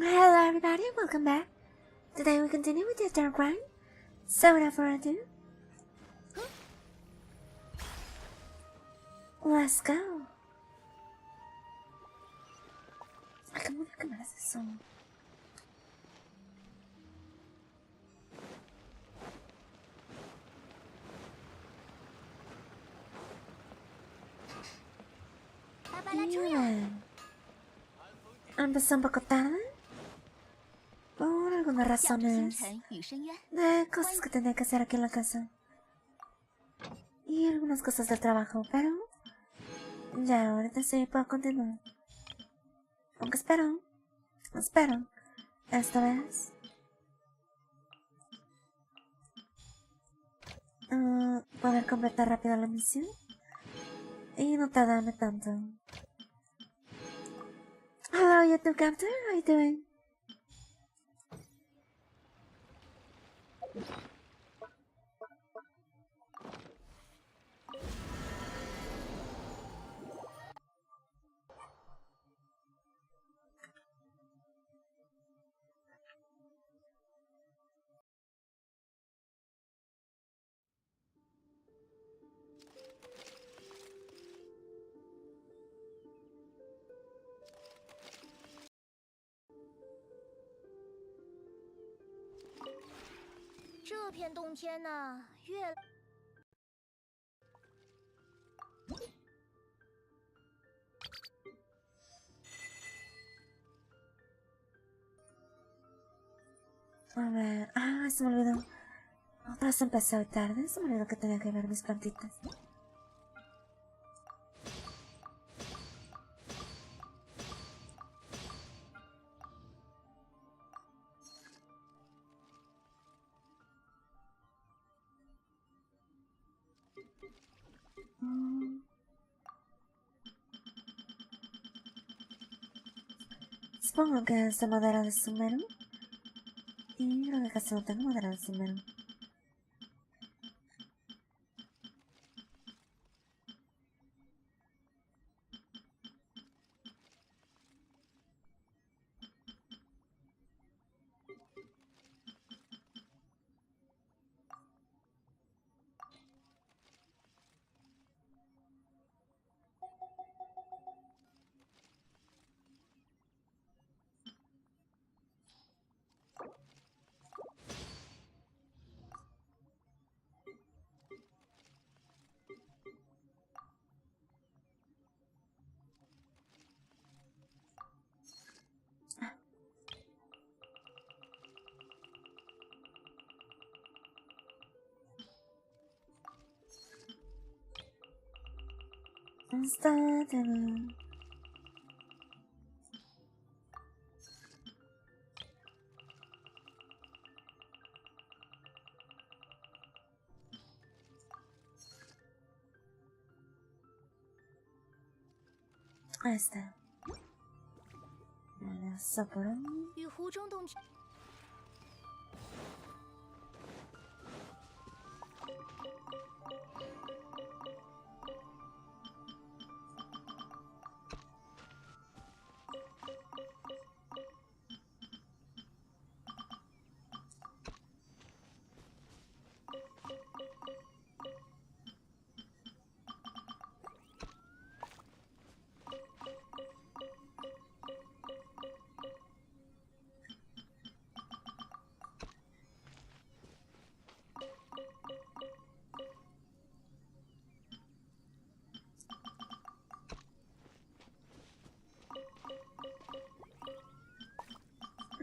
Hello everybody, welcome back. Today we continue with the dark grind. So without further ado, let's go. ¿Cómo recomendar eso? Empezó un poco tarde por algunas razones de cosas que tenía que hacer aquí en la casa y algunas cosas del trabajo, pero ya ahorita sí puedo continuar. Aunque espero esta vez poder completar rápido la misión y no tardarme tanto. Hello YouTube Captain, how you doing? A ver, se me olvidó. Otra vez empecé hoy tarde, se me olvidó que tenía que ver mis plantitas. Supongo que es de madera de sumero. Y creo que casi no tengo madera de sumero. Está bien. Ahí está. Vale, Sapporo.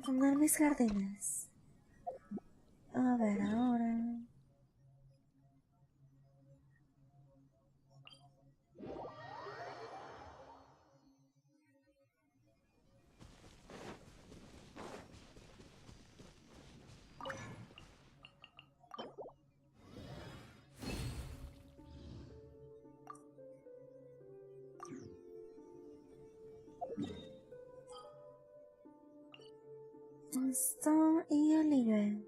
Poner mis jardines. A ver ahora. Esto y olive.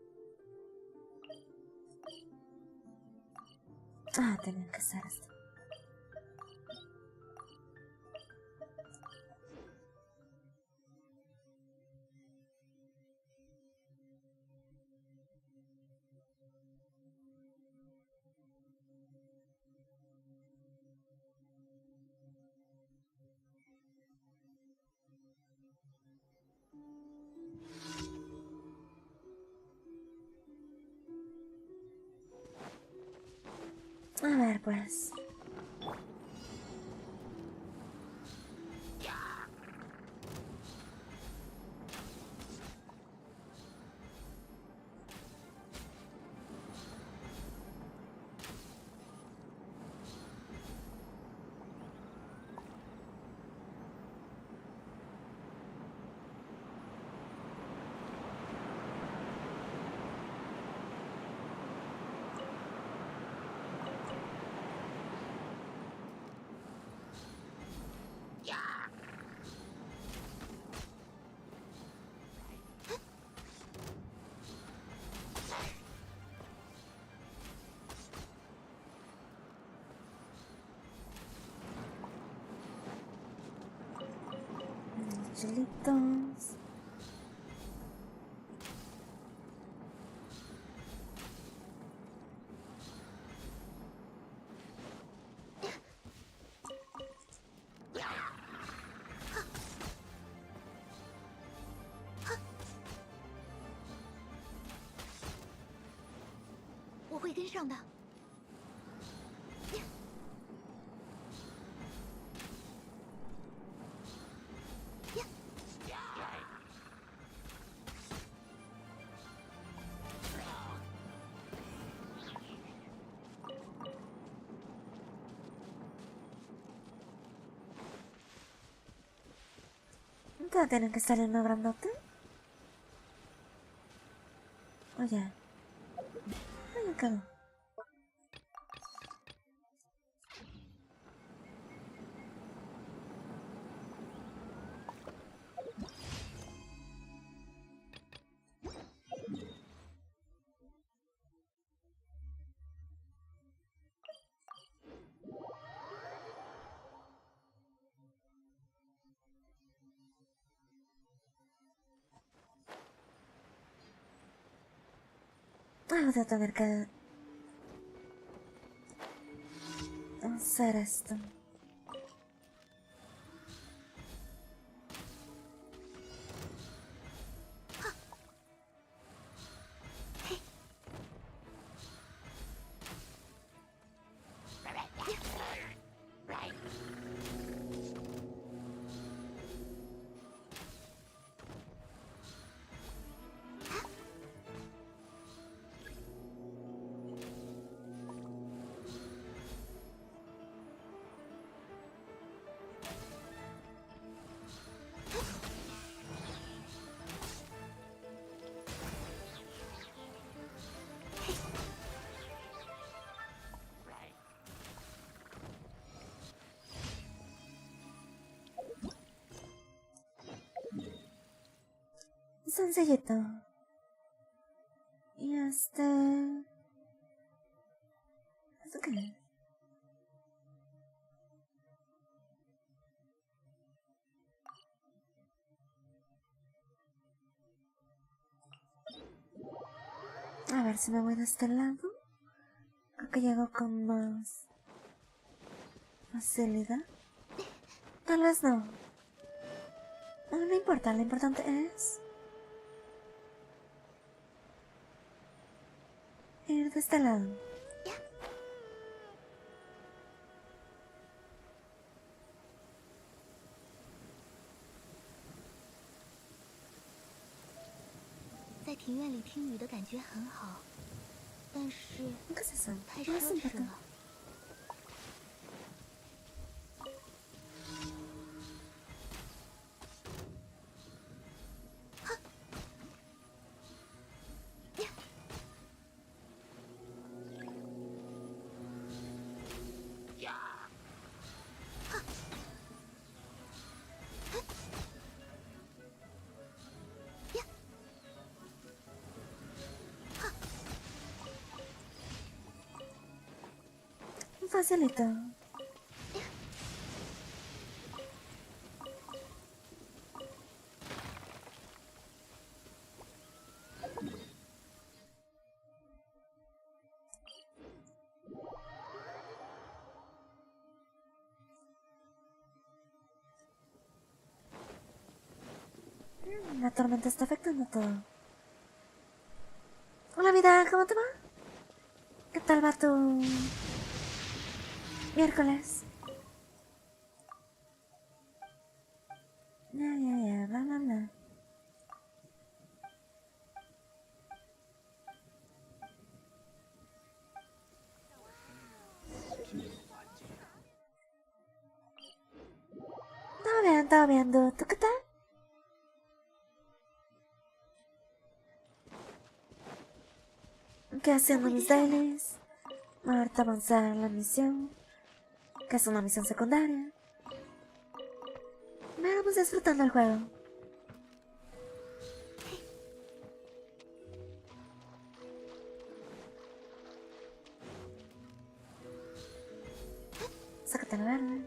Tenía que hacer esto. A ver, pues. Chilitos. ¿Todos tienen que salir una grandote? Oye. Oye, ¿qué? Voy a tener que hacer esto. Sencillito. Y ¿esto qué? A ver si me voy de este lado. Creo que llego con más facilidad. Tal vez no. No importa, lo importante es ir de este lado. ¿Qué es eso? No es importante. Facilito. La tormenta está afectando todo. Hola vida, ¿cómo te va? ¿Qué tal va tu Miércoles. Ya, bla, bla, bla. Todo bien, dude. ¿Tú qué tal? ¿Qué haciendo mis dailies? Ahorita avanzar en la misión, que es una misión secundaria. Vamos disfrutando el juego. Sácate la verde.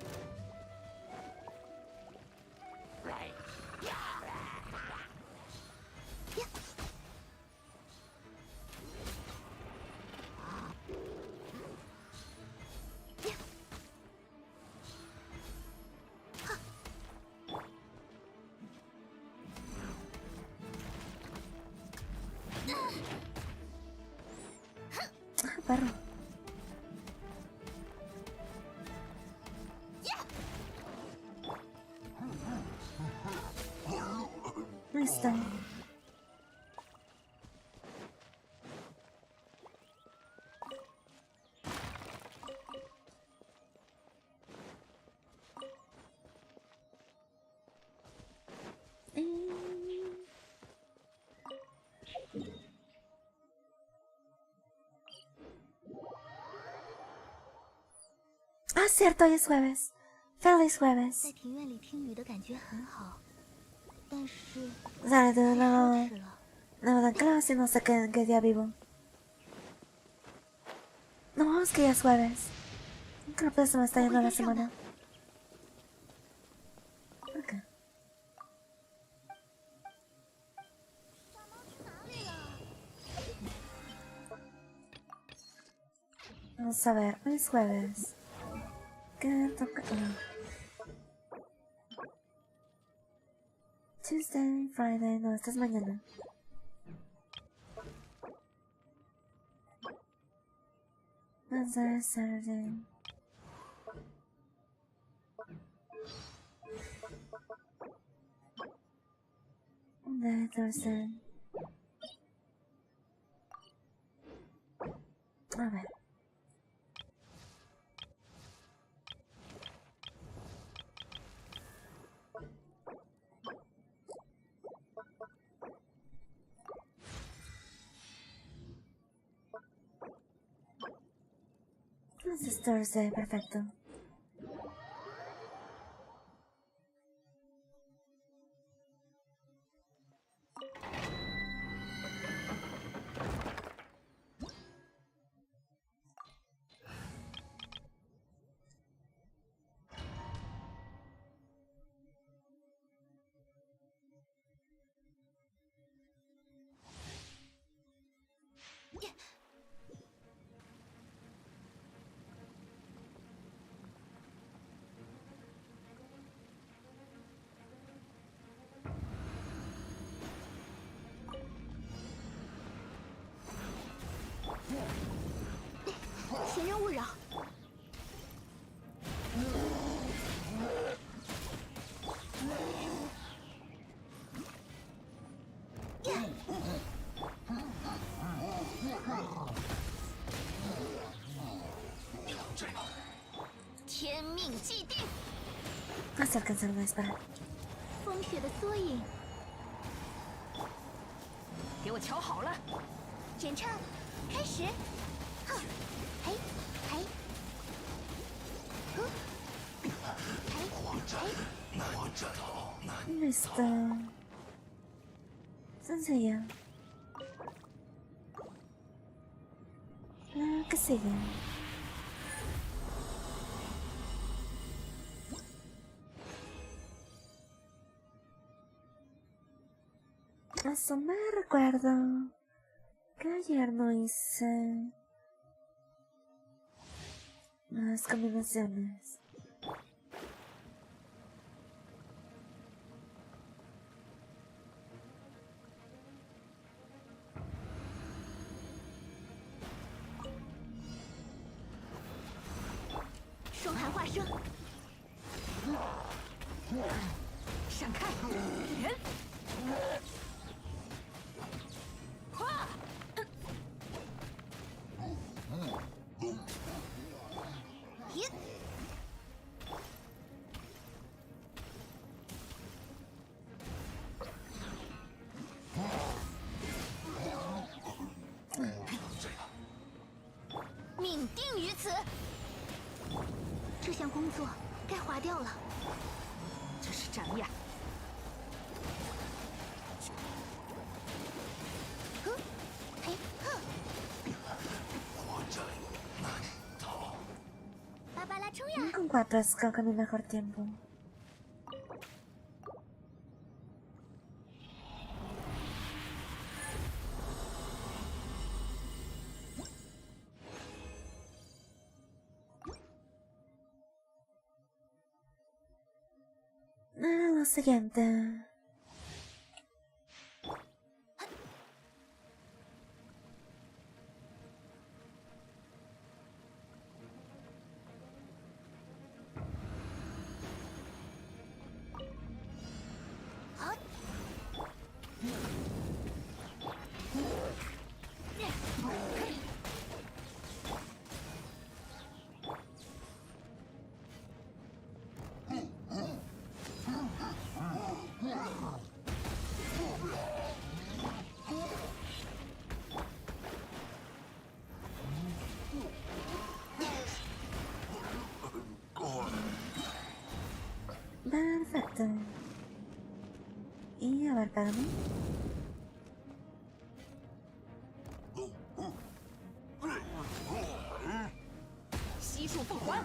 Perro. Listo. Ah, cierto, hoy es jueves. Feliz jueves. Dale, dude, la verdad, claro, si no sé qué día vivo. No, es que ya es jueves. Creo que se me está yendo la semana. ¿Por qué? Vamos a ver, hoy es jueves. ¿Qué toca? Tuesday, Friday, no, esta es mañana. Wednesday, Saturday. Monday, Thursday. A ver. This is Thursday, perfecto. Casi alcanzaron a disparar. 风雪的缩影。给我瞧好了，选唱，开始。哼，嘿，嘿，哼，嘿，嘿。 Listo. Sencillo. ¿Qué sigue? Eso me recuerdo que ayer no hice las combinaciones. 寒化生，闪开！人，咵！停！命定于此。这项工作该划掉了。这是展呀！哼，嘿，哼！芭芭拉冲呀！ Con 4 escoge con mi mejor tiempo. Lo siguiente. Perfecto. Y a ver, pégame. 悉数奉还！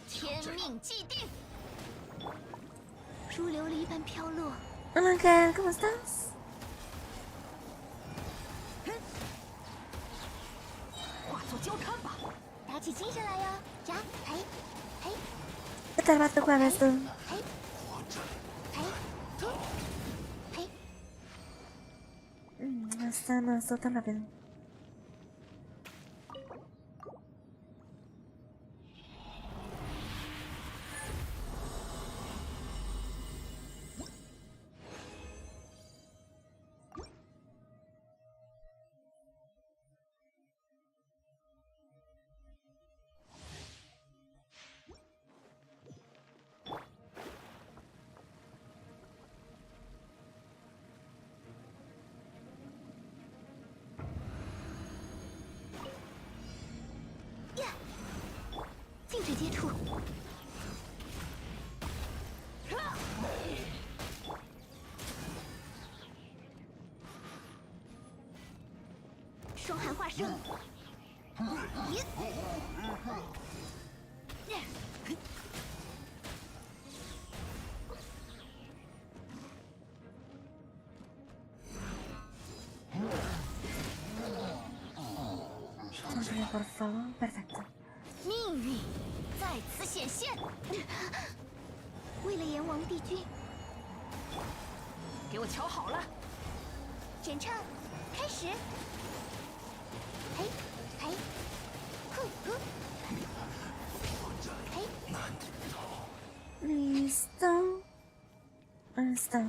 天命既定，如琉璃般飘落。 Hola, Ángel, ¿cómo estás? 化作焦炭吧！打起精神来哟！呀，嘿，嘿， ¿Qué tal va tu jueves tú? 嘿，嘿，嘿。 Esta no estuvo tan rápido.双寒化生，Sonríe, por favor. Perfecto. 命运在此显现。为了炎王帝君，给我瞧好了！选唱开始。嘿，嘿，哼哼，嘿。Listo. Listo.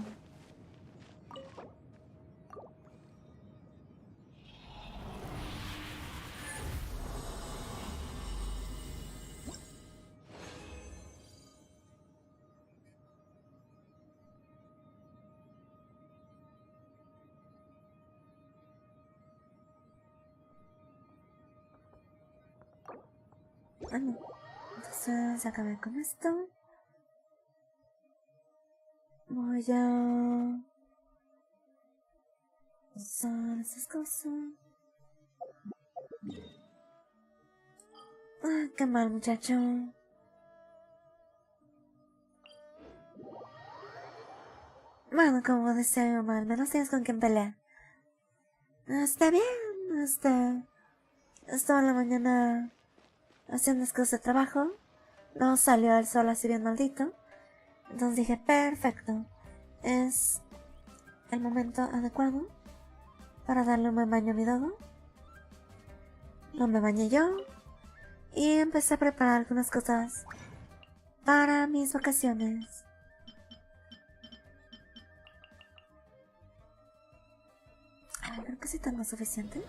Bueno, entonces acabé con esto. Voy a usar esas cosas. Ah, qué mal, muchacho. Bueno, como deseo mal, menos tienes con quien pelear. Está bien, estaba en la mañana haciendo las cosas de trabajo. No salió el sol así bien maldito. Entonces dije, perfecto. Es el momento adecuado para darle un buen baño a mi dogo. No me bañé yo. y empecé a preparar algunas cosas para mis vacaciones. A ver, creo que sí tengo suficiente.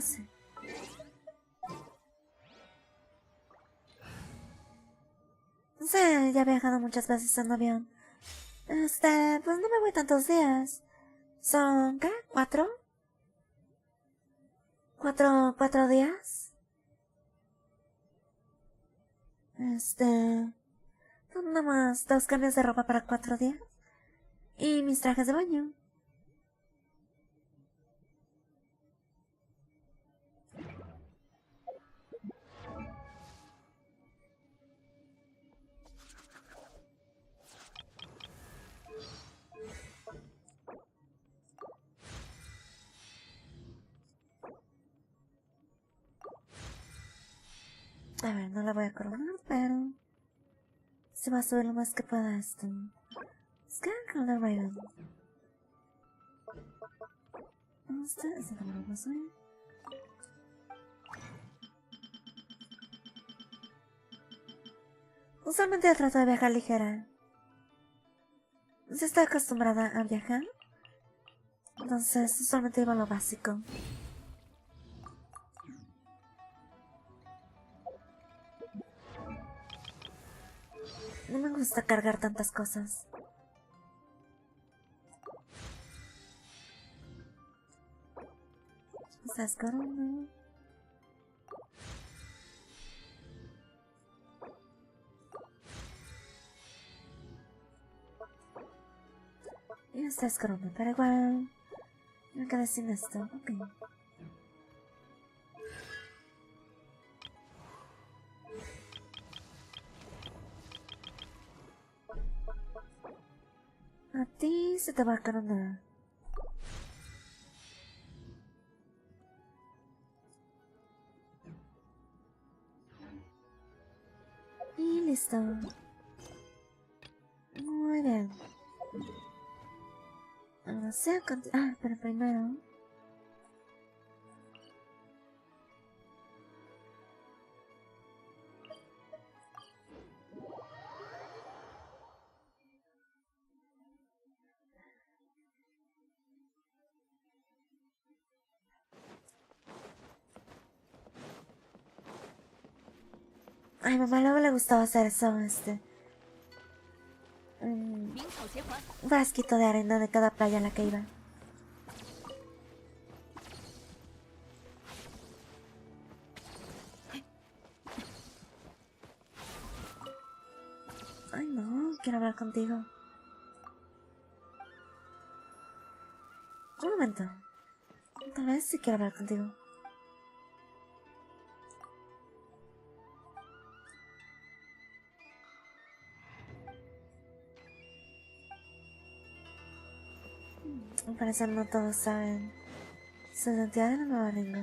Sí. Sí, ya he viajado muchas veces en avión. Pues no me voy tantos días. ¿Son qué? ¿4? ¿Cuatro días? Son nada más 2 cambios de ropa para 4 días. Y mis trajes de baño. A ver, no la voy a coronar, pero se va a subir lo más que pueda esto. Scan Color Raven. Esta también lo voy a subir. Usualmente trato de viajar ligera. Si estoy acostumbrada a viajar, entonces usualmente iba a lo básico. No me gusta cargar tantas cosas. ¿Estás corona? Y estás corona, pero igual me quedé sin esto. Ok. A ti se te va a coronar. Y listo. Muy bien. Ahora sí, pero primero. Ay, mamá luego le gustaba hacer eso, un frasquito de arena de cada playa a la que iba. Ay, no, quiero hablar contigo. Un momento. Tal vez sí quiero hablar contigo. Al parecer no todos saben su identidad de la nueva Ringo.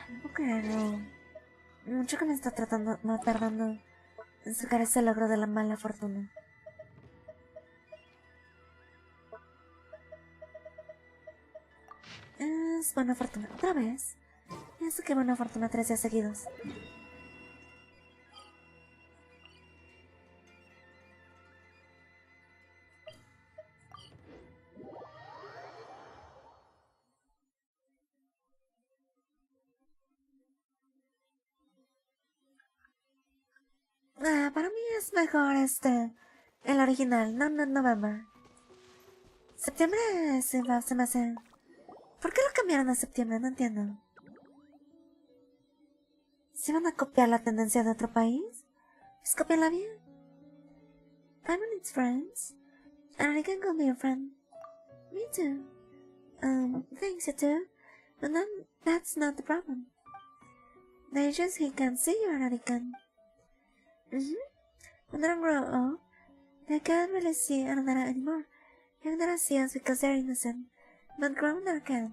No puedo creerlo. Mucho que me está tardando en sacar ese logro de la mala fortuna. Es buena fortuna. ¿Otra vez? Eso que buena fortuna 3 días seguidos. Para mí es mejor el original, no November. Septiembre se me hace... ¿Por qué lo cambiaron a septiembre? No entiendo. ¿Si van a copiar la tendencia de otro país? Pues cópiala bien. Diamond needs friends. And I can go be your friend. Me too. Thanks, you too. But that's not the problem. They just he can't see you already can. When they grow old, they can't really see another anymore. Young that see us because they're innocent, but grown up can't.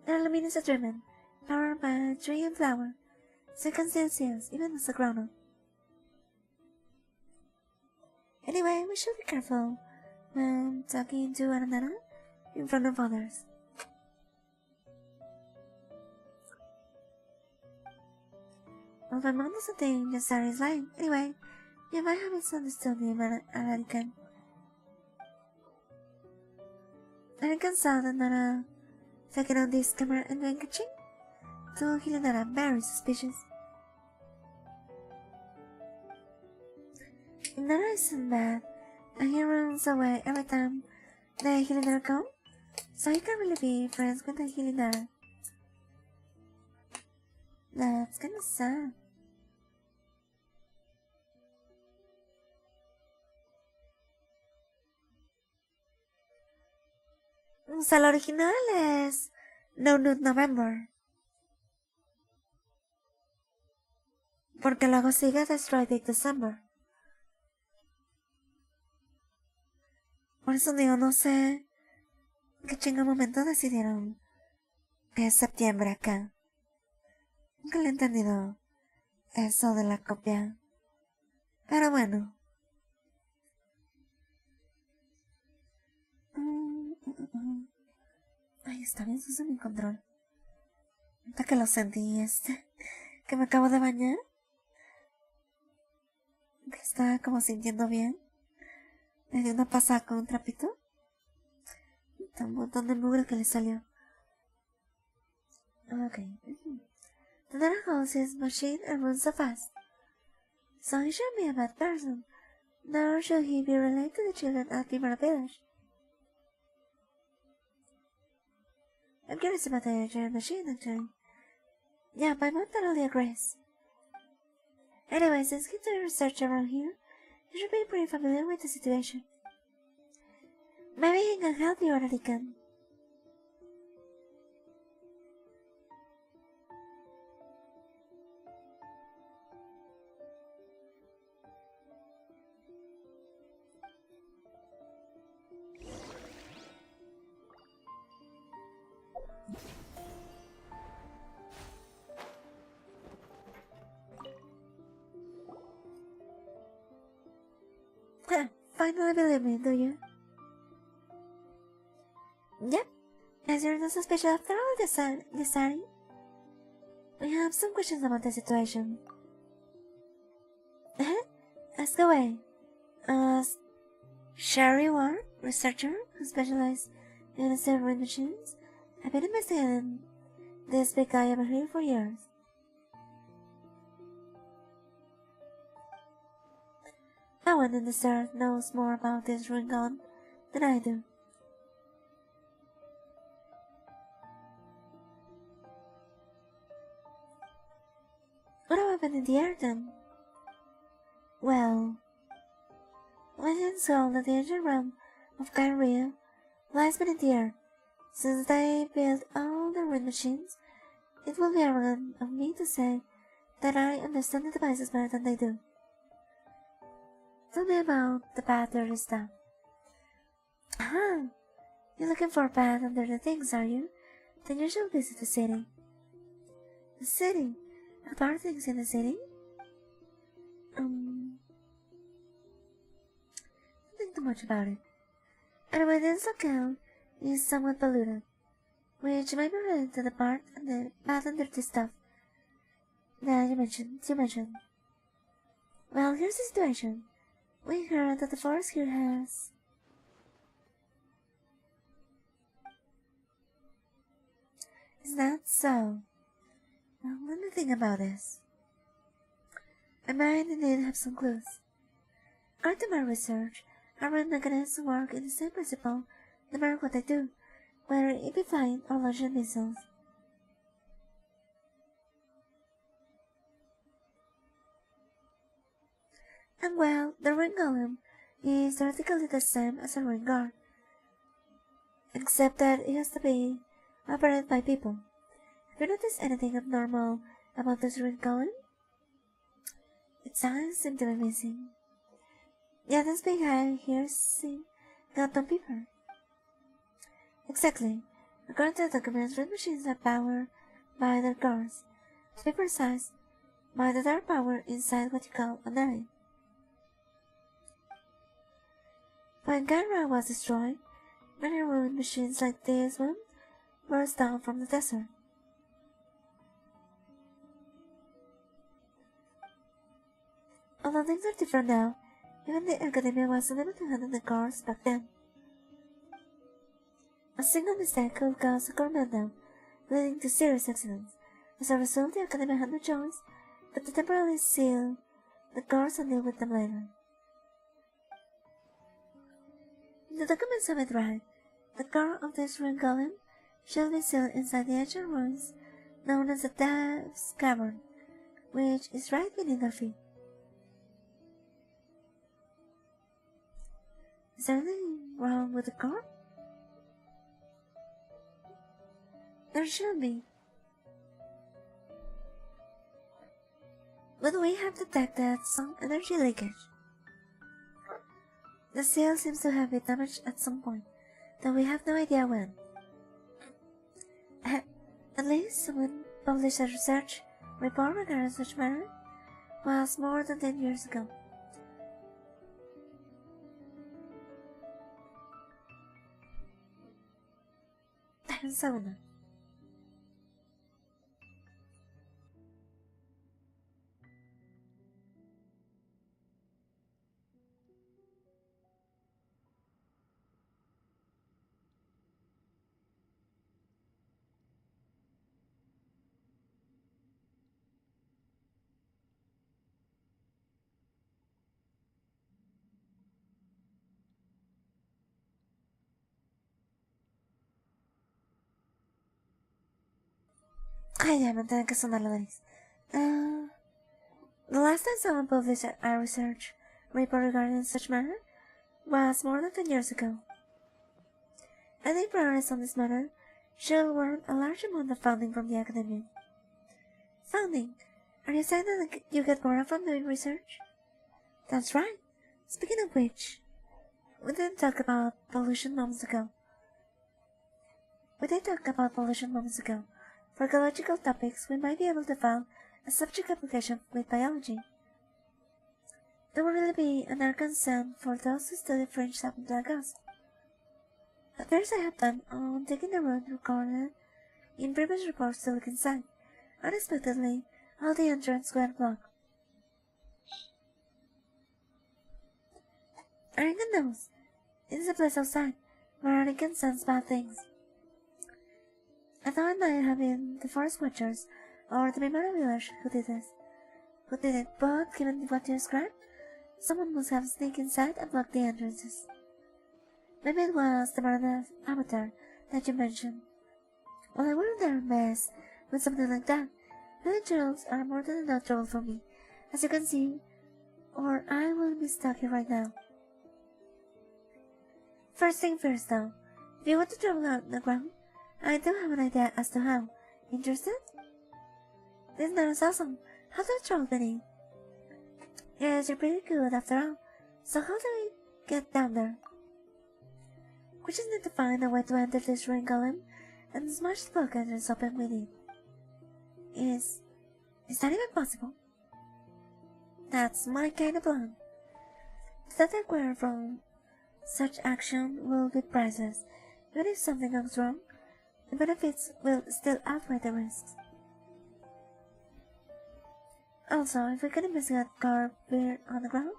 Their luminous are driven, powered by a tree and flower, so you can still see us, even as a grown up. Anyway, we should be careful when talking to one another in front of others. Well, my mom doesn't think the story is lying. Anyway, you might have misunderstood me, American. American saw that Nara taking on this camera and doing catching. So he Nara very suspicious. If Nara isn't bad, and he runs away every time the Healing come, so he can't really be friends with the Healing. That's kinda sad. O sea, el original es No Nude November. Porque luego sigue Destroy Big December. Por eso digo, no sé qué chingo momento decidieron que es septiembre acá. Nunca le he entendido eso de la copia. Pero bueno. Ay, está bien sucio mi control. Hasta que lo sentí, que me acabo de bañar. Que estaba como sintiendo bien. Me dio una pasada con un trapito. Un montón de mugre que le salió. Okay. The Narcos is machine and runs so fast. So he should be a bad person. Nor should he be related to the children at Primera Village. I'm curious about the giant machine, actually. Yeah, my mom totally agrees. Anyway, since he's doing research around here, you should be pretty familiar with the situation. Maybe he can help you already can. Finally believe me, do you? Yep. As you're not suspicious after all this, Ari. We have some questions about the situation. Ask away. Sherry Ward, researcher who specializes in server machines. I've been investigating this big guy over here for years. No one in this earth knows more about this ruined god than I do. What happened in the air then? Well, legends hold that the ancient realm of Kyria lies beneath the earth. Since they built all the wind machines, it will be arrogant of me to say that I understand the devices better than they do. Tell me about the bad dirty stuff. Aha! You're looking for bad and dirty things, are you? Then you should visit the city. The city? Are there things in the city? Don't think too much about it. Anyway, this locale is somewhat polluted, which might be related to the part and the bad and dirty stuff that you mentioned. Well, here's the situation. We heard that the forest here has... Is that so? Well, let me think about this. I might indeed have some clues. According to my research, Harem mechanisms work in the same principle no matter what I do, whether it be flying or launching missiles. And well, the ring golem is theoretically the same as a ring guard, except that it has to be operated by people. Have you noticed anything abnormal about this ring golem? Its eyes seem to be missing. Yeah, this big eye here seems got on paper. Exactly. According to the documents, red machines are powered by their guards. To be precise, by the dark power inside what you call an eye. When Gaira was destroyed, many ruined machines like this one burst down from the desert. Although things are different now, even the Academia was unable to handle the guards back then. A single mistake could cause a core meltdown, leading to serious accidents. As a result, the Academia had no choice but to temporarily seal the guards and deal with them later. The documents have it right. The core of this ring golem shall be sealed inside the ancient ruins known as the Death's Cavern, which is right beneath our feet. Is there anything wrong with the core? There should be. But we have detected some energy leakage. The seal seems to have been damaged at some point, though we have no idea when. At least someone published a research report regarding such matter was more than 10 years ago. Sauna. Ay, ya me tengo que sonar la nariz. The last time someone published a research report regarding such matter was more than 10 years ago. Any progress on this matter should warrant a large amount of funding from the academy. Funding? Are you saying that you get more from doing research? That's right. Speaking of which, we did talk about pollution moments ago. For ecological topics, we might be able to file a subject application with biology. There will really be an concern for those who study fringe something like us. At first I had planned on taking the road recorded in previous reports to look inside. Unexpectedly, all the entrance went blocked. Aringan knows. It is a place outside, where Aringan sense bad things. I thought it might have been the forest watchers or the Mimara village who did it, but given what you described, someone must have sneaked inside and blocked the entrances. Maybe it was the Marana avatar that you mentioned. Well, I wouldn't dare mess with something like that. Village girls are more than enough trouble for me, as you can see, or I will be stuck here right now. First thing first though, if you want to travel out the ground, I do have an idea as to how. Interested? This is not as awesome. How do I travel beneath? Yes, you're pretty good after all. So how do we get down there? We just need to find a way to enter this ring golem and smash the block entrance open with it. Is that even possible? That's my kind of plan. The data acquired from such action will be priceless. Even if something goes wrong, the benefits will still outweigh the risks. Also, if we can investigate car beer on the ground,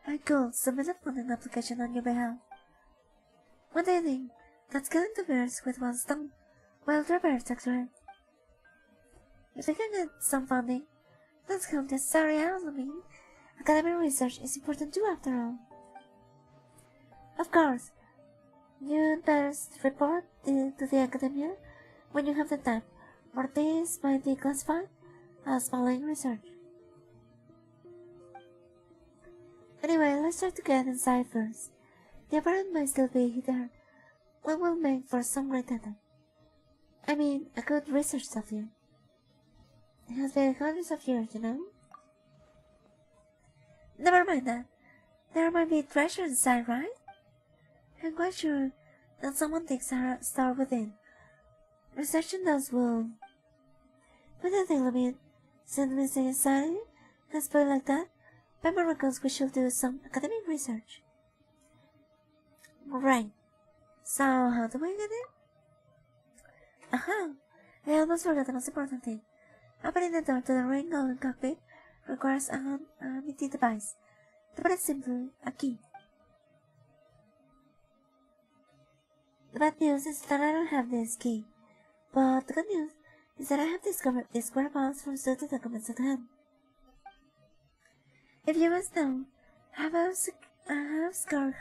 I could submit a funding application on your behalf. What do you think? That's killing two birds with one stone. Well, they're birds, actually. If we can get some funding, Let's hope that sorry mean academic research is important too after all. Of course, you'd better report to the academia when you have the time, or this might be classified as following research. Anyway, let's try to get inside first. The apparent might still be there. One will make for some great data. I mean, a good research subject. It has been hundreds of years, you know? Never mind that. There might be treasure inside, right? I'm quite sure that someone takes a star within. Researching those will... But the thing, Lamid, since Mr. Inside has put it like that, by miracles we should do some academic research. Right. So, how do we get it? Aha! I almost forgot the most important thing. Opening the door to the ring golden cockpit requires an MIT device. To put it simply, a key. The bad news is that I don't have this key. But the good news is that I have discovered its whereabouts from certain documents at hand. If you must know, I have scoured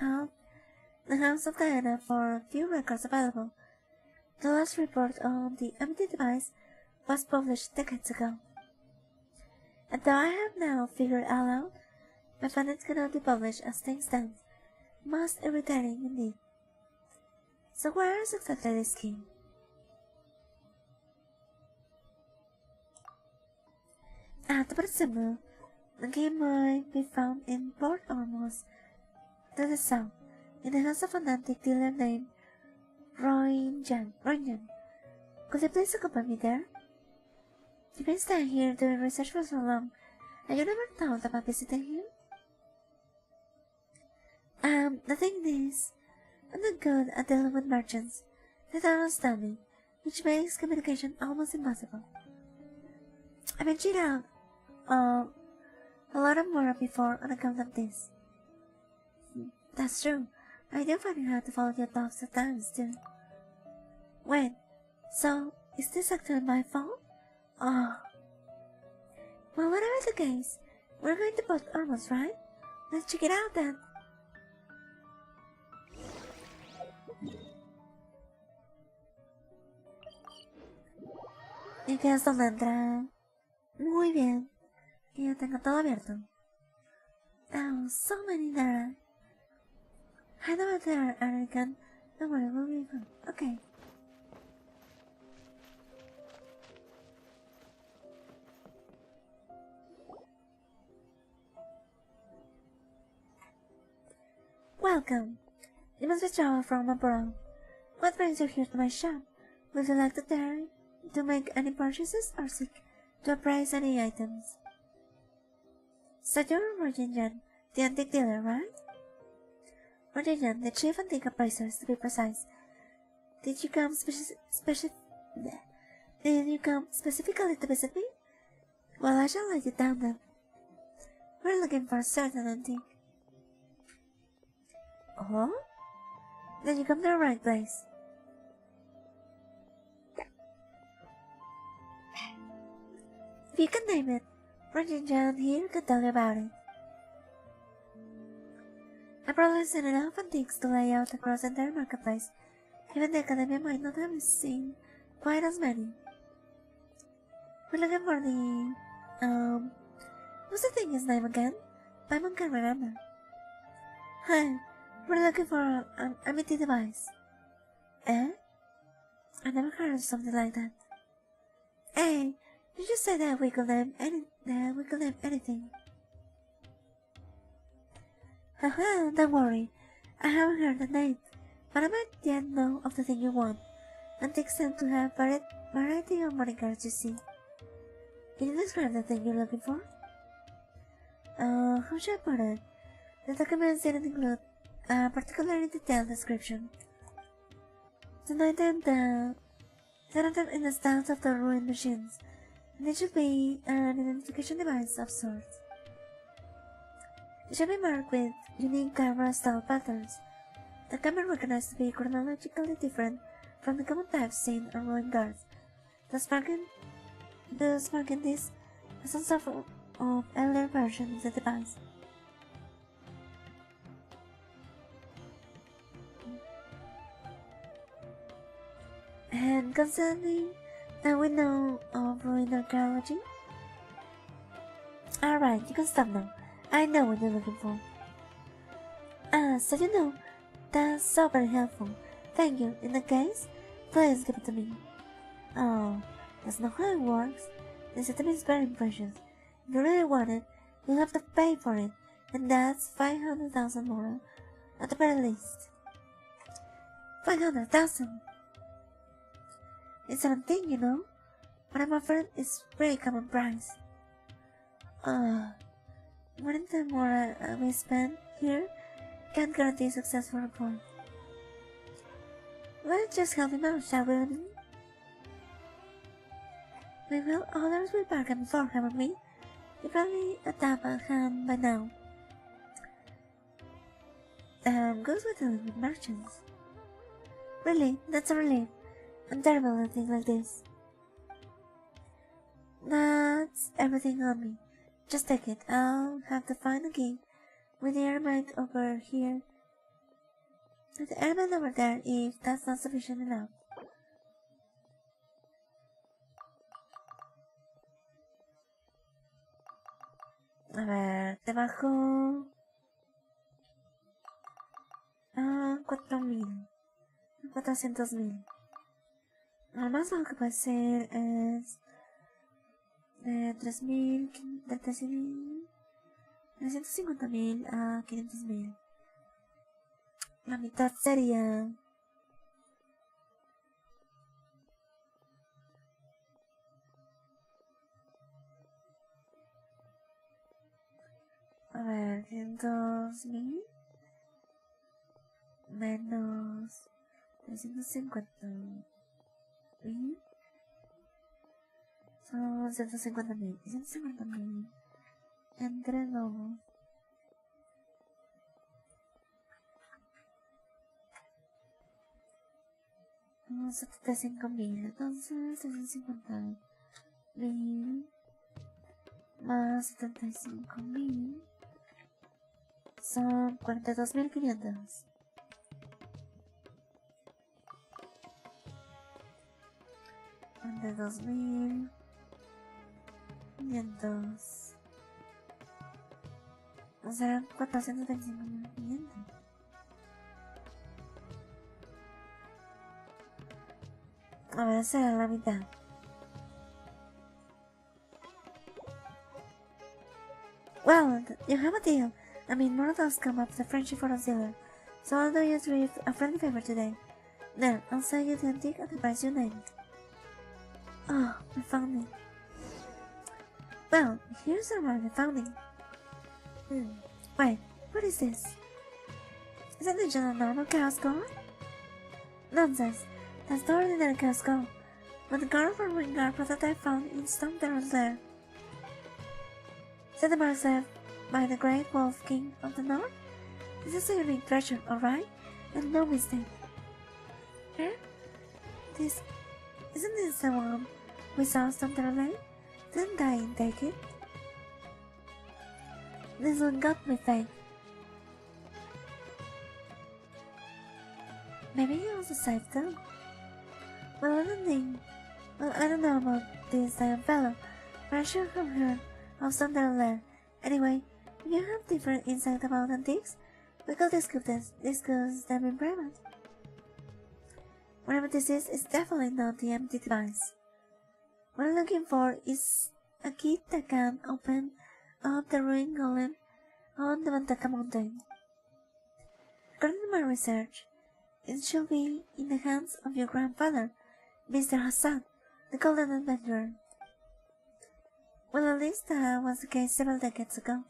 the house of Diana for a few records available. The last report on the MIT device was published decades ago. And though I have now figured it all out, my findings cannot be published as things stand. Most irritating indeed. So where is exactly this key? To put it simple, the key might be found in Port Ormuz, to the south, in the hands of an antique dealer named Roinjan. Could you please accompany me there? You've been staying here doing research for so long, and you never thought about visiting him? The thing is, I'm not good at dealing with merchants. They don't understand me, which makes communication almost impossible. I've been cheated out a lot of more before on account of this. That's true. I do find it hard to follow your thoughts at times too. Wait, so is this actually my fault? Oh. Well, whatever the case, we're going to Port Ormuz, right? Let's check it out then. ¿Y qué es donde entra? Muy bien. Que ya tengo todo abierto. Oh, so many there. I know what there are again. Don't worry, we'll be fine. Okay. Welcome. You must be traveling from abroad. What brings you here to my shop? Would you like to make any purchases or seek to appraise any items? So you're Virginian, the antique dealer, right? Virginian, the chief antique appraiser, to be precise. Did you come specifically to visit me? Well, I shall let you down then. We're looking for a certain antique. Oh? Then you come to the right place. If you can name it, Virginian here can tell you about it. I've probably seen enough antiques to lay out across the entire marketplace. Even the Academia might not have seen quite as many. We're looking for the... what's the thing's name again? Paimon can remember. Hi, we're looking for an MIT device. Eh? I never heard of something like that. Hey, you just said that we could name anything. Haha, don't worry. I haven't heard the name, but I might yet know of the thing you want. Antiques tend to have variety of monikers, you see. Can you describe the thing you're looking for? How should I put it? The documents didn't include a particularly detailed description. Tonight the item in the stance of the ruined machines, and it should be an identification device of sorts. It should be marked with unique camera-style patterns that can be recognized to be chronologically different from the common types seen on ruined guards, thus marking this some sort of earlier version of the device. And concerning that we know of ruined archaeology. Alright, you can stop now. I know what you're looking for. So you know, that's so very helpful. Thank you. In that case, please give it to me. Oh, that's not how it works. This item is very precious. If you really want it, you'll have to pay for it, and that's 500,000 more, at the very least. 500,000! It's a thing, you know, but I'm afraid it's pretty common price. Wouldn't the more we spend here, can't guarantee success for a point. Let's just help him out, shall we? We will, others will bargain for him and me. You probably a tap at hand by now. Goes with dealing with merchants. Really, that's a relief. I'm terrible at things like this. That's everything on me. Just take it. I'll have to find a key with the airman over here. With the airman over there if that's not sufficient enough. A ver, debajo... 4.000. 400.000. Lo más bajo que puede ser es... de 3.000... de 350.000 a 500.000. La mitad sería... A ver, 500.000 menos 350.000 son 150.000. 150.000 entre 2 75.000. Entonces 350.000 más 75.000 son 42.500. 42.500. O sea, 425.500. A ver, será la mitad. Well, you have a deal. I mean, more of those come up the friendship for Auxilia. So I'll do you a friendly favor today. There, I'll sell you the antique at the price you named. Oh, I found it. Well, here's the one I found it. Wait, what is this? Isn't it just a normal chaos guard? Nonsense. That's the ordinary chaos guard. But the guard for Wingard prototype found in Stone Terror's lair. Set the marks left by the Great Wolf King of the North? This is a unique treasure, alright? And no mistake. Here? Isn't this the one we saw Stone Terror lair? Didn't I take it? This one got me fake. Maybe he was a safe too. Well, I don't know about this fellow, but I sure have heard of Stone Terror lair. Anyway, if you have different insight about antiques, we could discuss them in private. Whatever this is definitely not the empty device. What I'm looking for is a key that can open up the ruined golem on the Mantaka mountain. According to my research, it should be in the hands of your grandfather, Mr. Hassan, the Golden Adventurer. Well, at least that was the case several decades ago.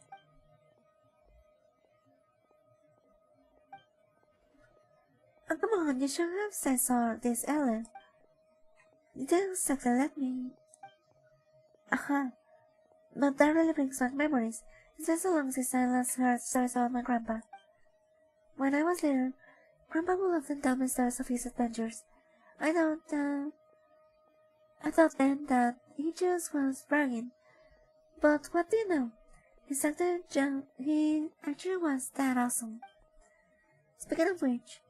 Oh, come on, you should have said so this earlier. You didn't exactly let me... Aha. But that really brings back memories. It's been so long since I last heard stories about my grandpa. When I was little, Grandpa would often tell me stories of his adventures. I thought then that he just was bragging. But what do you know? He actually was that awesome. Speaking of which,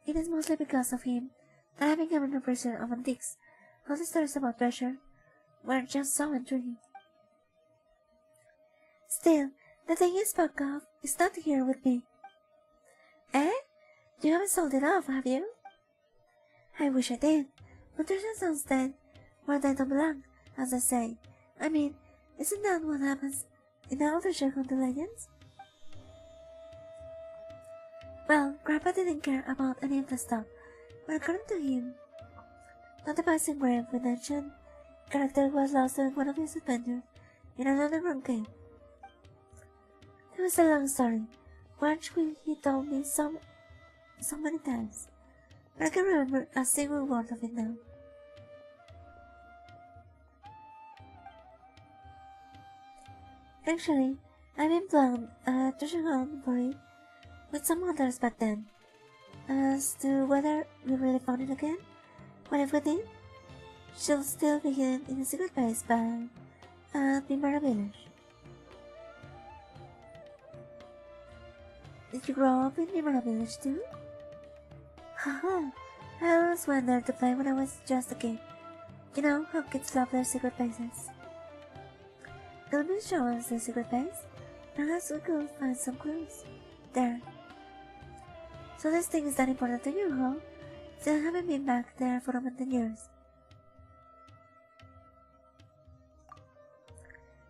it is mostly because of him that I became an appreciator of antiques. All the stories about treasure were just so intriguing. Still, the thing you spoke of is not here with me. Eh? You haven't sold it off, have you? I wish I did, but treasure sounds dead where they don't belong, as I say. I mean, isn't that what happens in all treasure hunting legends? Well, Grandpa didn't care about any of the stuff, but according to him, the device engraved with ancient character was lost during one of his adventures in an underground cave. It was a long story, which he told me so many times, but I can remember a single word of it now. Actually, I've been planning a treasure hunt for it with some others back then. As to whether we really found it again, what if we did? She'll still be hidden in a secret place by Bimara village. Did you grow up in Bimara village too? Haha, I always wanted to play when I was just a kid. You know how kids love their secret places. Will you show us the secret place? Perhaps we could find some clues there. So this thing is that important to you, huh? Still haven't been back there for over 10 years.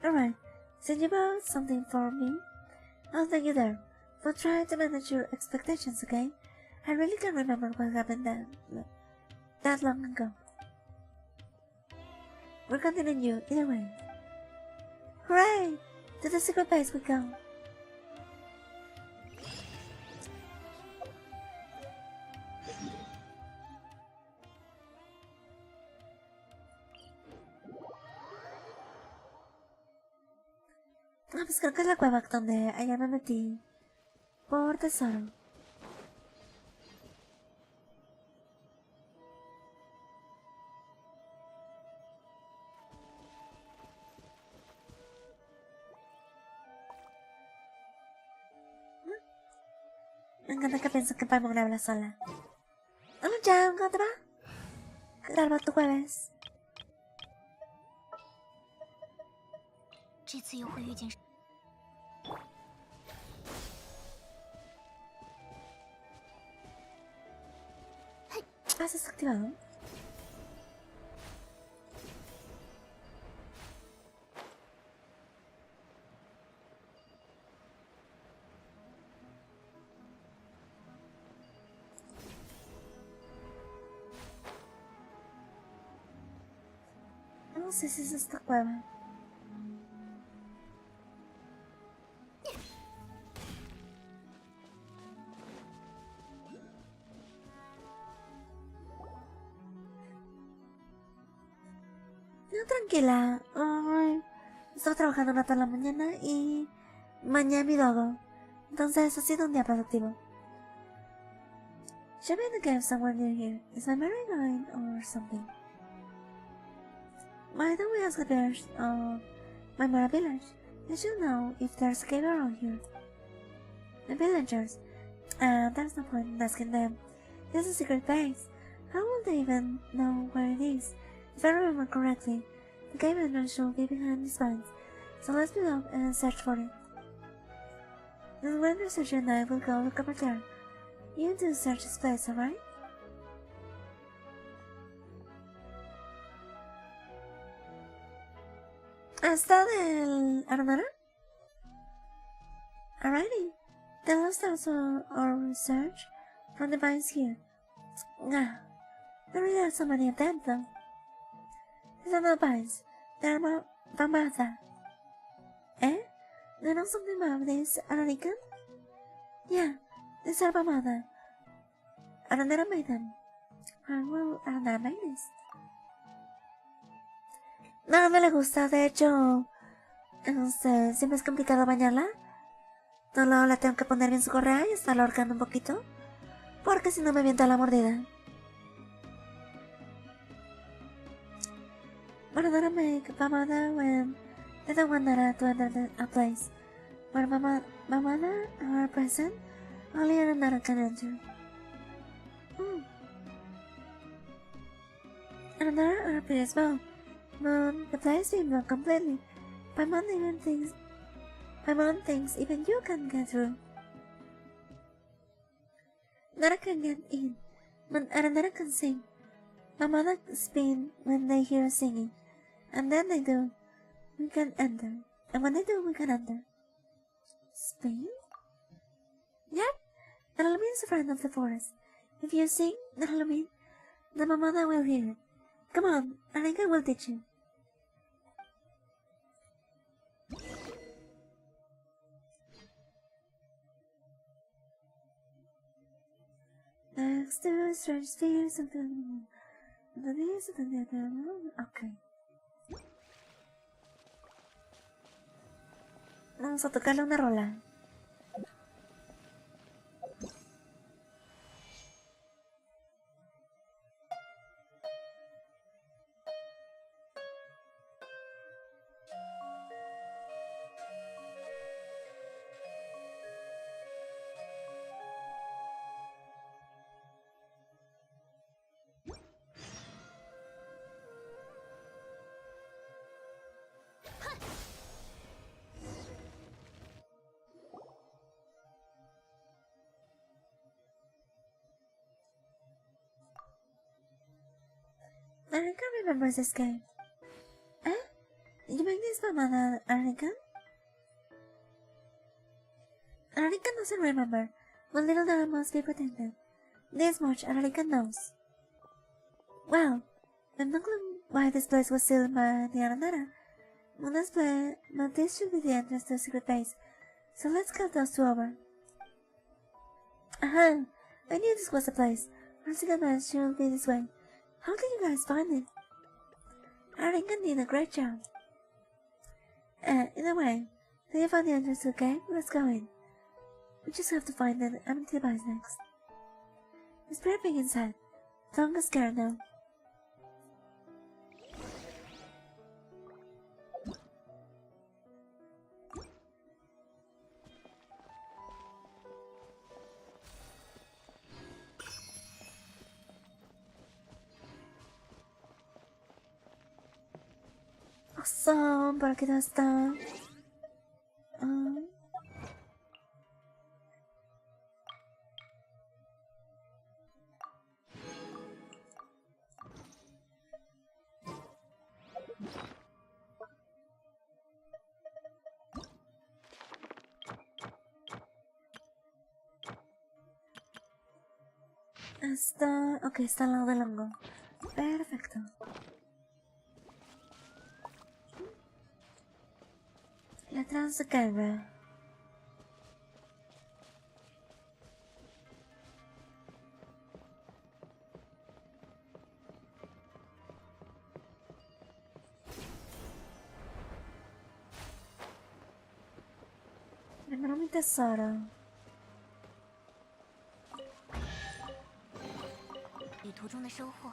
Alright, since you bought something for me, I'll take you there. But try to manage your expectations, okay? I really can't remember what happened that long ago. We're counting on you, either way. Hooray! To the secret base we go. Pues creo que es la cueva donde allá me metí por tesoro. Me encanta que pienso que podemos grabarla sola. Hola, Jan, ¿cómo te va? Graba tu jueves. 这次又会遇见。 ¿Has desactivado? No sé si es esta cueva. Tranquila, estaba trabajando una toda la mañana y mañana mi dogo, entonces ha sido un día productivo. Should be in the cave somewhere near here. Is my memory going or something? Why don't we ask the bears of my Mara village? They should know if there's a cave around here. The villagers, there's no point in asking them. It's a secret base. How will they even know where it is? If I remember correctly, the cave entrance should be behind these vines, so let's build up and search for it. Then when the searcher and I will go look over there. You do search this place, alright? ¿Está del Armara? Alrighty, then let's also our research from the vines here. Ah, there really are so many of them though. These are not vines, they're Bamata. Eh? Do you know something about this, Aranican? Yeah, these are Bamata. Arandera made them. How will Arandera make this? No, no le gusta, de hecho, siempre es complicado bañarla. Solo la tengo que poner bien su correa y estarla ahorcando un poquito, porque si no me avienta la mordida. Arandera make Bamata when They don't want Nara to enter a place where Mamana are present. Only Nara can enter. And Nara are pretty small. The place being blocked completely. Paimon thinks even you can get through. Nara can get in, but Nara can sing. Mamana spin when they hear singing, and then they do. We can enter, and when they do, we can enter. Spin? Yep. Naralumin is a friend of the forest. If you sing Naralumin, the Mamana will hear it. Come on, Arinka will teach you. Next to strange spheres of the moon. Okay. Vamos a tocarle una rola. Arika remembers this game. Eh? Did you make this Mamana, Arika? Arika doesn't remember, but little Nara must be protected. This much Arika knows. Well, I have no clue why this place was sealed by the Nara. But this should be the entrance to a secret base, so let's cut those two over. Aha! I knew this was the place. Our secret base should be this way. How did you guys find it? Arinka did a great job. In a way, do you find the entrance to the cave? Let's go in. We just have to find an empty device next. It's pretty big inside. Don't get scared now. Awesome, por aquí no está. Está... Ok, está al lado del hongo. Perfecto. Letras de carga. Primero mi tesoro. 旅途中的收获。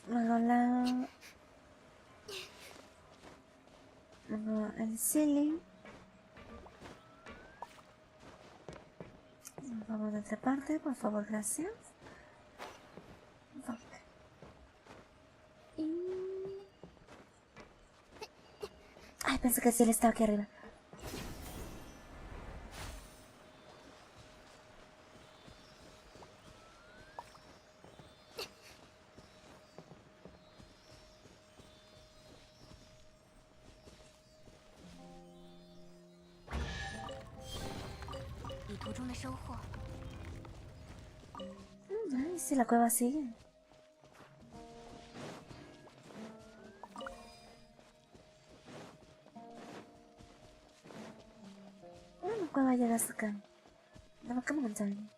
Luego el ceiling. Vamos de otra parte, por favor, gracias. Y... Ay, pensé que el cielo estaba aquí arriba. Ay, si la cueva sigue. La cueva llega hasta acá. No, come on, time.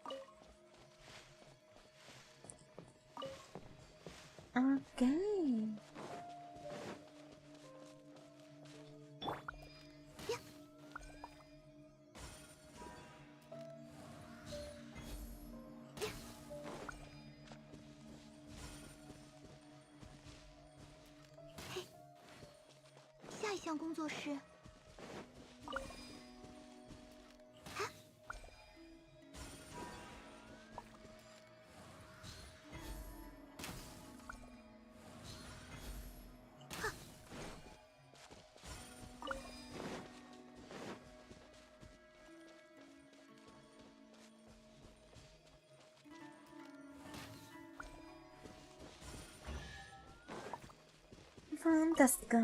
Okay. 向工作室。Fantástico.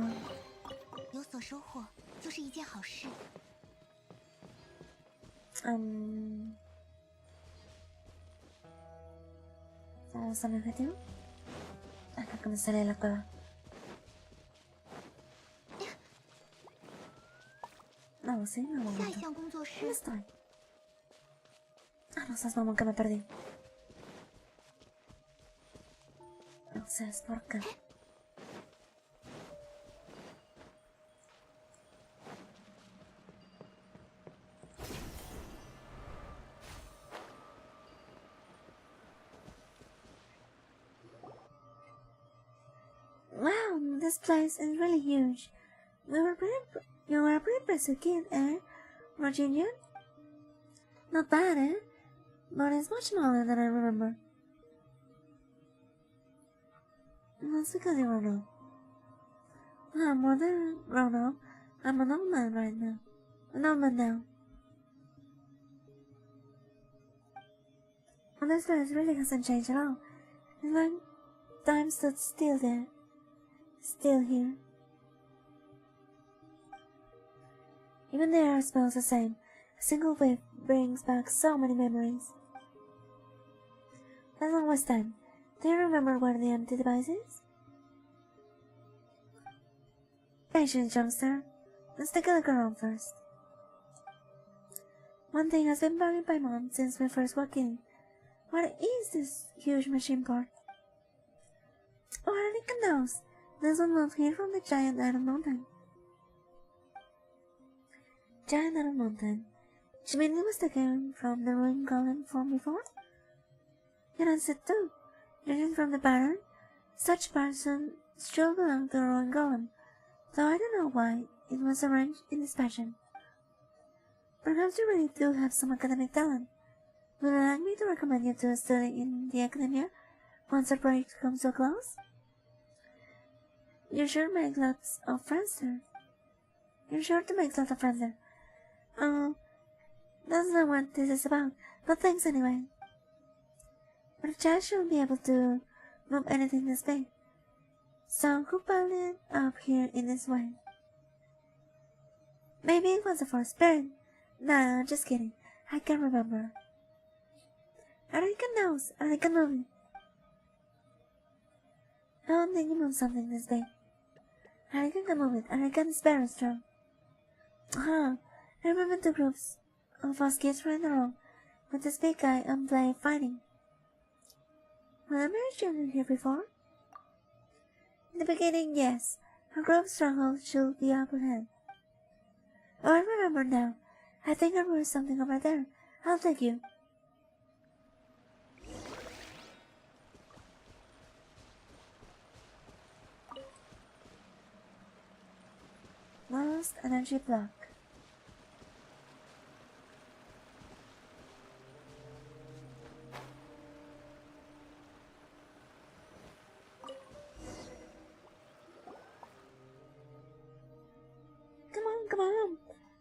有所收获就是一件好事。Vamos a mi objetivo. Acá que me sale de la cueva. No, sí, no, un 下一 momento. 项工作室 ¿Dónde estoy? Ah, no seas mamón que me perdí. No seas por qué. Wow, this place is really huge. You were a pretty impressive kid, eh, Virginia? Not bad, eh? But it's much smaller than I remember. That's because you were grown. I'm more than grown up. I'm an old man right now. An old man now. And this place really hasn't changed at all. It's like time stood still there. Still here. Even the air smells the same. A single whiff brings back so many memories. Let's not waste time. Do you remember where the empty device is? Patience, youngster. Let's take a look around first. One thing has been bugging my mom since we first walked in. What is this huge machine part? Oh, I think it knows. This one moved here from the giant Harem mountain. Giant Harem mountain. You mean it was taken from the ruined golem from before? You answered too. Judging from the pattern, such person still belonged to the ruined golem, though I don't know why it was arranged in this fashion. Perhaps you really do have some academic talent. Would you like me to recommend you to study in the academia once the project comes to a close? You sure make lots of friends there. You're sure to make lots of friends there. Oh, that's not what this is about, but thanks anyway. But a child shouldn't be able to move anything this big. So who piled it up here in this way? Maybe it was a force spirit. Nah, just kidding. I can't remember. Arika knows. Arika moved it. I don't think you moved something this big. Arika can move it. Arika is very strong. Huh. I remember two groups of us kids were in the room with this big guy and Blade fighting. Remember children here before? In the beginning, yes. Our group stronghold should be up ahead. Oh, I remember now. I think I remember something over there. I'll take you. Lost energy block. Come on.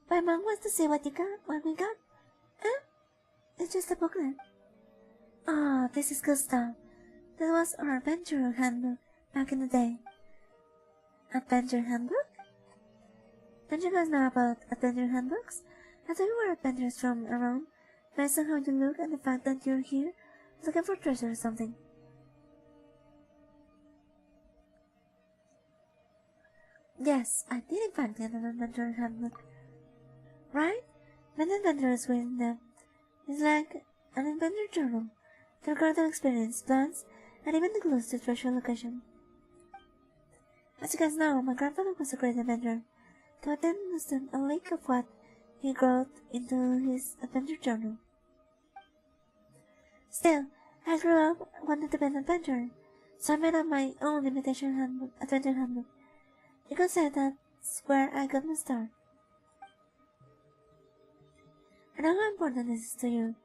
My mom wants to see what we got. Huh? It's just a booklet. Oh, this is good stuff. This was our adventure handbook back in the day. Adventure handbook? Don't you guys know about adventure handbooks? I thought you were adventurers from around, based on how you look and the fact that you're here looking for treasure or something. Yes, I did in fact get an adventure handbook. Right? Many adventurers reading them. It's like an adventure journal. To record their experience, plans, and even the clues to treasure location. As you guys know, my grandfather was a great adventurer. To attend was a leak of what he wrote into his adventure journal. Still, I grew up wanting to be an adventurer, so I made up my own adventure handbook. You could say that It's where I got my start. I know how important this is to you,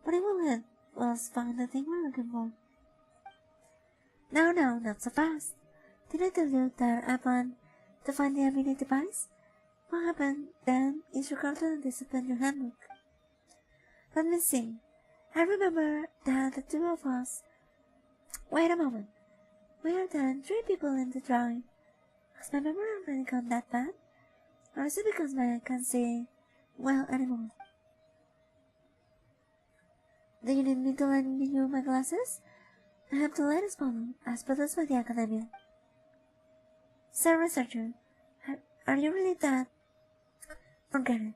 but it was found the thing we're looking for. No, not so fast. Did I tell you that I plan to find the immediate device? What happened then is recorded in the disciplinary handbook. Let me see. I remember that the two of us... Wait a moment. We are then 3 people in the drawing. Has my memory already gone that bad? Or is it because I can't see well anymore? Do you need me to lend you my glasses? I have the latest model, as produced by the Academia. Sir Researcher, are you really that? Forget it.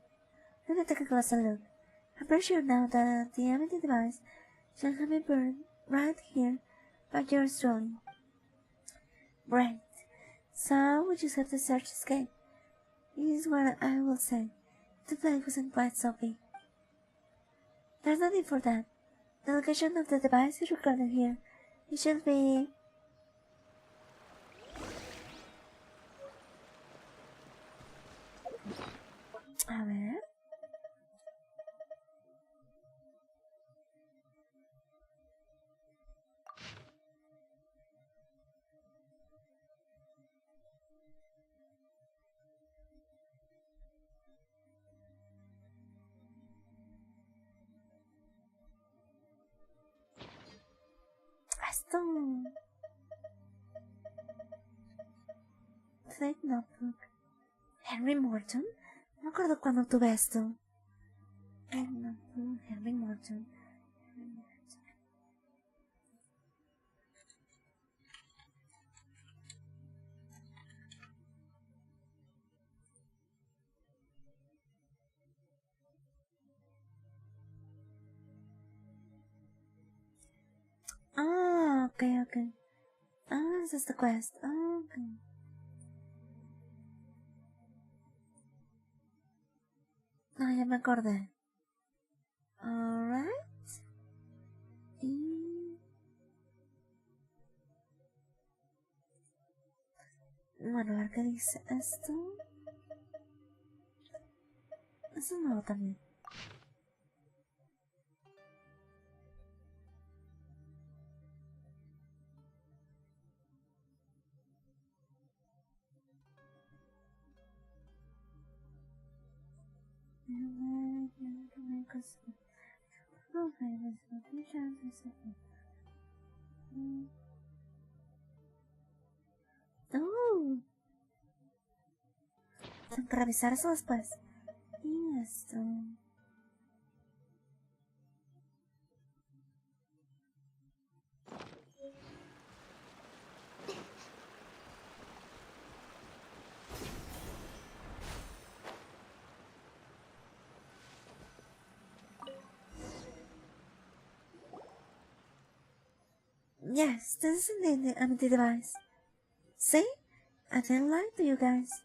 Let me take a closer look. I'm pretty sure now that the empty device shall have been burned right here by yours truly. Right. So we just have to search escape. Here's what I will say. The place wasn't quite so big. There's no need for that. The location of the device is recorded here. It should be... A ver... Esto... Fake Notebook. Henry Morton? No me acuerdo cuando tuve esto. Fake Notebook, Henry Morton. Ah, okay. Ah, this is the quest. Ah, okay. Ah, ya me acordé. Alright. Y... Bueno, a ver qué dice esto. Eso es nuevo también. Oh, tengo que revisar eso después. Y esto. Yes, this is indeed the empty device. See? I didn't lie to you guys.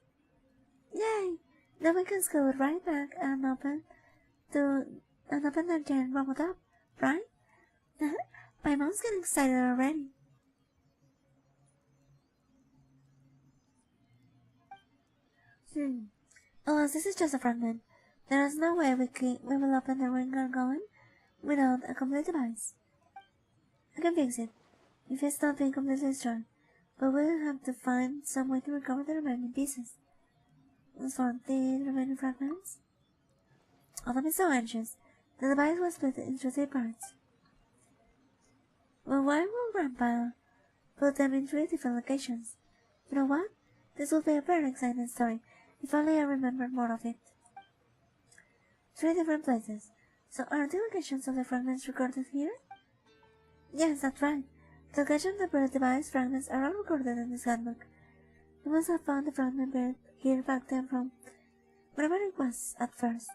Yay! Now we can go right back and open the giant robot up, right? My mom's getting excited already. Unless this is just a fragment, there is no way we will open the ring going without a complete device. I can fix it, if it's not being completely destroyed, but we'll have to find some way to recover the remaining pieces. As for the remaining fragments, don't be so anxious. The device was split into 3 parts. Well, why will Grandpa put them in 3 different locations? You know what? This will be a very exciting story, if only I remember more of it. 3 different places. So are the locations of the fragments recorded here? Yes, that's right. The locations of the device fragments are all recorded in this handbook. You must have found the fragment buried here back then from whatever it was at first.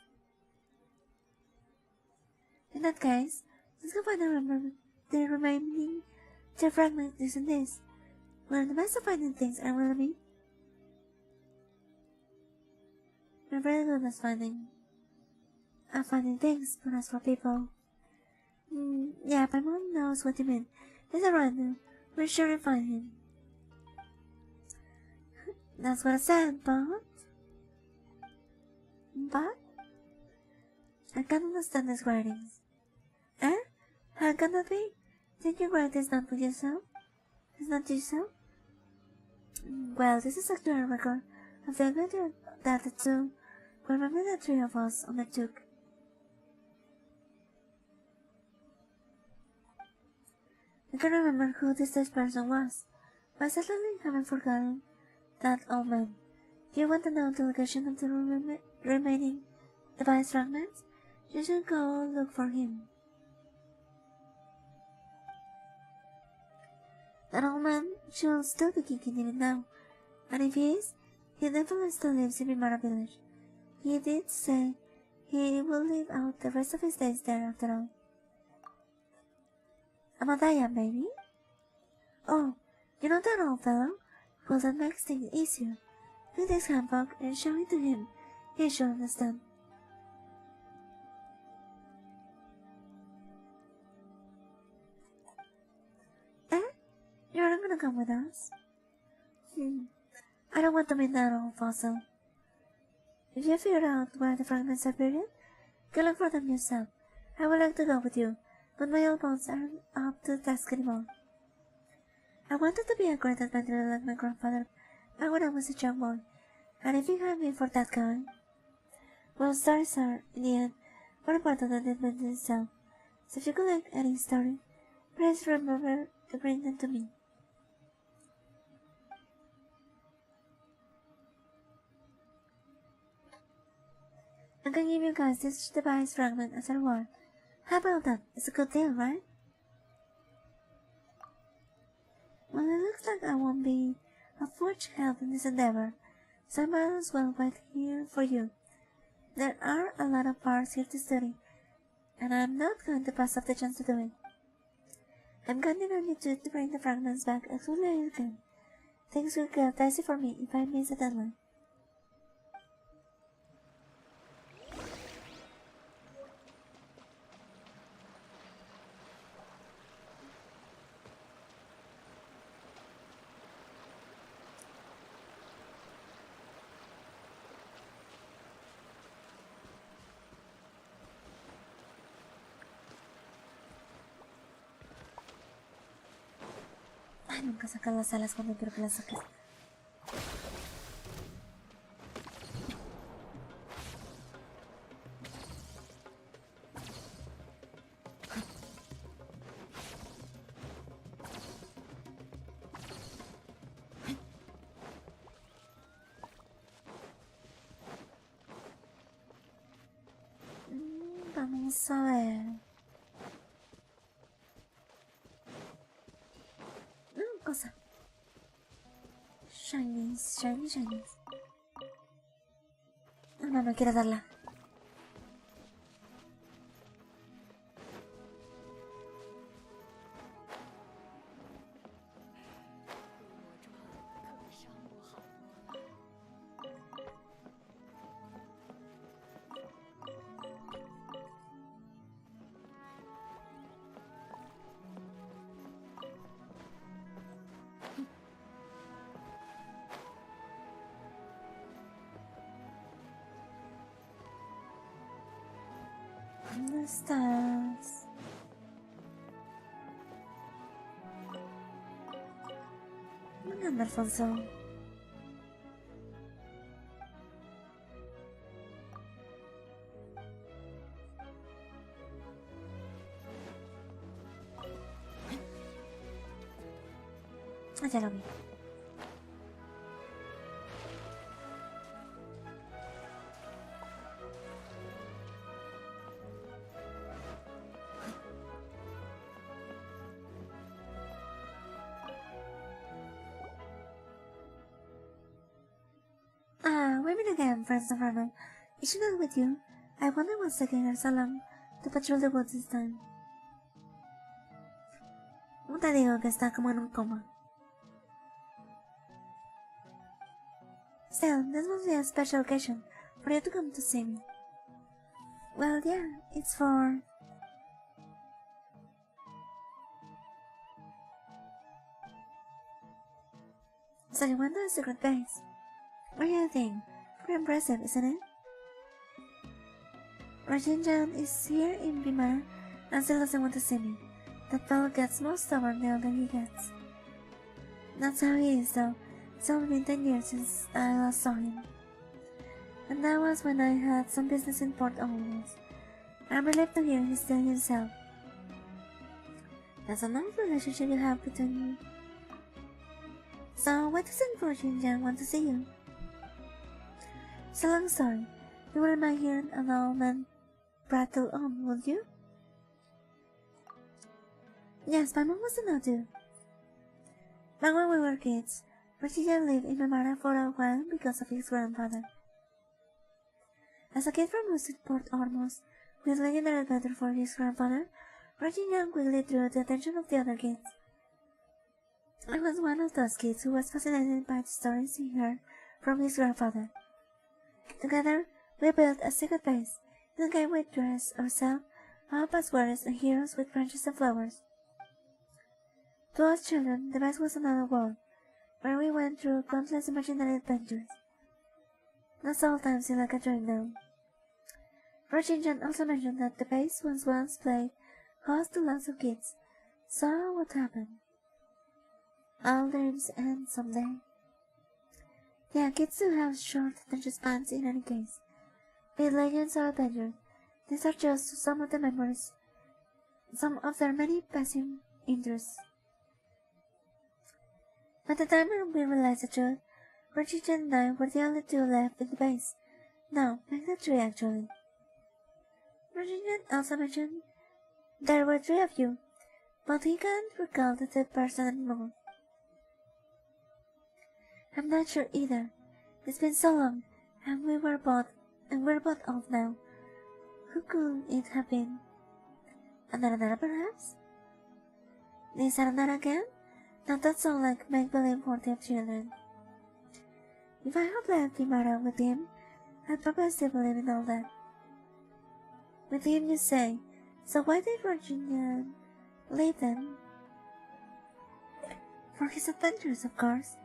In that case, let's go find the remaining 2 fragments using this. We're the best at finding things, and will be. We're very good at finding things, but as for people... yeah, my mom knows what you mean. It's alright now. We're sure to find him. That's what I said, but I can't understand these writings. Eh? How can that be? Did you write this not with yourself? It's not yourself? Well, this is actually a record of the adventure that the two, remember the three of us undertook. I can't remember who this third person was, but I certainly haven't forgotten that old man. Do you want to know the location of the remaining device fragments? You should go look for him. That old man should still be kicking even now, and if he is, he definitely still lives in Mimara village. He did say he will live out the rest of his days there after all. Amadaya, maybe? Oh, you know that old fellow? Well, that makes things easier. Take this handbook and show it to him. He should understand. Eh? You're not gonna come with us? I don't want to meet that old fossil. If you figure out where the fragments are buried, go look for them yourself. I would like to go with you, but my old bones aren't up to the task anymore. I wanted to be a great adventurer like my grandfather back when I was a young boy, and if you have me for that guy, well, stories are, in the end, more important than the adventure itself. So if you collect any story, please remember to bring them to me. I can give you guys this device fragment as a reward. How about that? It's a good deal, right? Well, it looks like I won't be of much help in this endeavor, so I might as well wait here for you. There are a lot of parts here to study, and I'm not going to pass up the chance to do it. I'm counting on you two to bring the fragments back as soon as you can. Things will get dicey for me if I miss the deadline. Ay, nunca sacan las alas cuando quiero que las saques. Vamos a ver. Cosa. Shinies. No quiero darla. ¿Dónde estás? ¿Dónde anda Alfonso? Ah, ya lo vi. We meet again, friends of Harem. Is she not with you? I wonder what's taking her so long to patrol the woods this time. No te digo que está como en un coma. Still, this must be a special occasion for you to come to see me. Well, yeah, it's for... So you went to a secret base. What do you think? Pretty impressive, isn't it? Rajinjan is here in Bimara and still doesn't want to see me. That fellow gets more stubborn the older he gets. That's how he is, though. It's only been 10 years since I last saw him. And that was when I had some business in Port Ormuz. I'm relieved to hear he's still himself. That's a nice relationship you have between you. So, why doesn't Rajinjan want to see you? It's a long story. You wouldn't mind hearing an old man prattle on, would you? Yes, my mom was a no-do. Back when we were kids, Rajinjan lived in Bimara for a while because of his grandfather. As a kid from Lucid Port Ormuz, with legendary adventure for his grandfather, Rajinjan quickly drew the attention of the other kids. I was one of those kids who was fascinated by the stories he heard from his grandfather. Together, we built a secret base in a game we dressed ourselves up as warriors and heroes with branches and flowers. To us children, the base was another world, where we went through countless imaginary adventures. That's all time seemed like a dream now. Rajinjan also mentioned that the base was once played host to lots of kids. So what happened? All dreams end someday. Yeah, kids do have short attention spans in any case. Be it legends or adventures, these are just some of the memories, some of their many passing interests. By the time we realized the truth, Rajinjan and I were the only two left in the base. No, make that three actually. Rajinjan also mentioned there were three of you, but he can't recall the third person anymore. I'm not sure either. It's been so long, and we're both old now. Who could it have been? Another perhaps? Is Another again? Now that sounds like make-believe worthy of children. If I had left Bimara with him, I'd probably still believe in all that. With him, you say. So why did Virginia leave then? For his adventures, of course.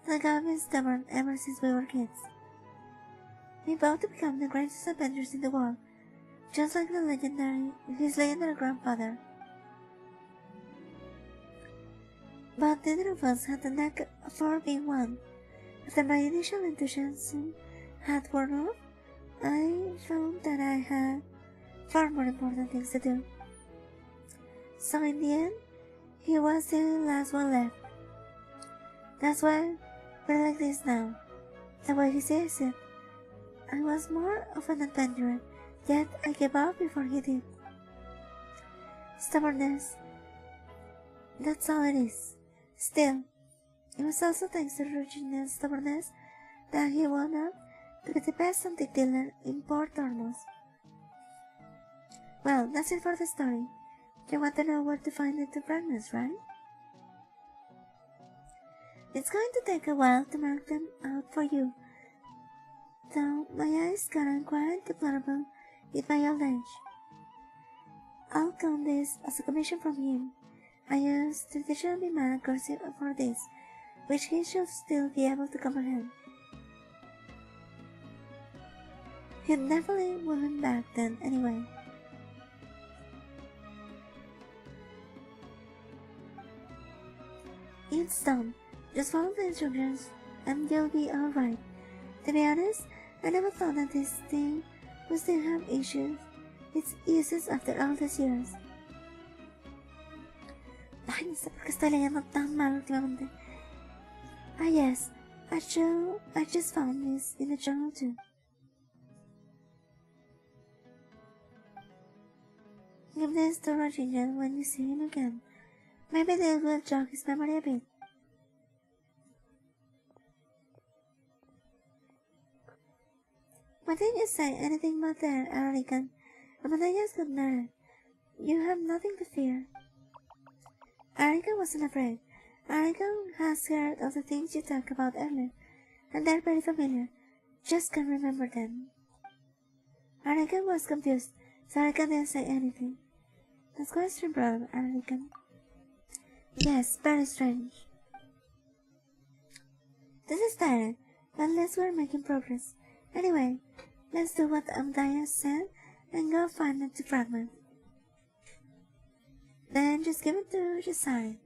Like I've been stubborn ever since we were kids. We vowed to become the greatest adventurers in the world, just like his legendary grandfather. But neither of us had the knack for being one. After my initial enthusiasm had worn off, I found that I had far more important things to do. So in the end, he was the last one left. That's why we're like this now. The way he says it. I was more of an adventurer, yet I gave up before he did. Stubbornness. That's all it is. Still, it was also thanks to Virginia's stubbornness that he wound up to be the best antique dealer in Port Ormuz. Well, that's it for the story. You want to know where to find the two fragments, right? It's going to take a while to mark them out for you, though my eyes gotten quite deplorable in my old age. I'll count this as a commission from him. I use traditional Bimara cursive for this, which he should still be able to comprehend. He definitely wouldn't back then anyway. It's done. Just follow the instructions and you'll be alright. To be honest, I never thought that this thing would still have issues. Its uses after all these years. Ay, no sé por qué estoy leyendo tan mal últimamente. Ah yes, I just found this in the journal too. Give this to Roger when you see him again. Maybe this will jog his memory a bit. Why didn't you say anything about that, Arlequin? Amadeus got nerve. You have nothing to fear. Arlequin wasn't afraid. Arlequin has heard of the things you talked about earlier, and they're very familiar. Just can't remember them. Arlequin was confused, so Arlequin didn't say anything. That's quite strange, brother, Arlequin. Yes, very strange. This is Tyrant. At least we're making progress. Anyway, let's do what Amdaya said and go find the fragment. Then just give it to Jisari.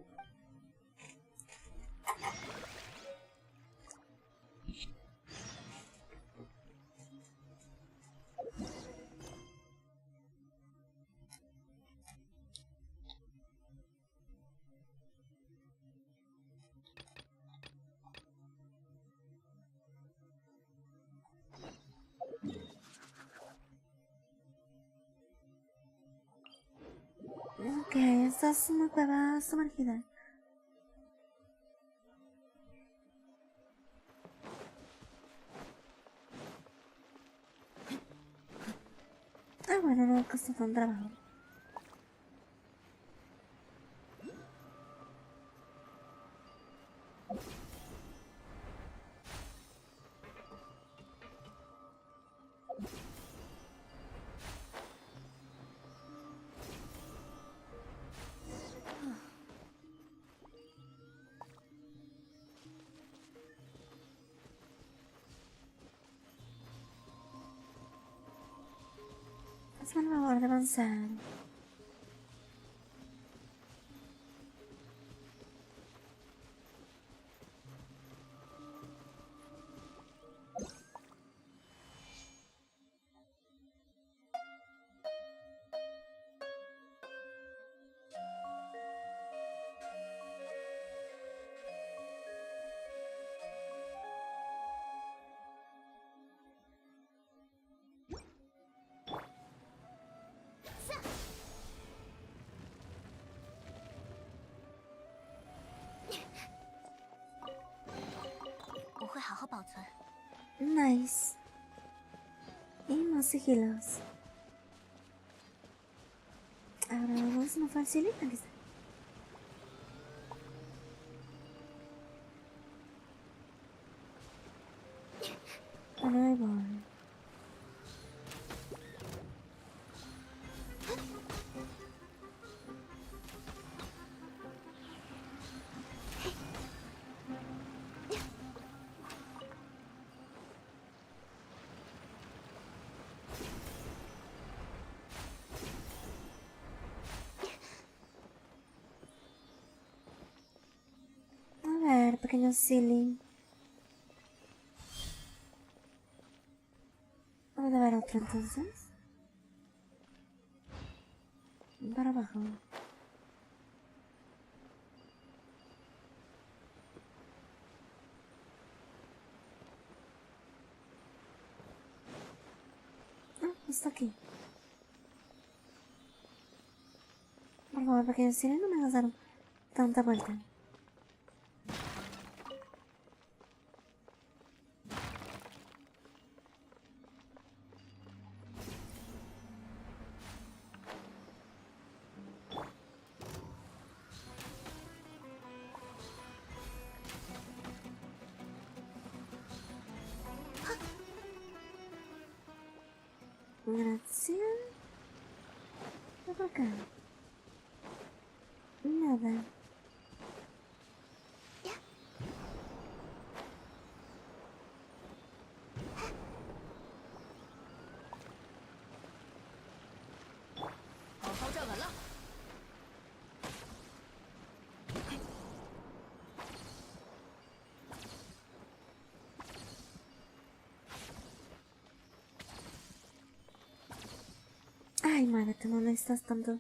Ok, esta es una cueva sumergida. Ah, bueno, no costó tan trabajo. Hazme el favor de avanzar. Nice. Y más sigilos. Ahora vamos a no facilitar quizá. Bueno, ahí voy. A ver, pequeño silly. Vamos a ver otro entonces. Para abajo. Ah, está aquí. Por favor, pequeño silly, no me hagas dar tanta vuelta. Gracias. ¿Qué por acá? Nada. Ay, madre, tú no necesitas tanto.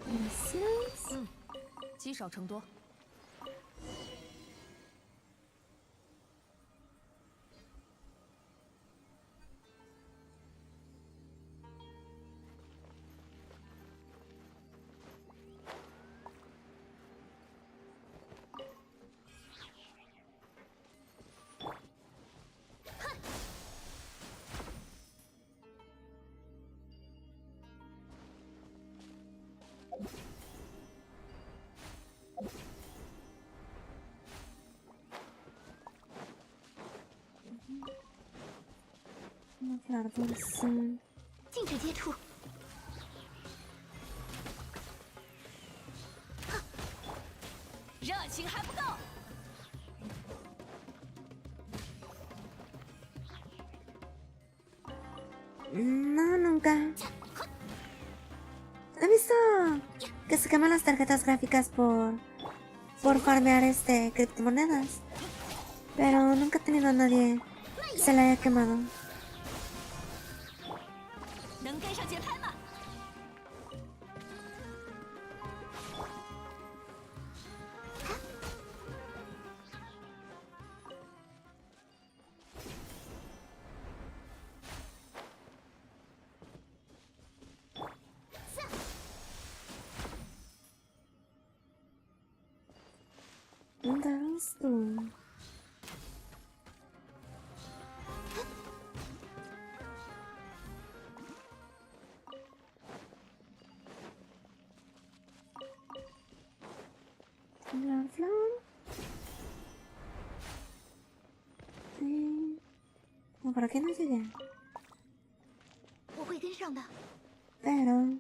Gracias. 积少成多。Una flor dulce. 禁止接触。热情还不够。No, nunca. He visto que se queman las tarjetas gráficas por farmear criptomonedas. Pero nunca he tenido a nadie que se la haya quemado. 能跟上节拍吗？¿Dónde vas tú? La flor. No, por aquí no llegué. 我会跟上的。 Pero...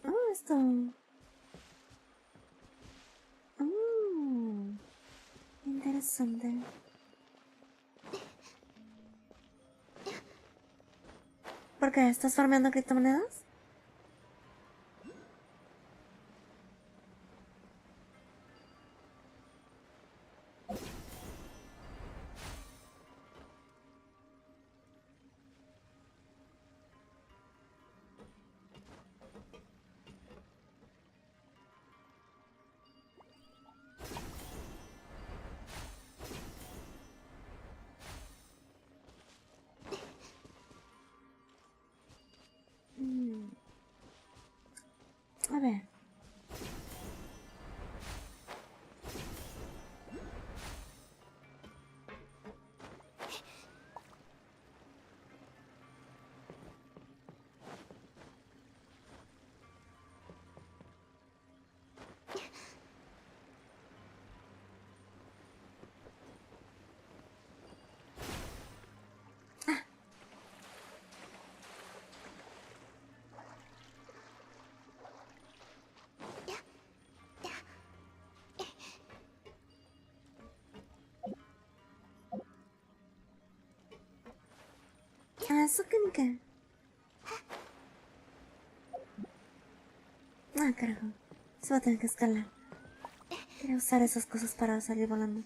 Oh, esto... Oh, interesante. ¿Por qué? ¿Estás farmeando criptomonedas? A ver. ¿Eso qué? Ah, carajo. Se va a tener que escalar. Quería usar esas cosas para salir volando.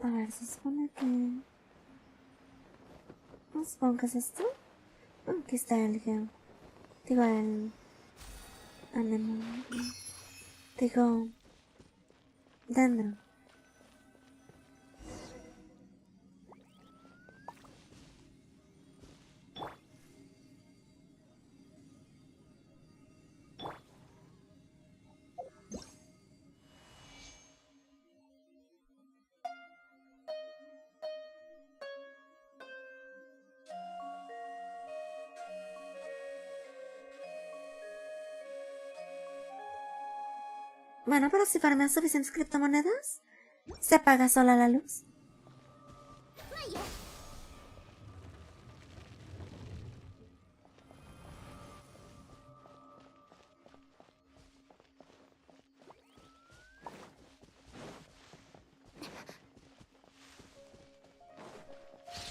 A ver, se supone que... No supongo que es esto. Aquí está el geo. Digo, el... Anemone. Digo... Dendro. Bueno, pero si farmeas suficientes criptomonedas, se apaga sola la luz.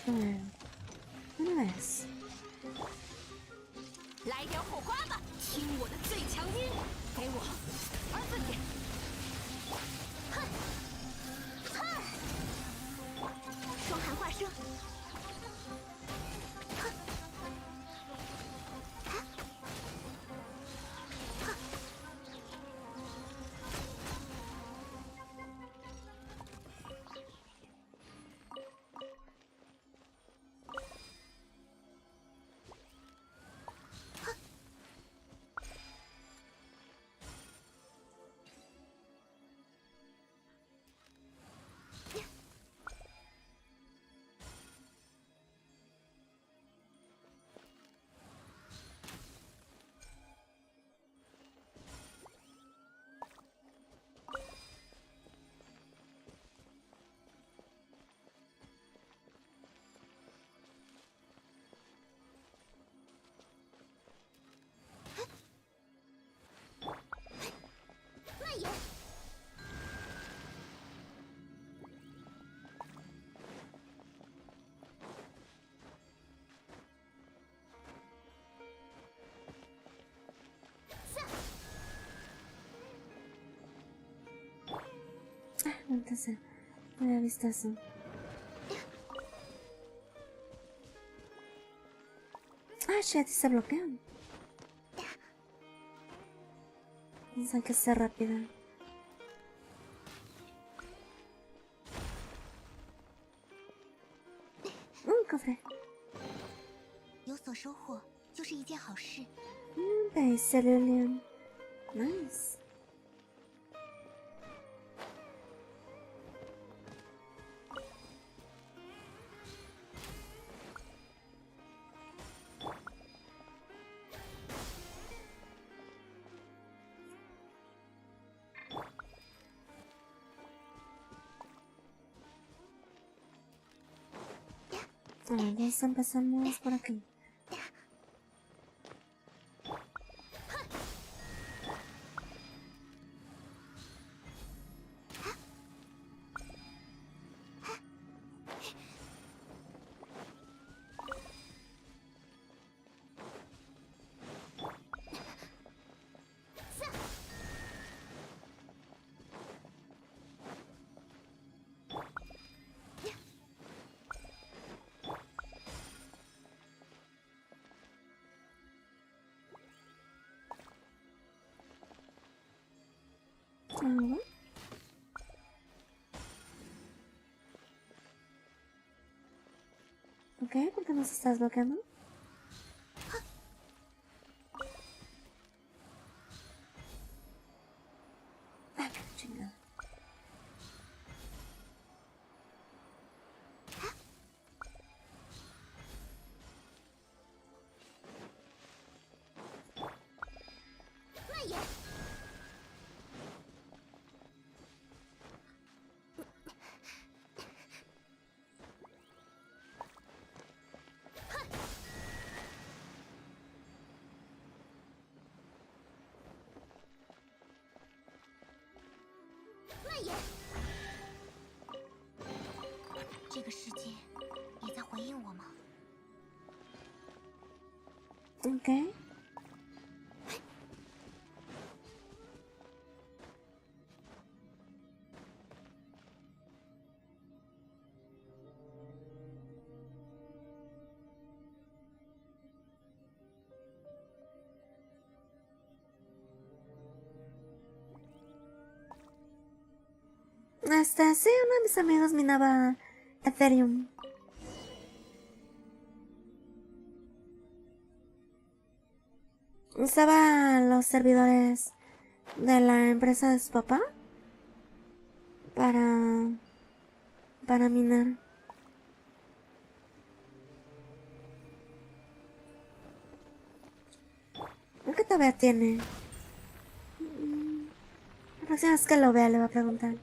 A ver, una vez. 来点火花吧！听我的最强音，给我儿子点！哼，哼，双寒化生。哼，哼。 A maldita sea. No había visto eso. Ah, shit, se bloquean. Hay que ser rápida. Un cofre. 有所收获就是一件好事。Base Lilian. Nice. Entonces empezamos por aquí. Ok, ¿por qué nos estás bloqueando? Ah, qué chingada. Ok. Sí, uno de mis amigos minaba Ethereum. Usaba los servidores de la empresa de su papá para minar. ¿Qué todavía tiene? La próxima vez que lo vea le voy a preguntar.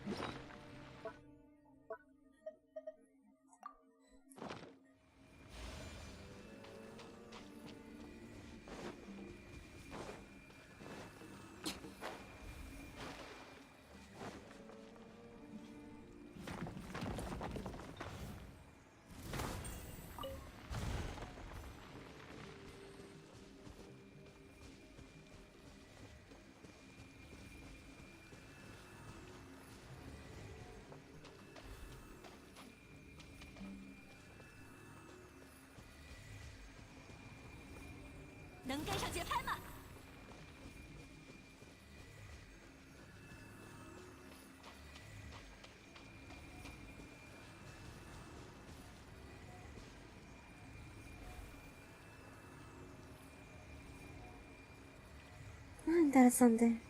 Ah, interesante.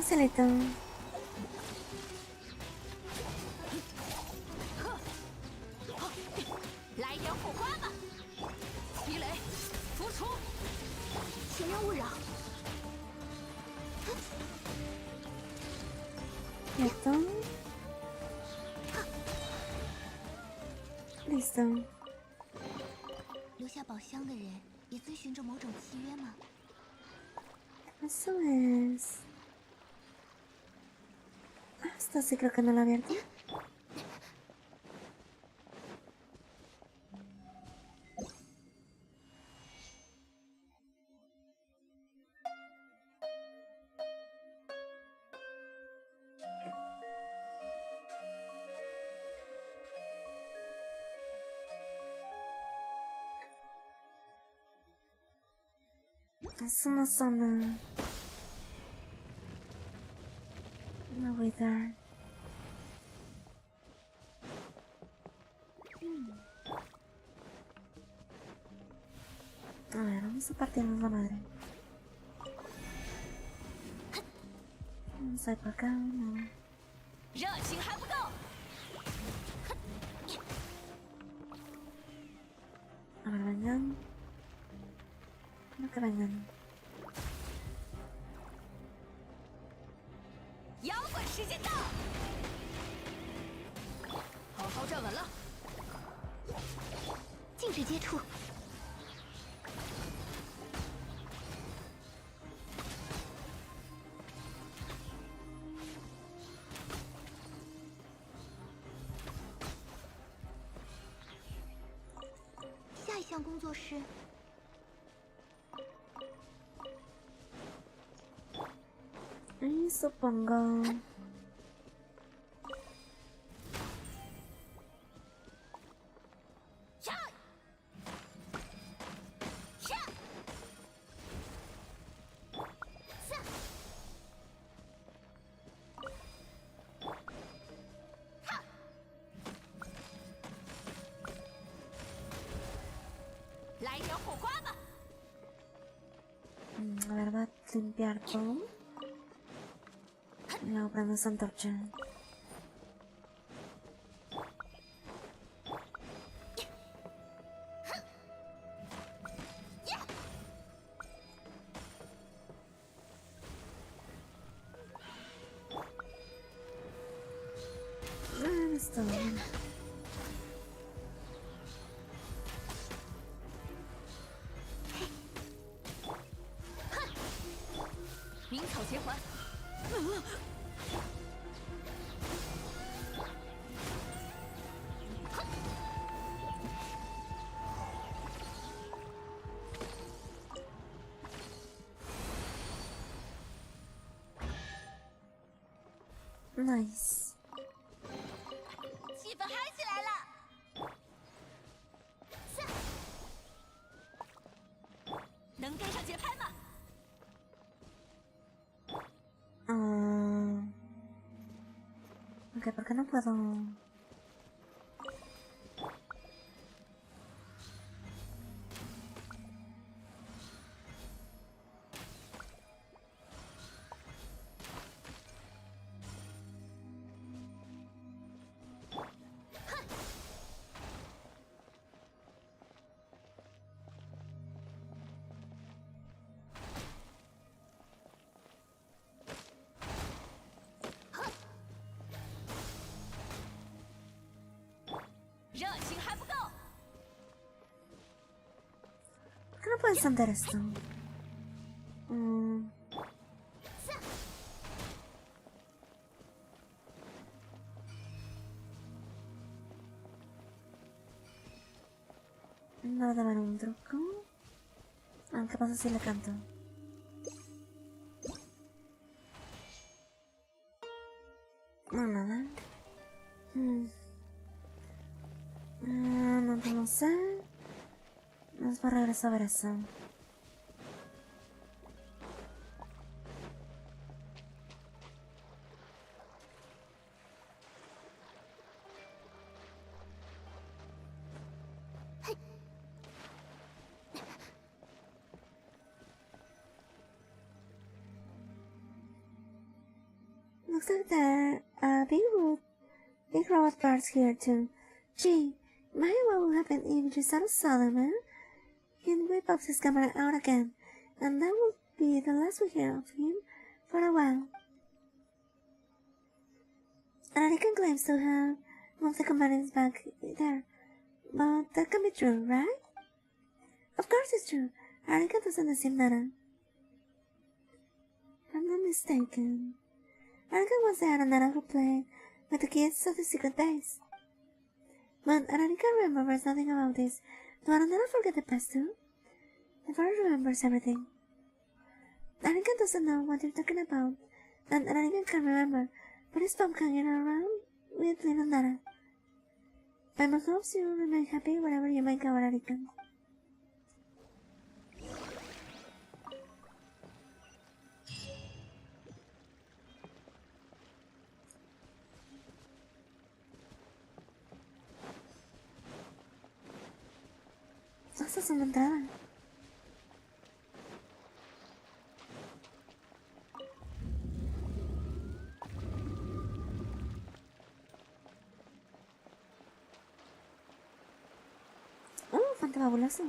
Facilito. Listo. 留下宝箱的人也遵循着某种契约吗？ Eso es. Ah, esto sí creo que no lo he abierto. Es una zona. No voy a dar. A ver, vamos a partirnos la madre. Vamos a ir por acá, no. 热情还不够。 A ver, vengan. No que vengan. 摇滚时间到！好好站稳了。禁止接触。下一项工作是。 Ahí supongo. A ver, va a limpiar todo. Y luego prendo esa antorcha. Listo. 鸣草结环。Nice. 气氛嗨起来了！能跟上节拍吗？ Ok, ¿por qué no puedo? ¿Por qué no puedo encender esto? No debe haber un truco. ¿Qué pasa si le canto? No, nada. No sé. Nos va a regresar a ver eso. Looks like there are big robot parts here too. Gee, might well have been images out of Solomon. He can whip up his camera out again, and that will be the last we hear of him for a while. And he can claims to have one of the commandants back there. But that can be true, right? Of course it's true. Haruka doesn't assume nada. If I'm not mistaken, Haruka was the Aranara who played with the kids of the secret base. But Haruka remembers nothing about this. Do Aranara forget the past too? The forest remembers everything. Haruka doesn't know what you're talking about, and Haruka can remember, but his mom hanging around with little Nara. I must hope you remain happy wherever you might go, Haruka. Esta es una entrada. Oh, fantabuloso.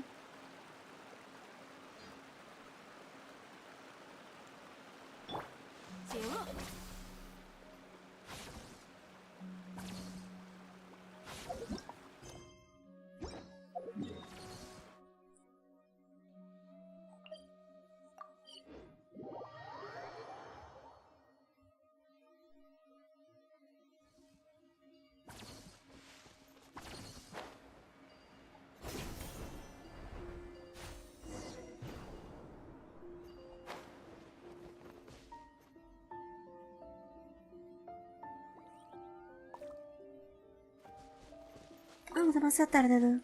Oh, demasiado tarde, dude.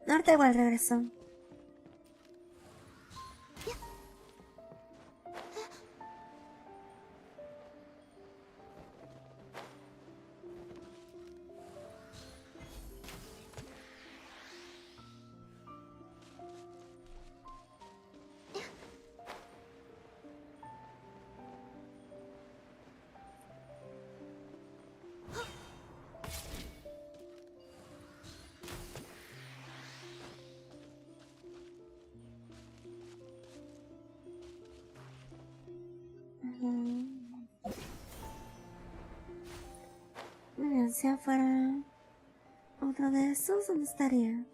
Ahorita igual regreso. Si afuera otro de esos, ¿dónde estaría?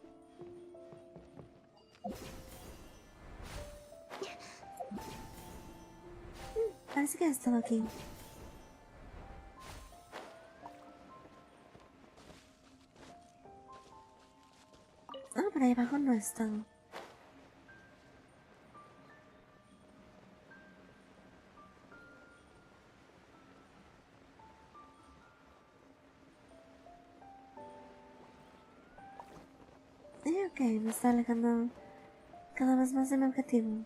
Parece que ha estado aquí. Ah, pero ahí abajo no ha estado. Ok, me está alejando cada vez más de mi objetivo.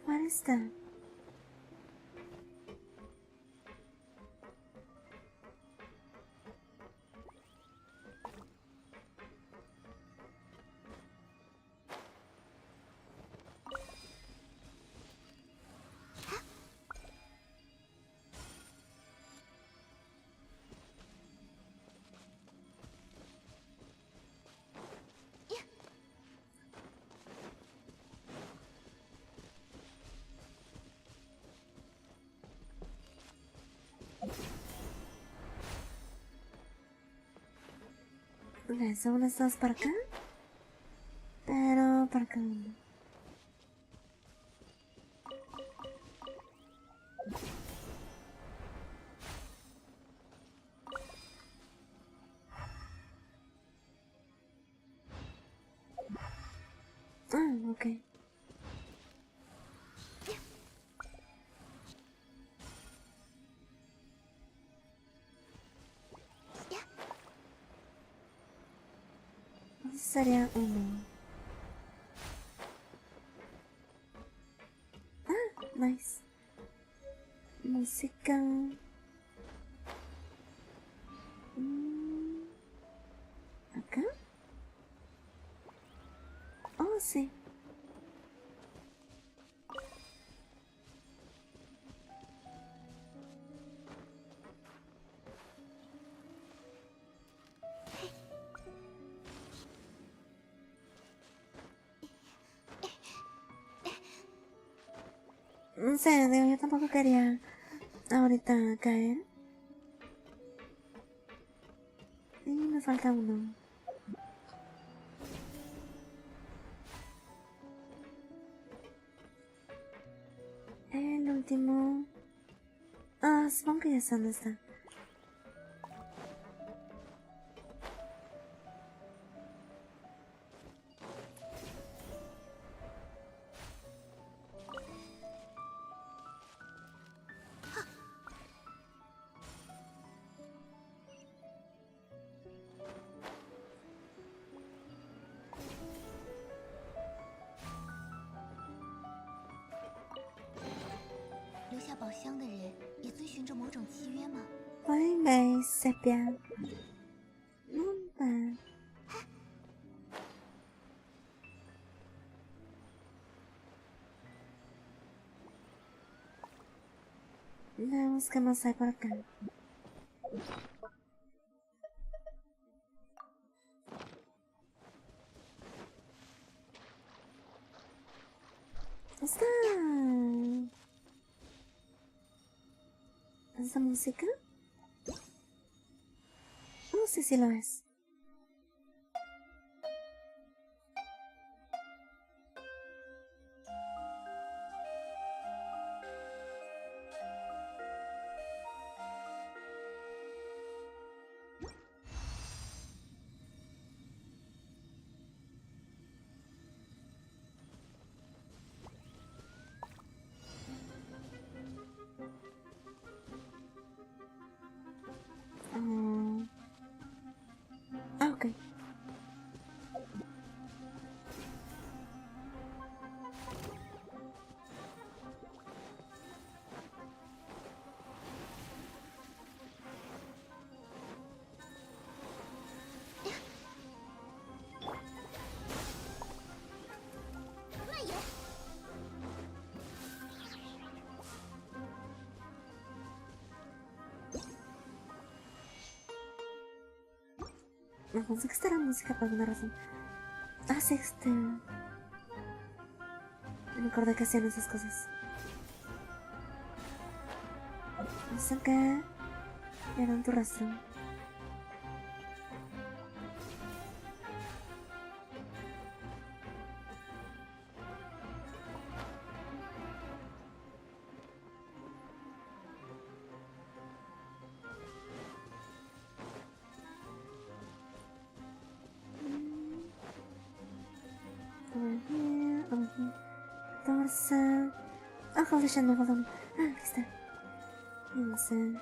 What is that? Ok, son unas dos para acá. Pero para acá uno. Ah, ok. Entonces sería uno. Ah, nice. Música. ¿Acá? Oh, sí. No sé, digo, yo tampoco quería ahorita caer. Y me falta uno. El último. Ah, supongo que ya sé dónde está. Ôi mày sepia. Nunca. Veamos qué más hay por acá. ¿Esta música? No sé si lo es. Ah, ok. Me pensé que esta era música por alguna razón. Ah, sí, me acordé que hacían esas cosas. No sé qué. Era en tu rastro. Over here, over here. Torsa. Ah, holy shit, me falta uno. Ah, aquí está. No sé.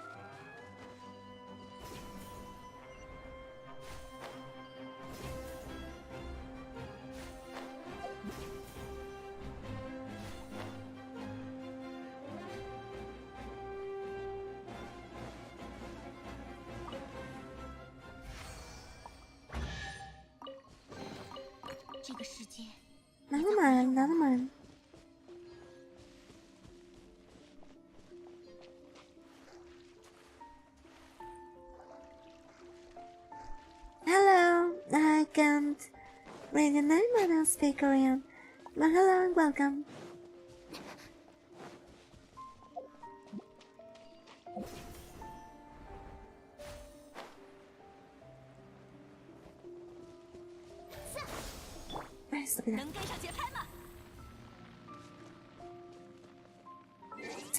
Nada mal, nada mal. Hello, I can't read your name, I don't speak Korean. But hello and welcome. Ay, estúpida.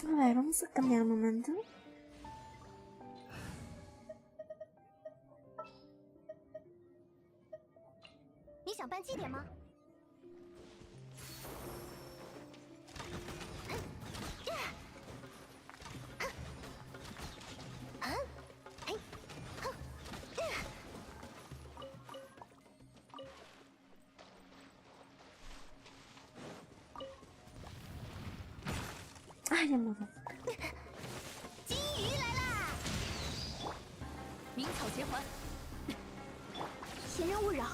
A ver, vamos a cambiar un momento. Ay, ya me 鸣草结环，闲人勿扰。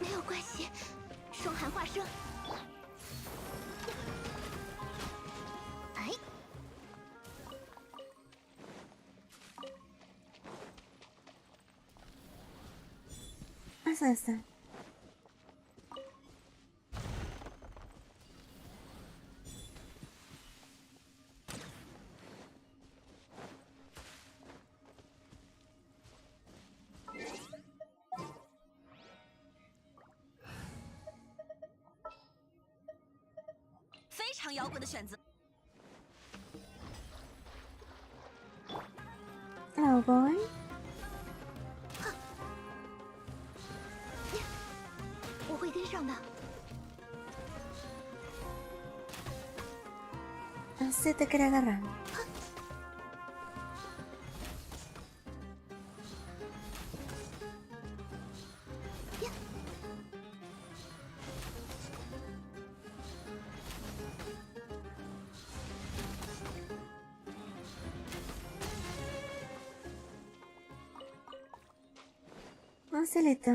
没有关系，霜寒化生。哎， es esta. Oh boy. Así te quería agarrar. Facilito.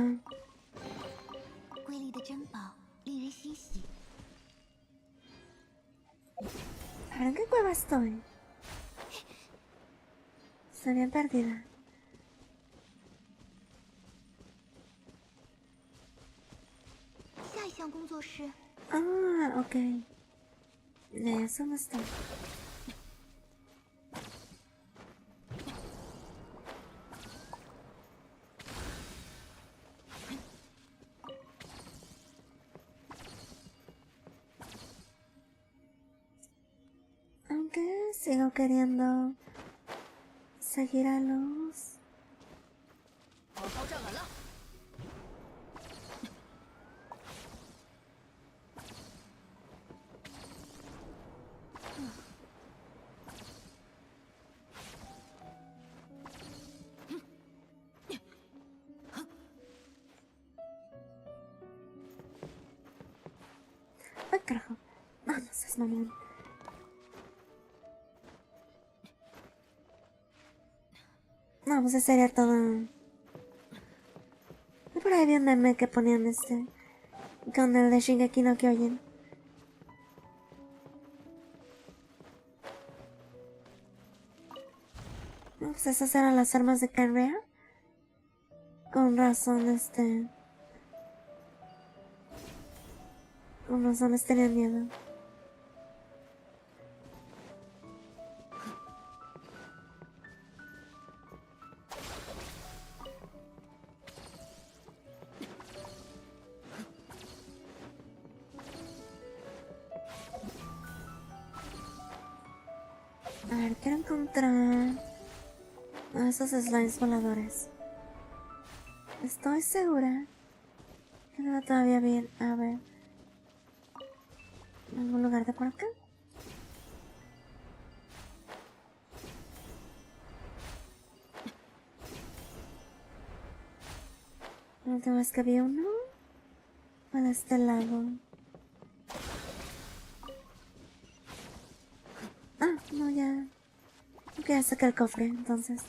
¿Ahora en qué cueva estoy? Estoy bien perdida. Ah, ok. Eso no está. Aunque sigo queriendo seguir a los... 好好站稳了。¡Ay, carajo! No, no seas mamón. No, pues ese sería todo. Y por ahí vi un meme que ponían con el de Shingeki no Kyojin. No, pues esas eran las armas de Kenrea. Con razón, con razón les tenían miedo. A ver, quiero encontrar a esos slimes voladores. Estoy segura que no todavía bien. A ver, ¿en algún lugar de por acá? La última vez que vi uno fue de este lado. Ah, no, ya. Ok, ya saqué el cofre, entonces.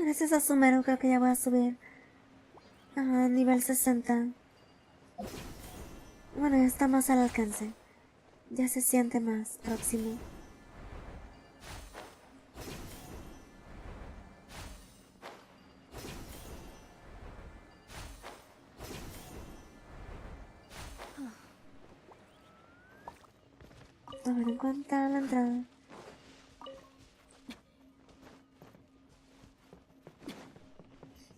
Gracias a Sumero creo que ya voy a subir a nivel 60. Bueno, ya está más al alcance. Ya se siente más próximo. A ver, encuentra la entrada.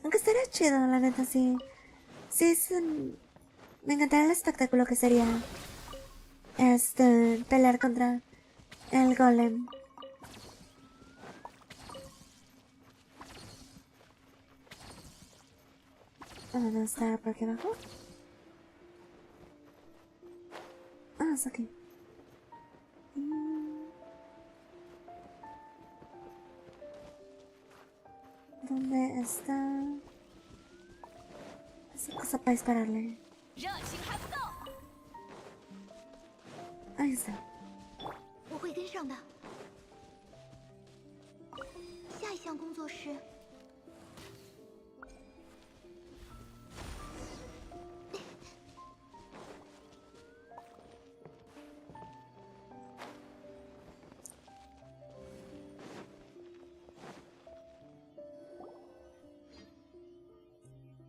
Aunque estaría chido, la neta, sí. Sí, me encantaría el espectáculo que sería pelear contra el golem. ¿Dónde está? ¿Por aquí abajo? Ah, es aquí. ¿Dónde está? Esa cosa para dispararle. Ahí está.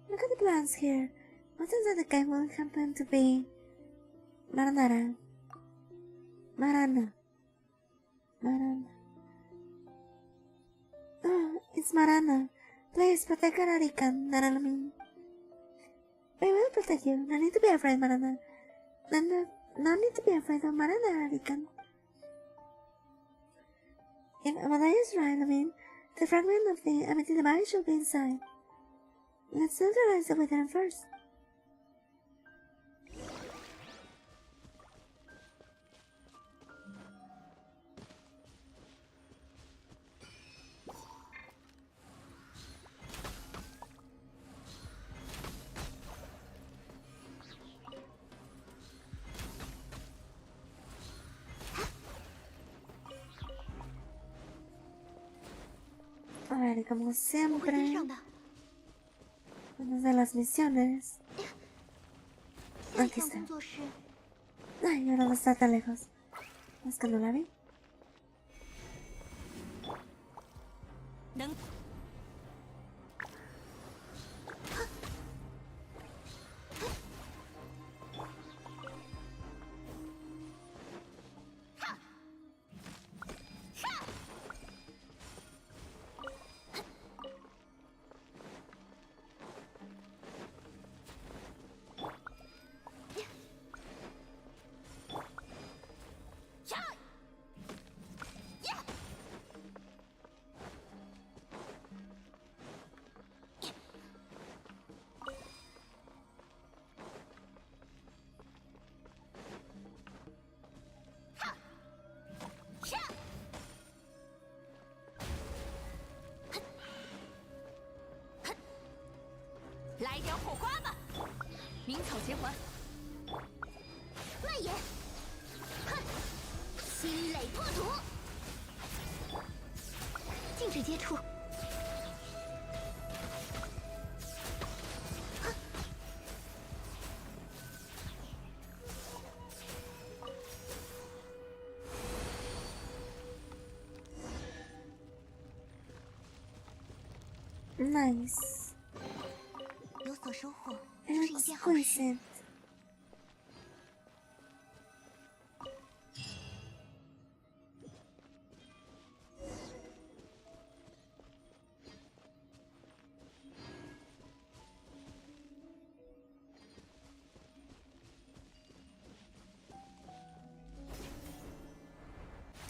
Look at the plants here. What is that the guy will happen to be? Marana. Oh, it's Marana. Please protect Ararikan, Naralmin. We will protect you. No need to be afraid, Marana. No need to be afraid of Marana, Ararikan. If Amanda is right, the fragment of the Amity device should be inside. Let's neutralize the wither first. A ver, como siempre, una de las misiones. Aquí está. Ay, ahora no está tan lejos. Es que no la vi. Nice. Exquisite.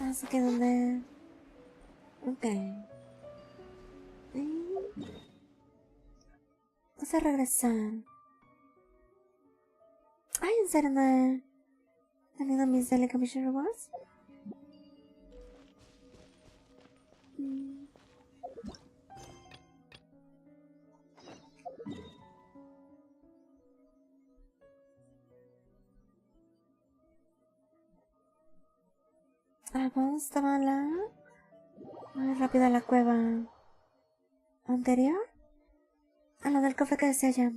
Así que donde... Ok. Vamos a regresar. Ay, ¿en serio no he tenido mis Daily Commission Rewards? Ah, vamos, estaba la... Muy rápida la cueva anterior a la del cofre que decía ya.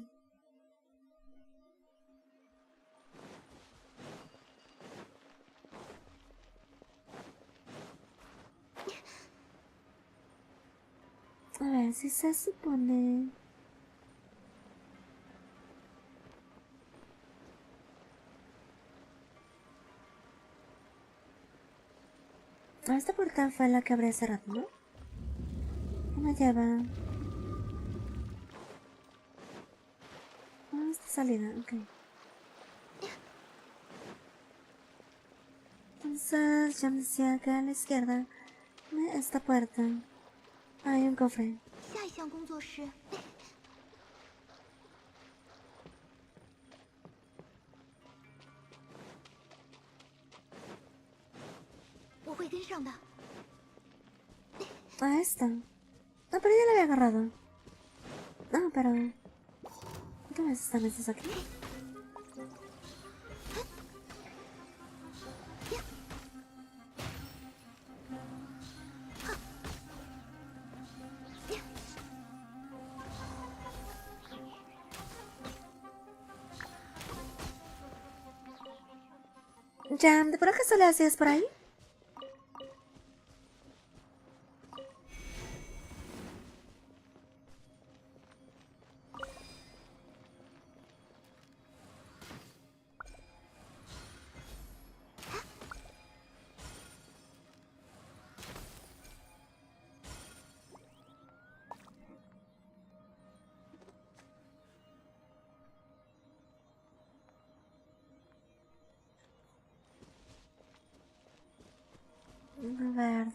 A ver si se supone... Esta puerta fue la que abrí hace rato, ¿no? ¿Qué me lleva? Ah, esta salida, ok. Entonces, ya me decía que a la izquierda de esta puerta hay un cofre. Ah, esta. No, pero ya la había agarrado. No, pero... ¿Qué ves están estos aquí? Jam, ¿de por acaso le hacías por ahí? A ver.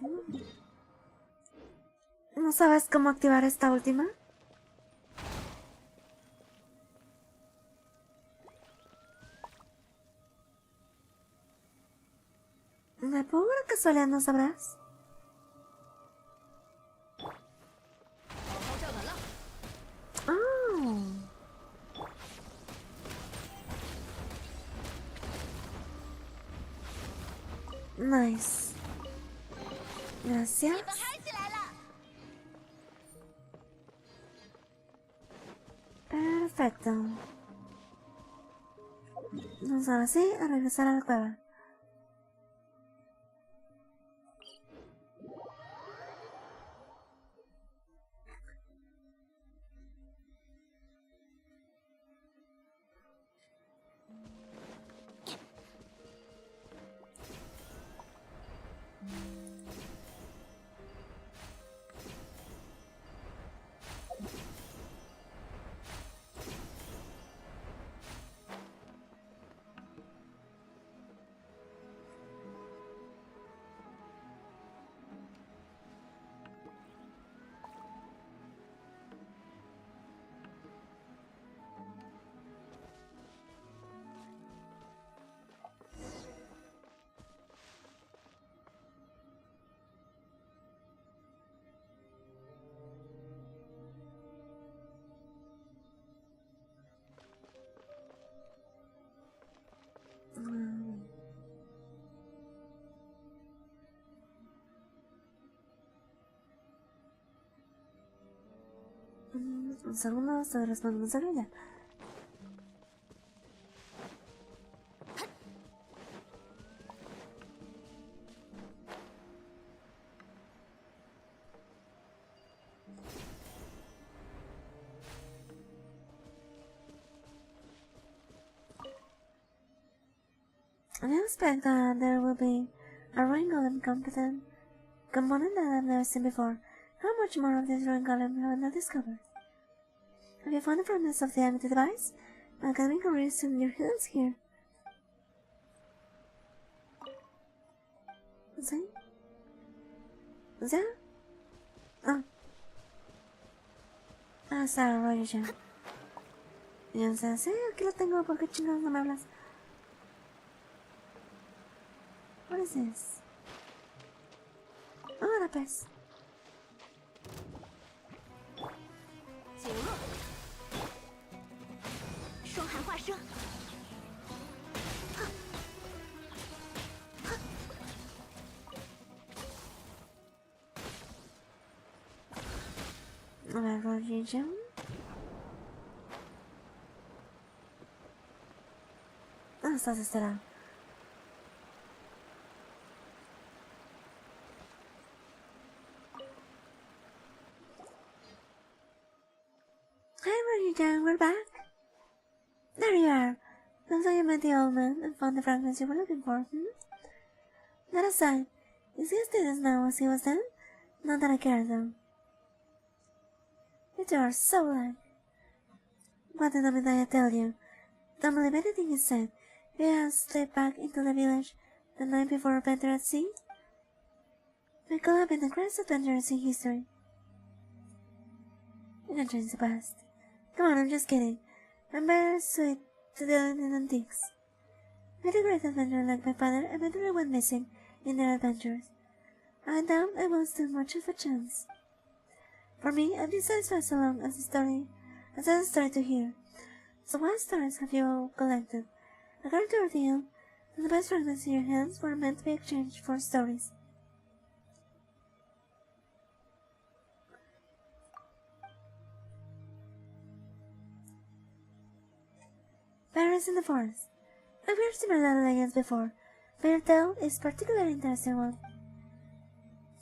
¿No sabes cómo activar esta última? ¿De pura casualidad no sabrás? Oh. Nice. Gracias. Perfecto. Vamos ahora sí a regresar a la cueva. Un segundo, estoy respondiendo un segundo ya. I expect that there will be a ruin golem component that I've never seen before. How much more of this ruin golem have I not discovered? Have you found the fragments of the empty device? My gaming career is in your hands here. ¿Sí? ¿Ya? Ah. Ah, está, Roger ya. Ya sé, sí, aquí lo tengo, ¿por qué chingados no me hablas? What is this? Ahora pues. 减弱，双寒化生，A ver, Roger ya. Ah, estás de este lado. Hey, we're back. There you are. Looks like you met the old man and found the fragments you were looking for, That aside, is he as dead as now as he was then? Not that I care, though. You two are so alike. What did Amidaya tell you? Don't believe anything he said. You have slipped back into the village the night before our adventure at sea? We could have been the greatest adventurers in history. You can change the past. Come on, I'm just kidding. I'm better suited to dealing in antiques. With a great adventurer like my father, I bet everyone missing in their adventures. I doubt I won't stand much of a chance. For me, I'm dissatisfied so long as there's a story to hear. So what stories have you all collected? According to our deal, the best fragments in your hands were meant to be exchanged for stories. Fairies in the forest. I've heard similar legends before, but your tale is a particularly interesting one.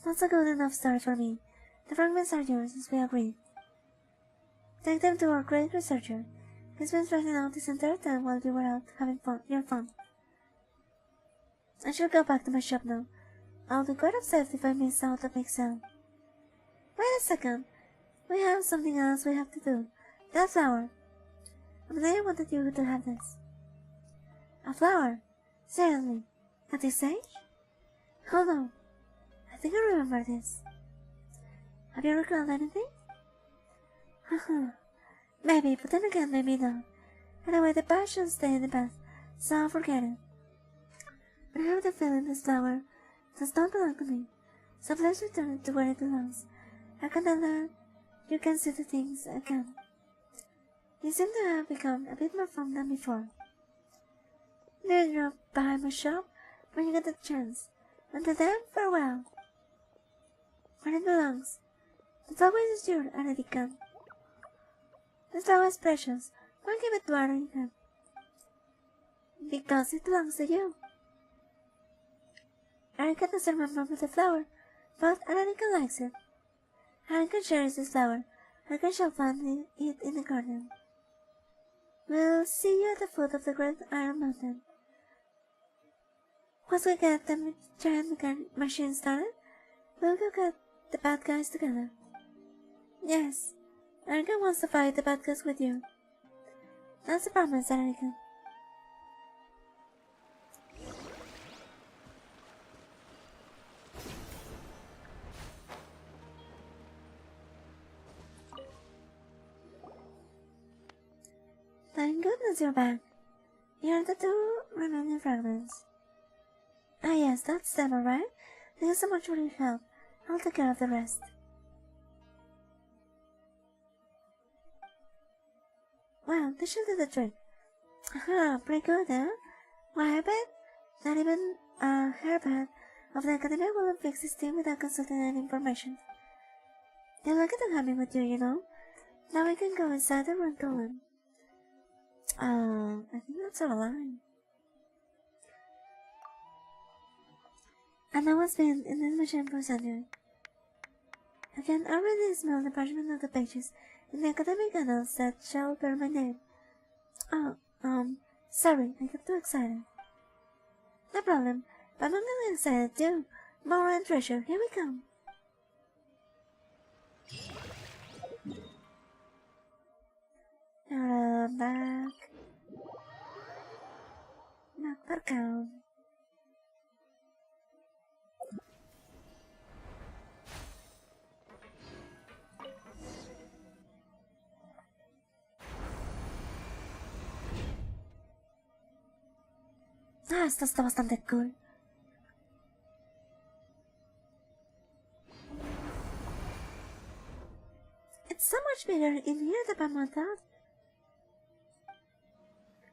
That's a good enough story for me. The fragments are yours, as we agreed. Take them to our great researcher. He's been stressing out this entire time while we were out having your fun. I should go back to my shop now. I'll be quite upset if I miss out the big sale. Wait a second. We have something else we have to do. That flower. I wanted you to have this. A flower? Seriously? At this age? Hold on. I think I remember this. Have you recalled anything? Haha. Maybe, but then again, maybe not. Anyway, the past should stay in the past, so I'll forget it. But I have the feeling this flower does not belong to me, so please return it to where it belongs. I can tell that you can see the things again. You seem to have become a bit more fun than before. Then drop by my shop when you get the chance. Until then, farewell. Where it belongs. The flower is yours, Anadikan. This flower is precious. Why give it to Anadikan? Because it belongs to you. Anadikan doesn't remember the flower, but Anadikan likes it. Anadikan shares this flower. Anadikan shall plant it in the garden. We'll see you at the foot of the great Iron Mountain. Once we get the giant machine started, we'll go get the bad guys together. Yes, Anakin wants to fight the bad guys with you. That's a promise, Anakin. Thank goodness you're back. Here are the 2 remaining fragments. Ah yes, that's them, alright? Thank you so much for your help. I'll take care of the rest. Wow, this should do the trick. Haha, pretty good, huh? Why, I bet not even a hairband of the Academy will fix this thing without consulting any information. You're lucky to have me with you, you know? Now we can go inside the room golem. I think that's our line. And no one's been in this machine for centuries. I can already smell the parchment of the pages in the academic annals that shall bear my name. Oh, sorry, I got too excited. No problem, but I'm really excited too. More and treasure, here we come. Back. Back down. Ah, esto está bastante cool. It's so much bigger in here than I thought.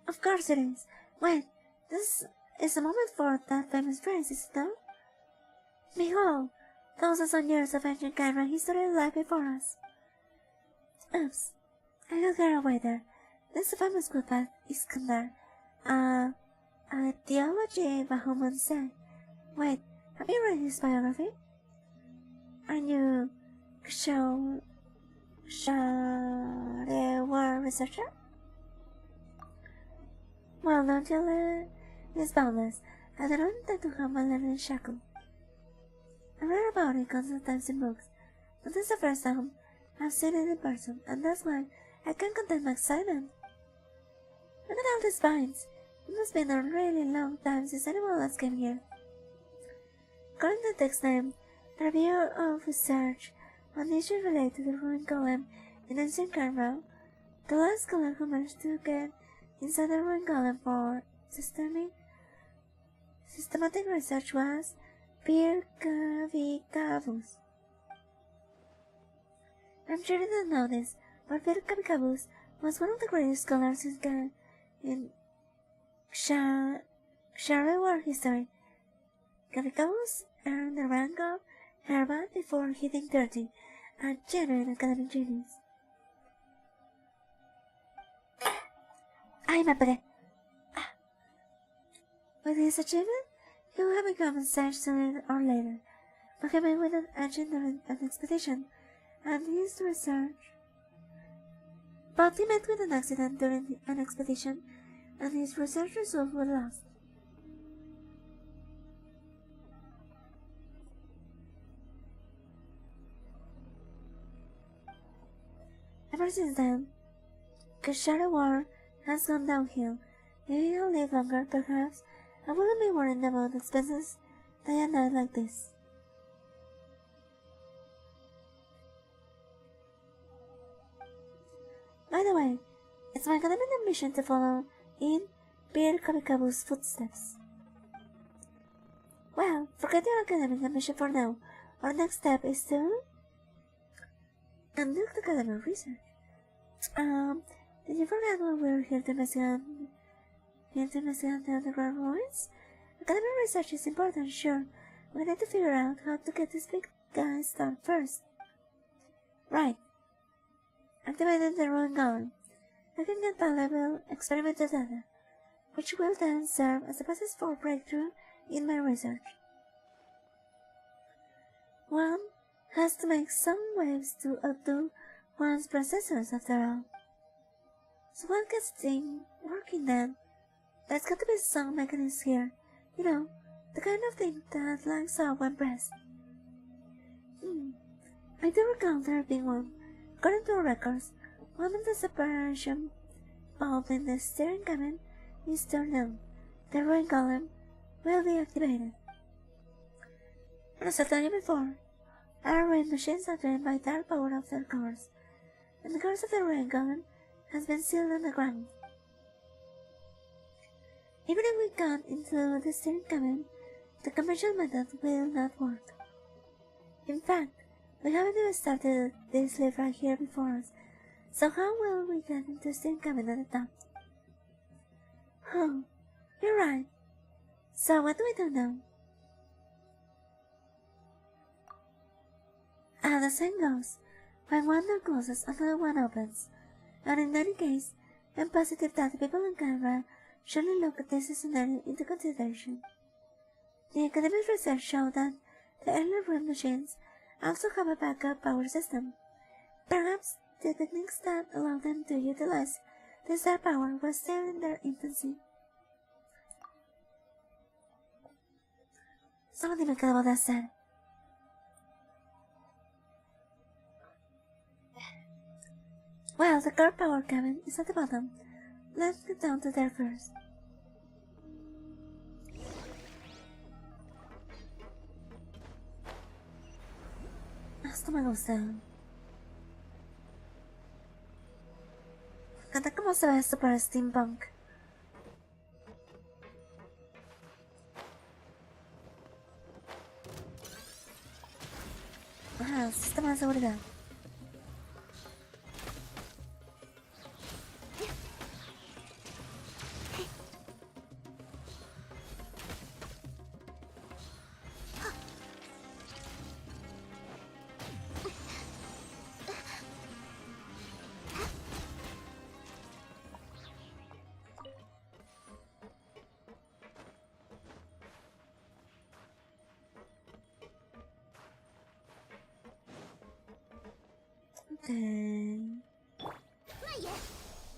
Of course it is. Wait, this is a moment for that famous phrase, is it not? Behold, thousands of years of ancient Kyra history lie before us. Oops, I got carried away there. This is a famous quote by Iskandar. Theology Bahuman said. Wait, have you read his biography? Are you war researcher? Well, don't tell is boundless. I don't intend to have my learning shackled. I read about it constant times in books, but this is the first time I've seen it in person, and that's why I can't contain my excitement. Look at all these vines. It must have been a really long time since anyone else came here. According to the text name, the Review of Research on issues related to the ruined golem in ancient Carmel, the last scholar who managed to get inside the ruined golem for systematic research was Pierre Cavicavus. I'm sure you didn't know this, but Pierre Cavicavus was one of the greatest scholars in War history. Cavicavus earned the rank of Harem before hitting 30, a genuine academic genius. Ay, me pegé. With his achievement, he would have become a sage sooner or later, but he met with an agent during an expedition, and his research. But he met with an accident during an expedition, and his research results were lost. Ever since then, Kashara War has gone downhill. Maybe he'll live longer, perhaps. I wouldn't be worried about expenses day and night like this. By the way, it's my academic mission to follow in Pierre Kamikabu's footsteps. Well, forget your academic mission for now. Our next step is to conduct academic research. Did you forget when we were here to investigate the underground ruins? Academic research is important, sure. We need to figure out how to get this big guy started first. Right. Activated the ruin golem. I can get valuable experimental data, which will then serve as a basis for breakthrough in my research. One has to make some waves to outdo one's processors after all. So what gets things working then? There's got to be some mechanism here. You know, the kind of thing that lights up when pressed. I do recall there being one. According to our records, one of the separation bulbs in the steering cabin is turned on. The ruin golem will be activated. And as I told you before, our ruin machines are drained by dark power of their cores, and the cores of the ruin golem has been sealed on the ground. Even if we got into the steering cabin, the conventional method will not work. In fact, we haven't even started this lift right here before us, so how will we get into the steering cabin at the top? Oh, you're right. So what do we do now? The saying goes, when one door closes, another one opens. And in any case, I'm positive that the people on camera surely look at this scenario into consideration. The academic research showed that the earlier room machines also have a backup power system. Perhaps the techniques that allow them to utilize this dark power were still in their infancy. Solo dime qué debo de hacer. Well, the car power cabin is at the bottom. Let's get down to there first. Esto me gusta. Me encanta cómo se ve esto para steampunk. Sistema de seguridad.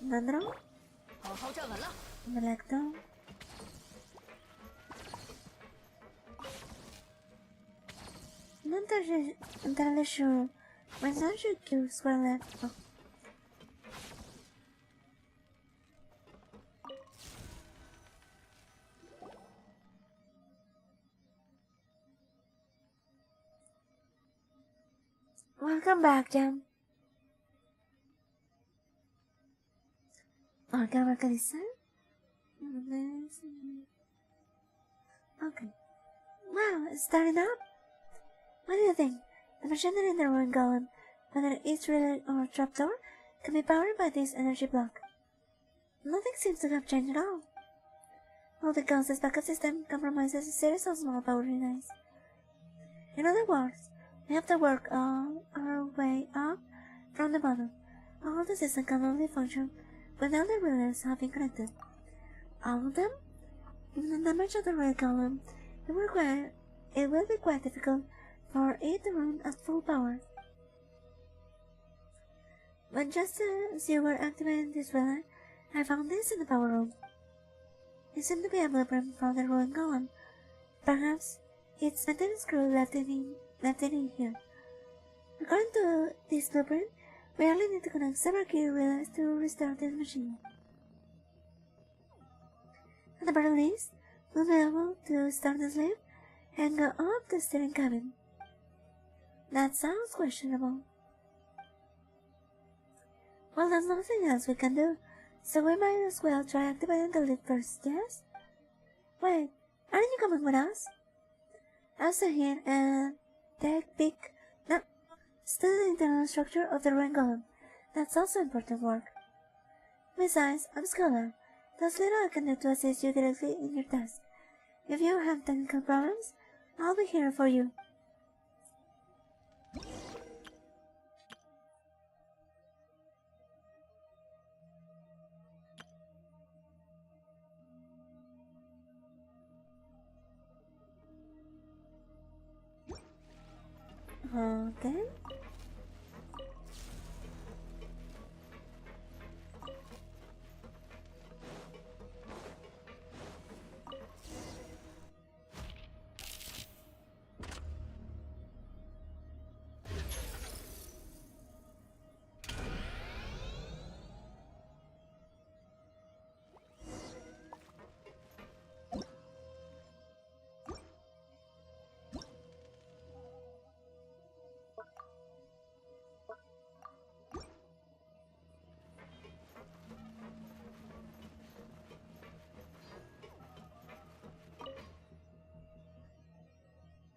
Nandro? Melekto? Not entirely sure. My social cues were left. Oh. Welcome back, Jen. Okay, what can I say? Okay. Wow, it's starting up. What do you think? The machinery in the ruin golem, whether it's relay or trapdoor, can be powered by this energy block. Nothing seems to have changed at all. Well, because this backup system compromises a series of small power relays. In other words, we have to work all our way up from the bottom. All the system can only function when all the relays have been connected. All of them? Given the damage of the rail column, it will be quite difficult for it to run at full power. But just as you were activating this relay, I found this in the power room. It seemed to be a blueprint from the ruin column. Perhaps it's maintenance screw left in here. According to this blueprint, we only need to connect several key relays to restart this machine. At the very least, we'll be able to start this lift and go up the steering cabin. That sounds questionable. Well, there's nothing else we can do, so we might as well try activating the lift first, yes? Wait, aren't you coming with us? I'll stay here and take peek. No, study the internal structure of the ruin golem. That's also important work. Besides, I'm Scholar. There's little I can do to assist you directly in your task. If you have technical problems, I'll be here for you. Okay.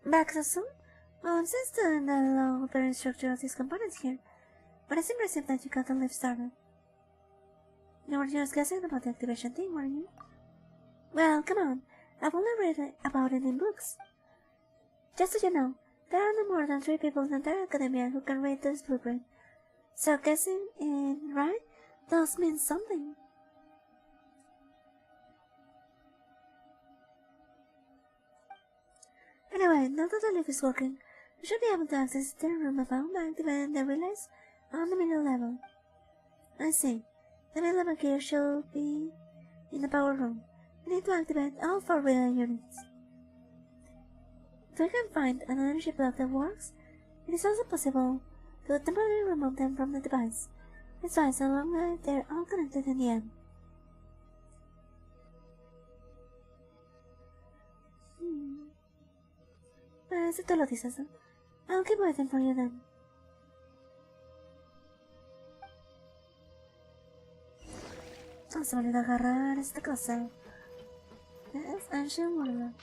Back so soon? Well, I'm still studying the low operating structure of these components here, but it's impressive that you got the lift started. You were just guessing about the activation thing, weren't you? Well, come on, I've only read about it in books. Just so you know, there are no more than 3 people in the entire academia who can read this blueprint, so guessing it right does mean something. Anyway, now that the lift is working, we should be able to access the room above by activating the relays on the middle level. I see. The middle level gear should be in the power room. We need to activate all 4 relay units. If we can find an energy block that works, it is also possible to temporarily remove them from the device. That's why so long as they're all connected in the end. Si tú lo dices, I'll keep waiting for you then. Se me olvidó agarrar esta cosa. Es Ancient Warlock.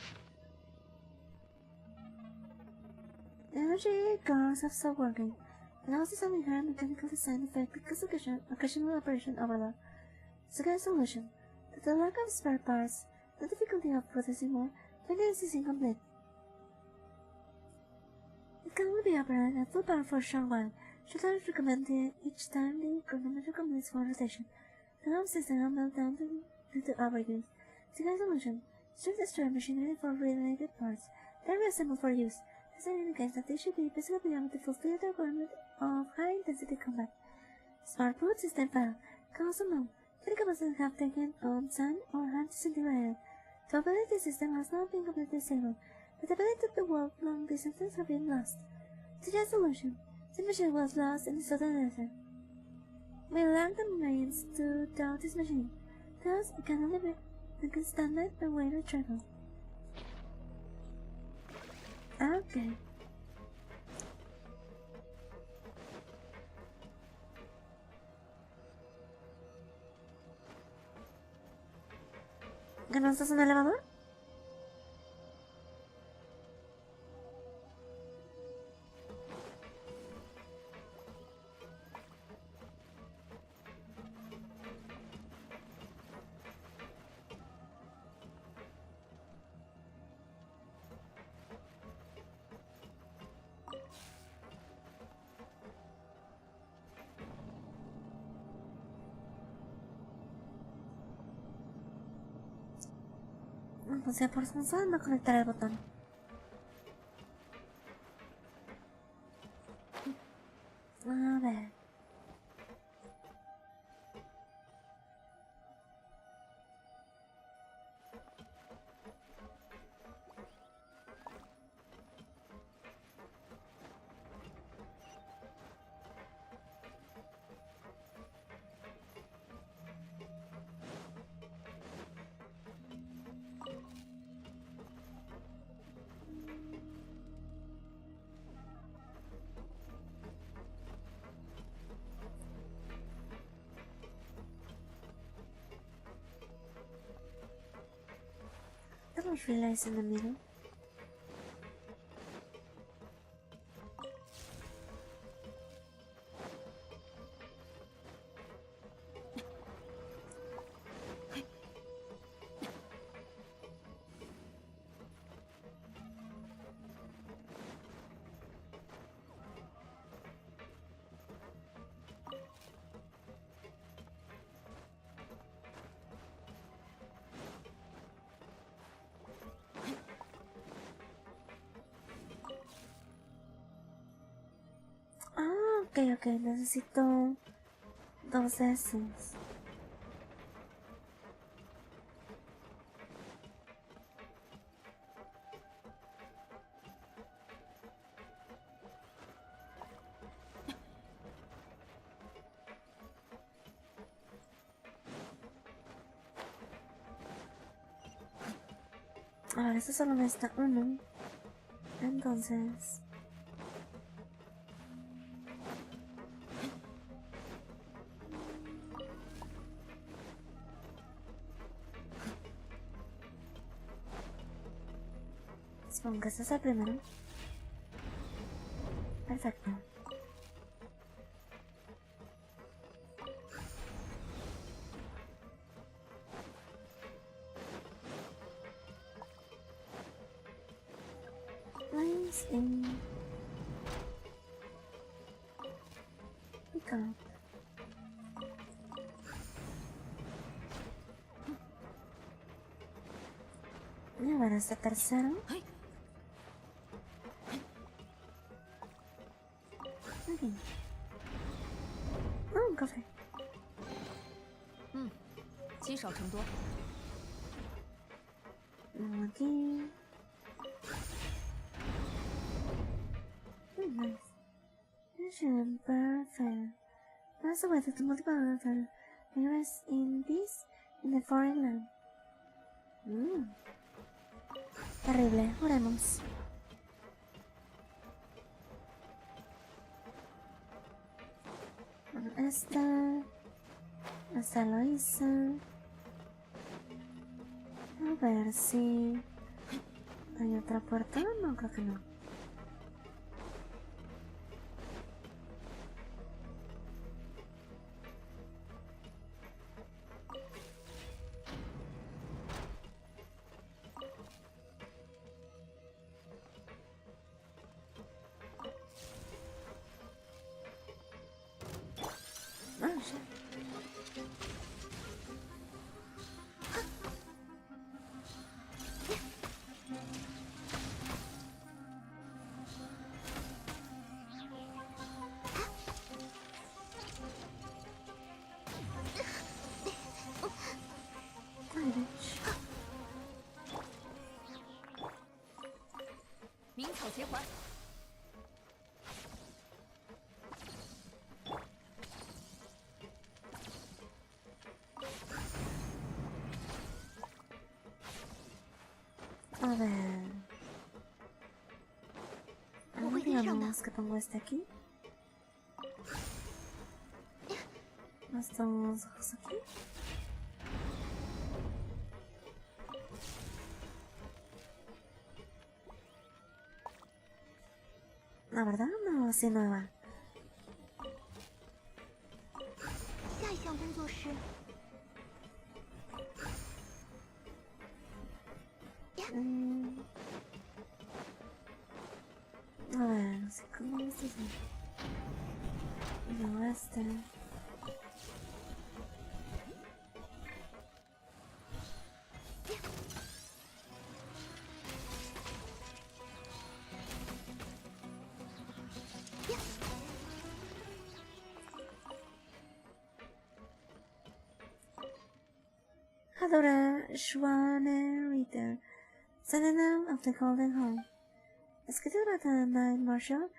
Energy cores have stopped working. Allows this only inherent mechanical design effect because of occasional operation overload. So get a solution. Due to the lack of spare parts, the difficulty of producing more, maintenance is incomplete. It can only be operated at full power for a short while. Should I recommend it each time the chronometer completes one rotation? The home system will melt down due to overuse. To get a solution, strip the storage machinery for related parts, then reassemble for use. This indicates that they should be basically able to fulfill the requirement of high-intensity combat. Smart boot system failed. Can also know. Critical must have taken on sun or have disintegrated. The ability system has not been completely disabled, but the ability to walk long distances have been lost. To get a solution, the machine was lost in the southern desert. We lack the means to tow this machine, thus it can only be stand it by way to travel. Okay. ¿Que no estás en el elevador? Pues ya por eso no conectar el botón. A ver. Vamos, realize in the middle. Ok, necesito 2 essence. A ver, esto solo necesita 1. Entonces... supongo que este es el primero. Perfecto. Place in... pick up. Y a ver, este tercero. Aquí. Un café. 积少成多。 Uno aquí. Nice. Genshin, perfect. That's the way to multiple level. Invest in this in the foreign land. Terrible, oremos. Bueno, esta lo hice. A ver si hay otra puerta. No, creo que no. A ver. Digamos que pongo este aquí. Estos ojos aquí. La verdad, no, así no va. A ver, no sé cómo este es. No, este. Adora Schwane Reader, Sentinel of the Golden Home. Escritura de Night Marshal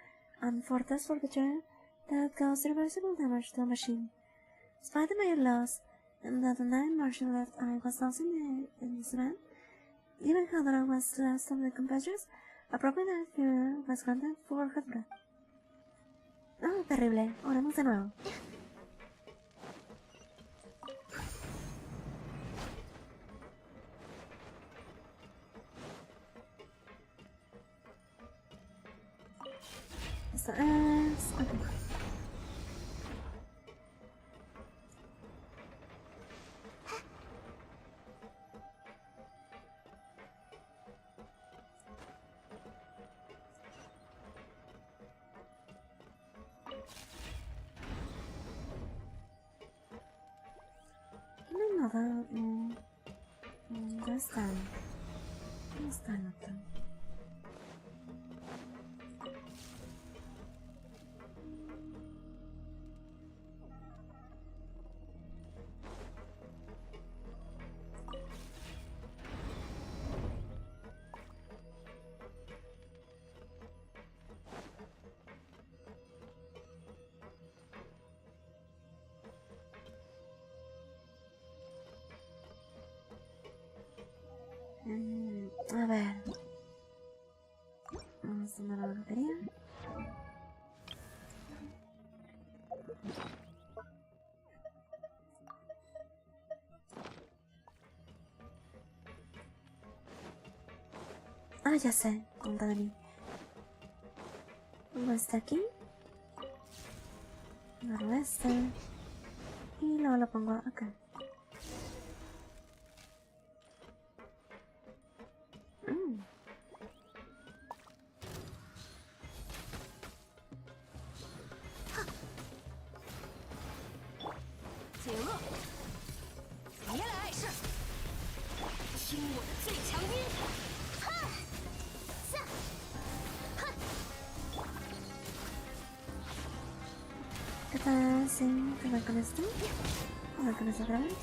and Fortress Forfeiture that causes irreversible damage to the machine. Despite the major loss and that the Night Marshal left eye was lost in this event, even Hadora was last of the competitors, a proper fury was granted for Hadora. Oh, terrible. Oremos de nuevo. Esto es... ok. No, nada, no. Ya está. ¿Dónde está el otro? A ver. Vamos a tomar la batería. Ah, ya sé. Conta de mí. Pongo este aquí. Agarro este. Y luego lo pongo acá. ¿Qué tal? Sí, probar con esto. Probar con esto otra vez.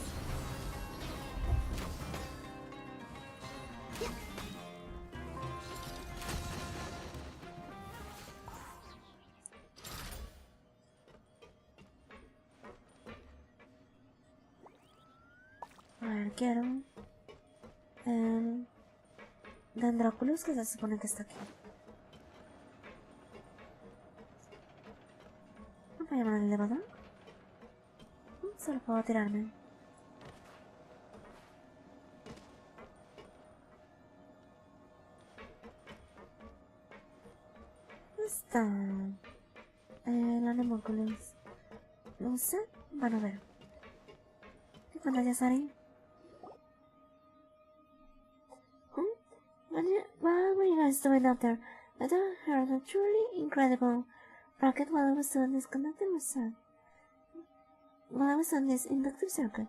A ver, quiero el Dendroculus que se supone que está aquí. ¿No puedo llamar al elevador? Solo puedo tirarme. ¿Dónde está el Anemoculus? No sé. Bueno, a ver. ¿Qué pantalla sale? What were you guys doing out there? I heard a truly incredible rocket while I was doing this conductor circuit. While I was on this inductive circuit.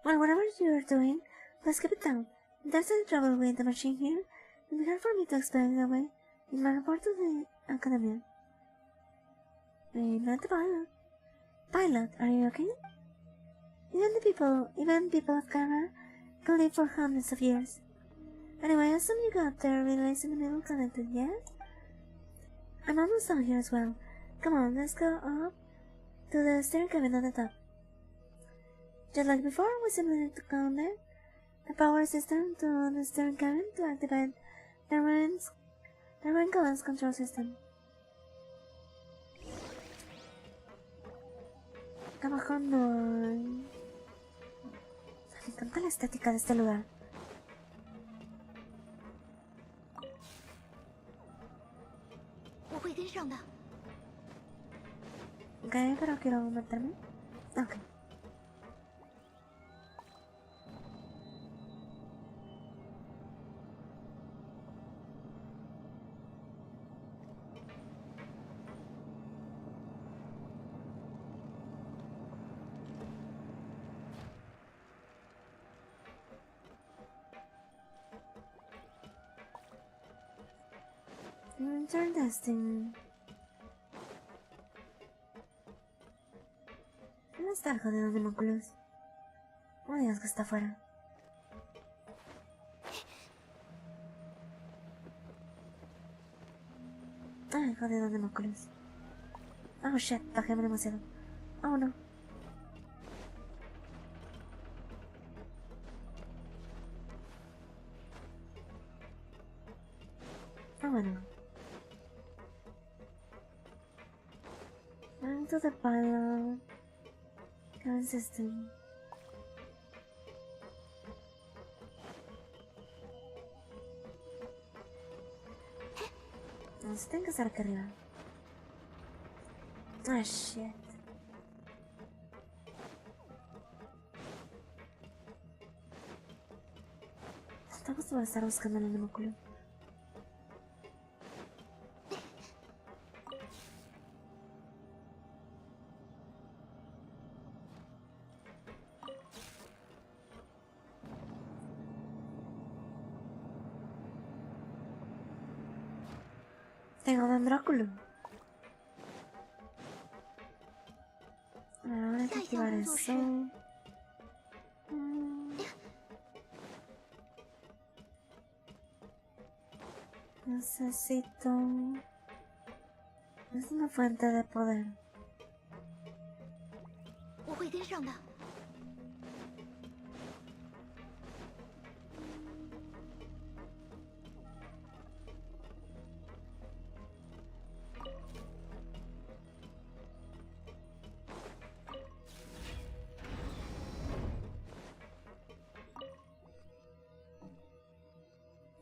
Well, whatever you're doing, let's keep it down. There's any trouble with the machine here. It'd be hard for me to explain it away in my report to the academy. Not the pilot. Pilot, are you okay? Even people of Kara can live for hundreds of years. Anyway, I assume you got the relays in the middle connected, yes? I'm almost down here as well. Come on, let's go up to the steering cabin at the top. Just like before, we simply need to connect the power system to the steering cabin to activate the rain balance control system. Abajo no. Me encanta la estética de este lugar. Ok, pero quiero meterme. Ok. Turn testing. ¿Dónde está el jodido Nemoculus? No digas que está afuera. Ay, jodido Nemoculus. Oh shit, bajé demasiado. Oh no. Ah, bueno. Into the pile. Cabin system. se tiene que estar aquí arriba. Ah, shit. Está acostumbrado a estar buscando en el monóculo. Tengo dendróculo. Ahora hay que activar eso. Necesito... Es una fuente de poder. 我会跟上的。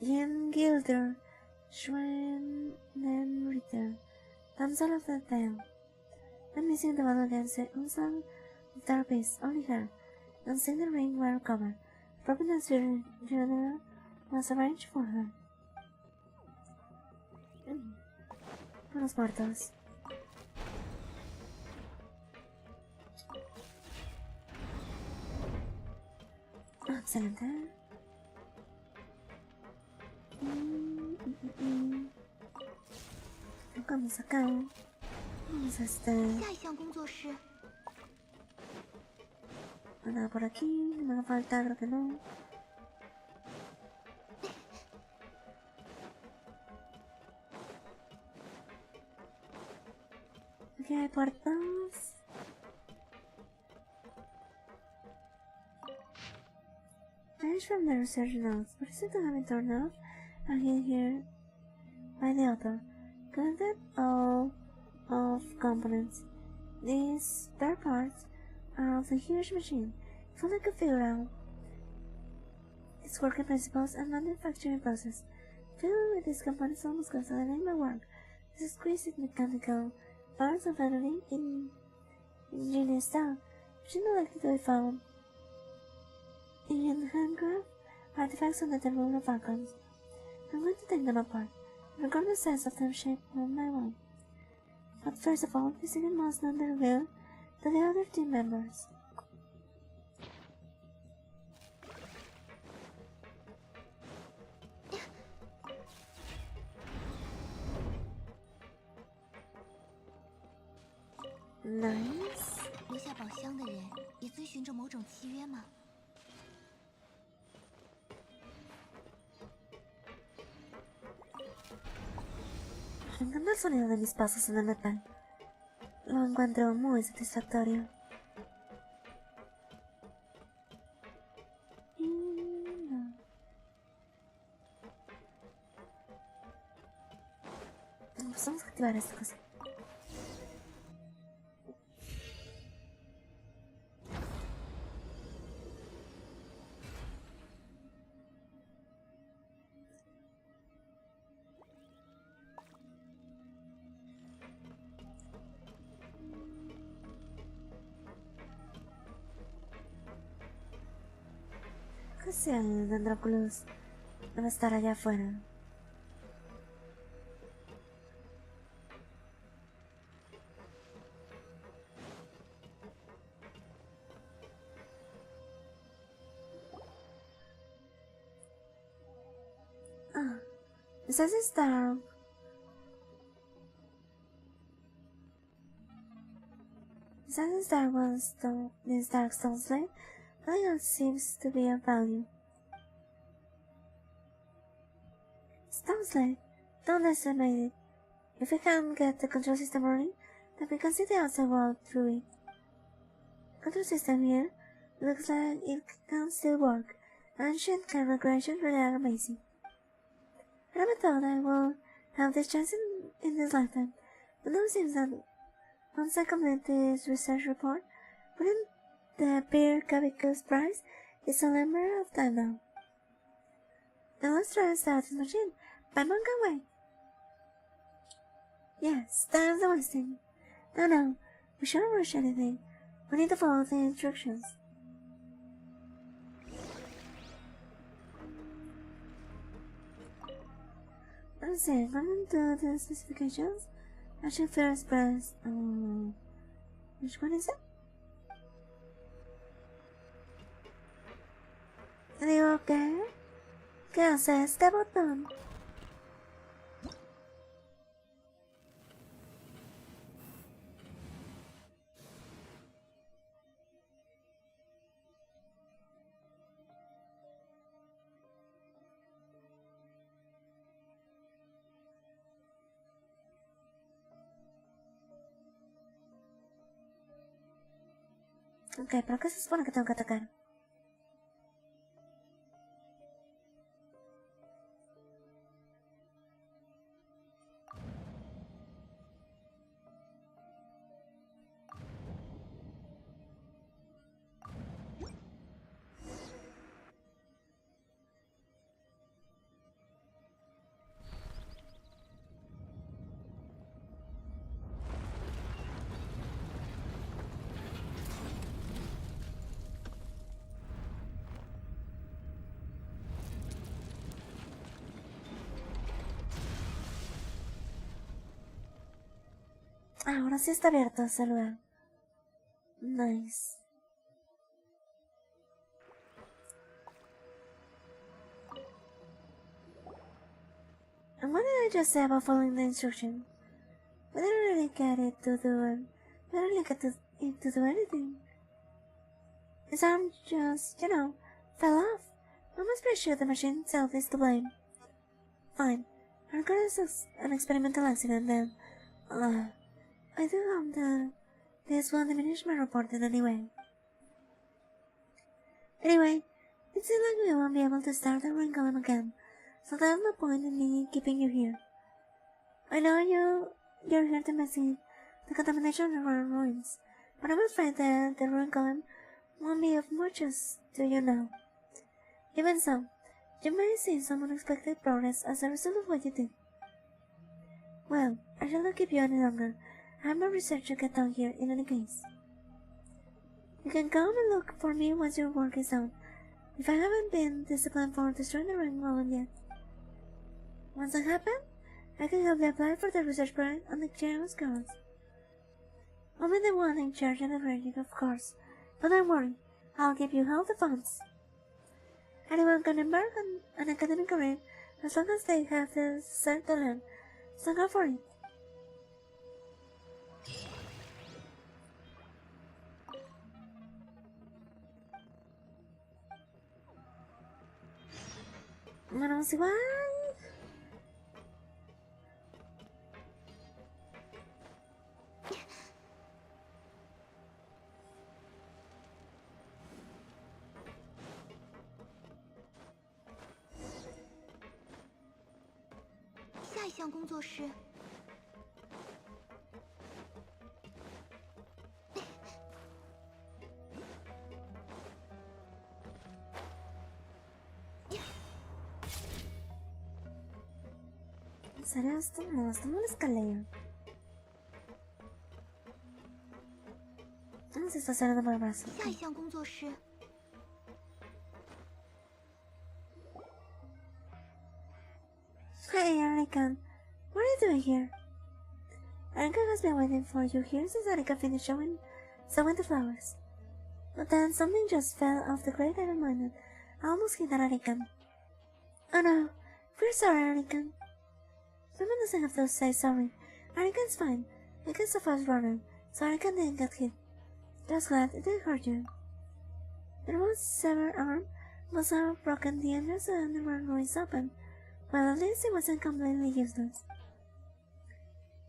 Yen Gilder, Schwen, then Ritter. Damsel of the Tale. I'm missing the battle against the Unsung of Dark Beast, only her. Unseen the ring were recovered. Providence General was arranged for her. Unos muertos. Excelente. Vamos acá. Vamos a este. 下一项工作是 Nada por aquí. No me haga falta, creo que no. Aquí hay puertas. Finish from the research notes. What is it to have it turned off? I here by the author. Collected all of components. These spare parts are of the huge machine. If only I could figure out its working principles and manufacturing process. Filled with these components almost constantly my work. This exquisite mechanical parts of editing in ingenious style, which is not likely to be found in handcraft artifacts on the temple of icons. I'm going to take them apart, record the size of them shape one by one. But first of all, this secret must not be revealed to the other team members. Nice. 留下宝箱的人也遵循着某种契约吗？ Me encanta el sonido de mis pasos en el metal. Lo encuentro muy satisfactorio. Y no. Pues vamos a activar esta cosa. Que sea el Dendroculus debe estar allá afuera. Ah, says it's dark. Says it's dark was this dark stone slate. Nothing else seems to be of value. Stone slate, don't estimate it. If we can get the control system running, then we can see the outside world through it. Control system here looks like it can still work. Ancient camera creations really are amazing. I never thought I would have this chance in this lifetime, but now it seems that once I complete this research report, wouldn't the Beer Cubicus prize is a matter of time now. Now let's try to start this machine. Bye, Monk, away. Yes, time's wasting. No, we shouldn't rush anything. We need to follow the instructions. Let's see, according to the specifications, I should first press, which one is it? Are you okay? Girl says the button. Ok, pero ¿qué se supone que tengo que atacar? Ahora sí está abierto ese lugar. Nice. And what did I just say about following the instruction? We didn't really get it to do it. We didn't really get it to do anything. His arm just, fell off. We must be sure the machine itself is to blame. Fine. I regard it as an experimental accident then. I do hope that this will diminish my report in any way. Anyway, it seems like we won't be able to start the ring column again, so there's no point in me keeping you here. I know you're here to investigate the contamination of the Royal ruins, but I'm afraid that the ruin column won't be of much use to you now. Even so, you may see some unexpected progress as a result of what you did. Well, I shall not keep you any longer. I have my research to get done here in any case. You can come and look for me once your work is done, if I haven't been disciplined for destroying the ring column yet. Once that happens, I can help you apply for the research grant on the General's Girls. I'll be the one in charge of the project, of course, but don't worry, I'll give you all the funds. Anyone can embark on an academic career as long as they have the desire to learn, so go for it. Vamos igual. ¿Será esto? No, esto no lo escaleo. ¿Cómo se está haciendo por el brazo? Hey, Arika. What are you doing here? Arika has been waiting for you here since Arika finished sewing the flowers. But then something just fell off the crate and reminded. I almost hit that Arika. Oh no. We're sorry, Arika. Women doesn't have to say sorry. Arika's fine. Arika's a fast runner, so Arika didn't get hit. Just glad it didn't hurt you. There was severed arm, was broken the entrance and the ruins open. Well, at least it wasn't completely useless.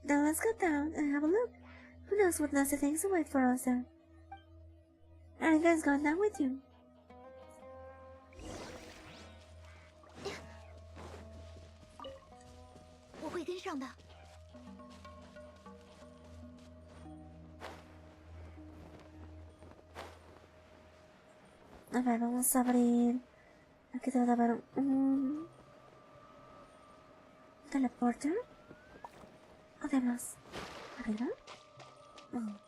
Now let's go down and have a look. Who knows what nasty things await for us there. Arika's going down with you. A ver, vamos a abrir. Aquí debe de haber un teleporter. podemos? ¿Arriba? No.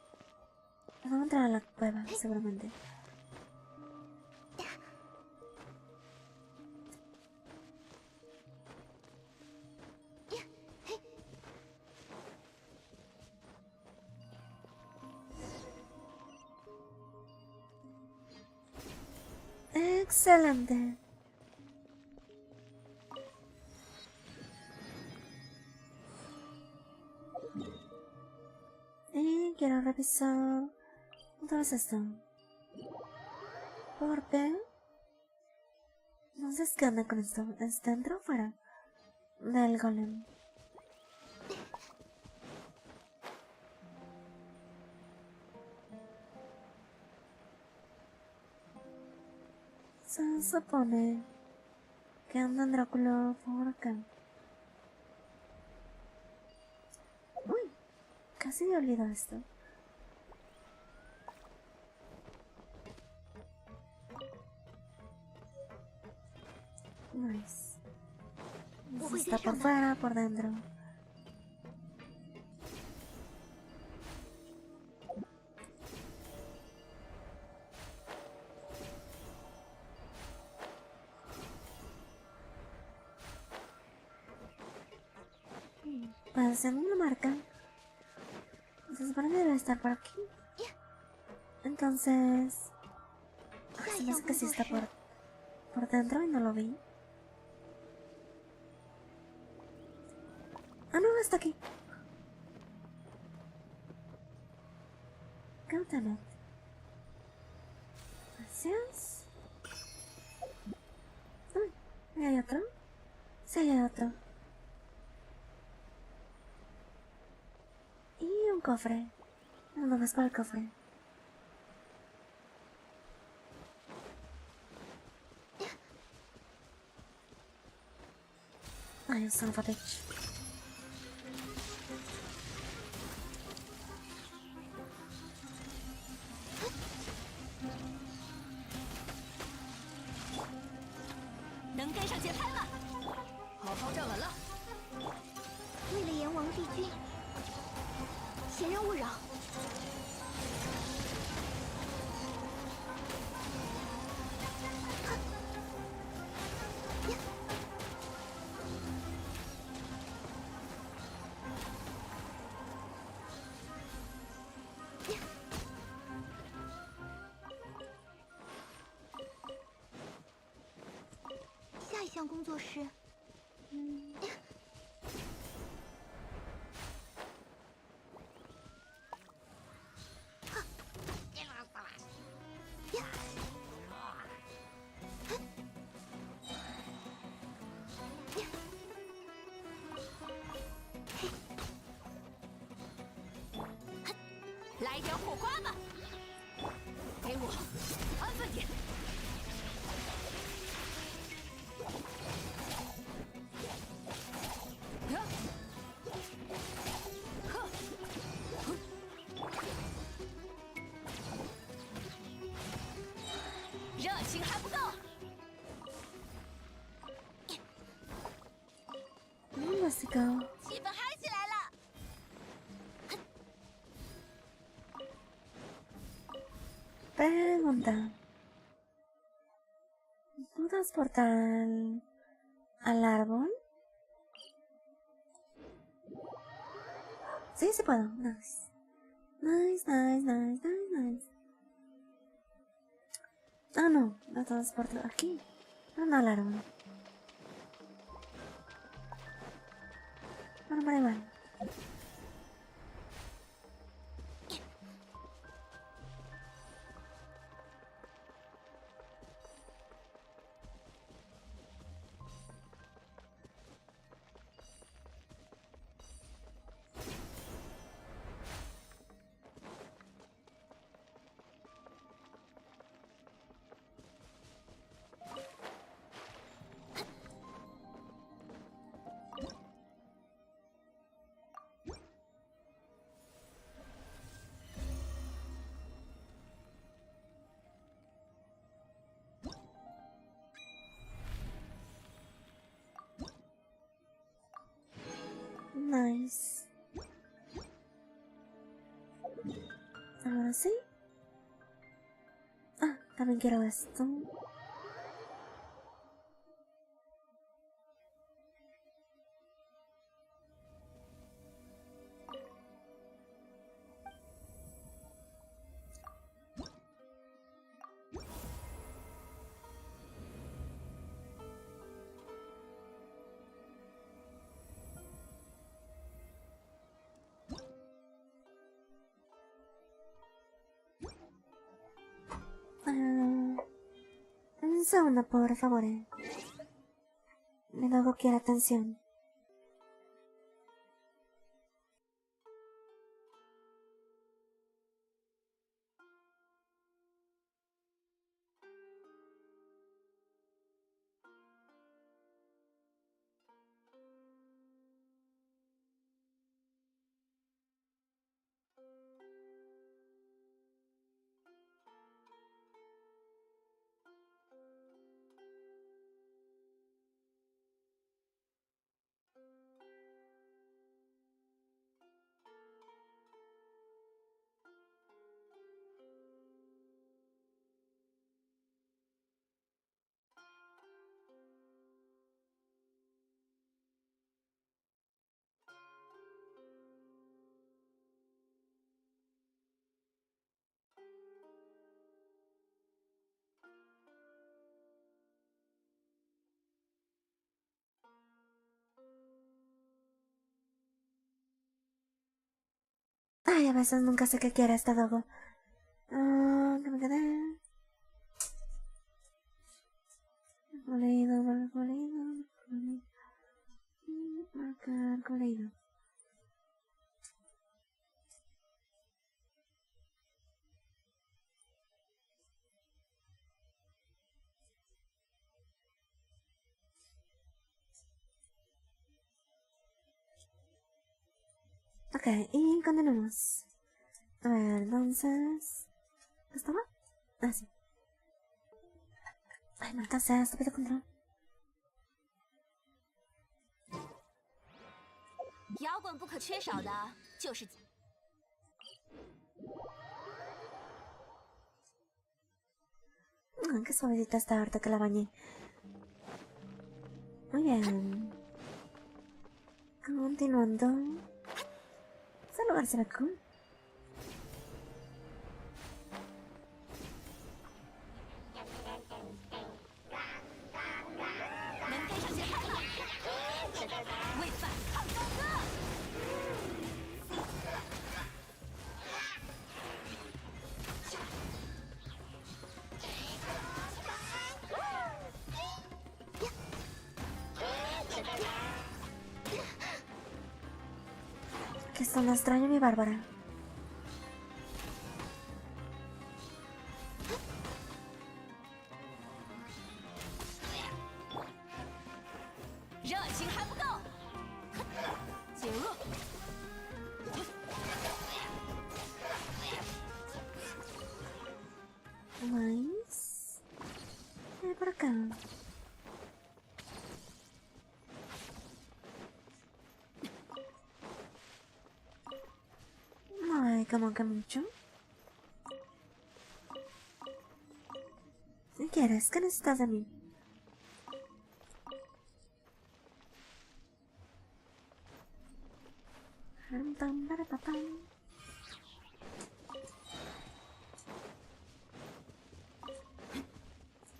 Vamos a entrar a la cueva, seguramente. Excelente. Y quiero revisar otra vez esto. Porque no sé qué onda con esto. ¿Es dentro o fuera del golem? Se supone que anda Drácula por acá. Uy, casi me olvido esto. Nice. Está por fuera, por dentro. Pues en una marca. Se supone que debe estar por aquí. Entonces... se me hace que sí está por dentro y no lo vi. Ah, no, está aquí. Cántame. Gracias. Uy, ¿hay otro? Sí, hay otro. Y un cofre. No más para el cofre. Ay, son of a bitch. Let's go. Pregunta. ¿Puedo transportar al árbol? Sí, sí puedo. Nice. Nice, nice, nice, nice, nice. Ah, no. Lo transporto aquí. No al árbol. Bueno, por ahí va. Ahora sí. Ah, también quiero esto. Un segundo, por favor. Me luego quiero atención. Ay, a veces nunca sé qué quiere esta dogo. ¿Qué me quedé? Coleído, coleído, coleído. Marcar, coleído. Ok, y continuamos. A ver, entonces... ¿Estaba? Ah, sí. Ay, maldita sea, estúpido control. 妖怪不可缺少的就是。 Qué suavecita está ahorita que la bañé. Muy bien. Continuando. Ese lugar se ve cool. Que esto no extraño mi Bárbara. Nice. Por acá. Ay, como que mucho. ¿Qué quieres? ¿Qué necesitas de mí?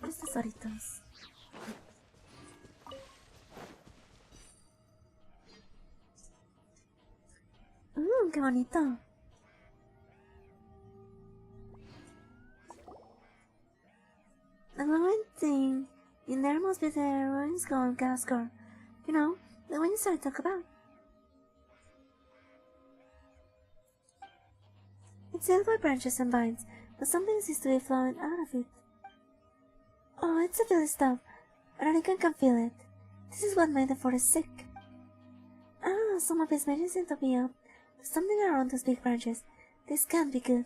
Los tesoritos. ¡Qué bonito! The one thing in there must be the ruins going Gascore. You know, the one you started to talk about. It's filled by branches and vines, but something seems to be flowing out of it. Oh, it's a filly stuff, and Arikan can feel it. This is what made the forest sick. Ah, some of his mages seem to be up. There's something around those big branches. This can't be good.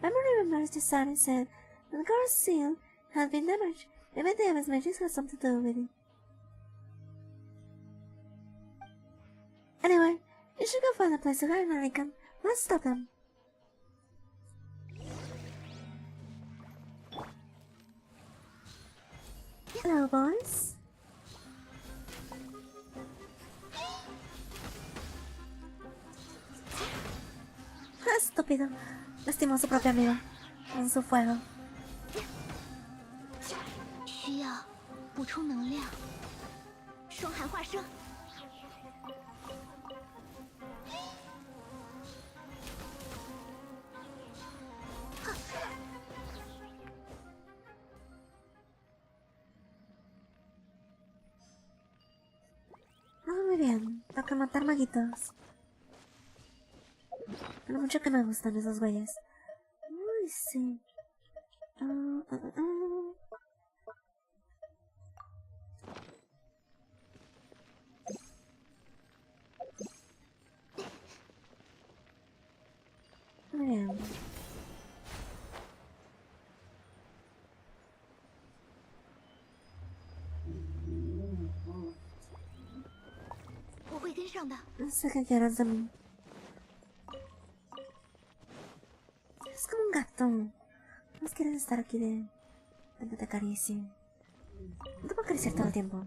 Memory remembers the sound and said that the guard's seal had been damaged. Maybe the Evan's mages had something to do with it. Anyway, you should go find a place to hide an Arikan. Let's stop them. Hello, boys. Estúpido. Lastimó a su propio amigo con su fuego. 需要补充能量。双寒化生。Muy bien. Toca matar maguitos. Lo mucho que me gustan esos güeyes. Uy, sí. Muy bien. 我会跟上的。 No sé qué quieras de mí. Es como un gato. No quieres estar aquí de que te acaricie. No te puedo acariciar todo el tiempo.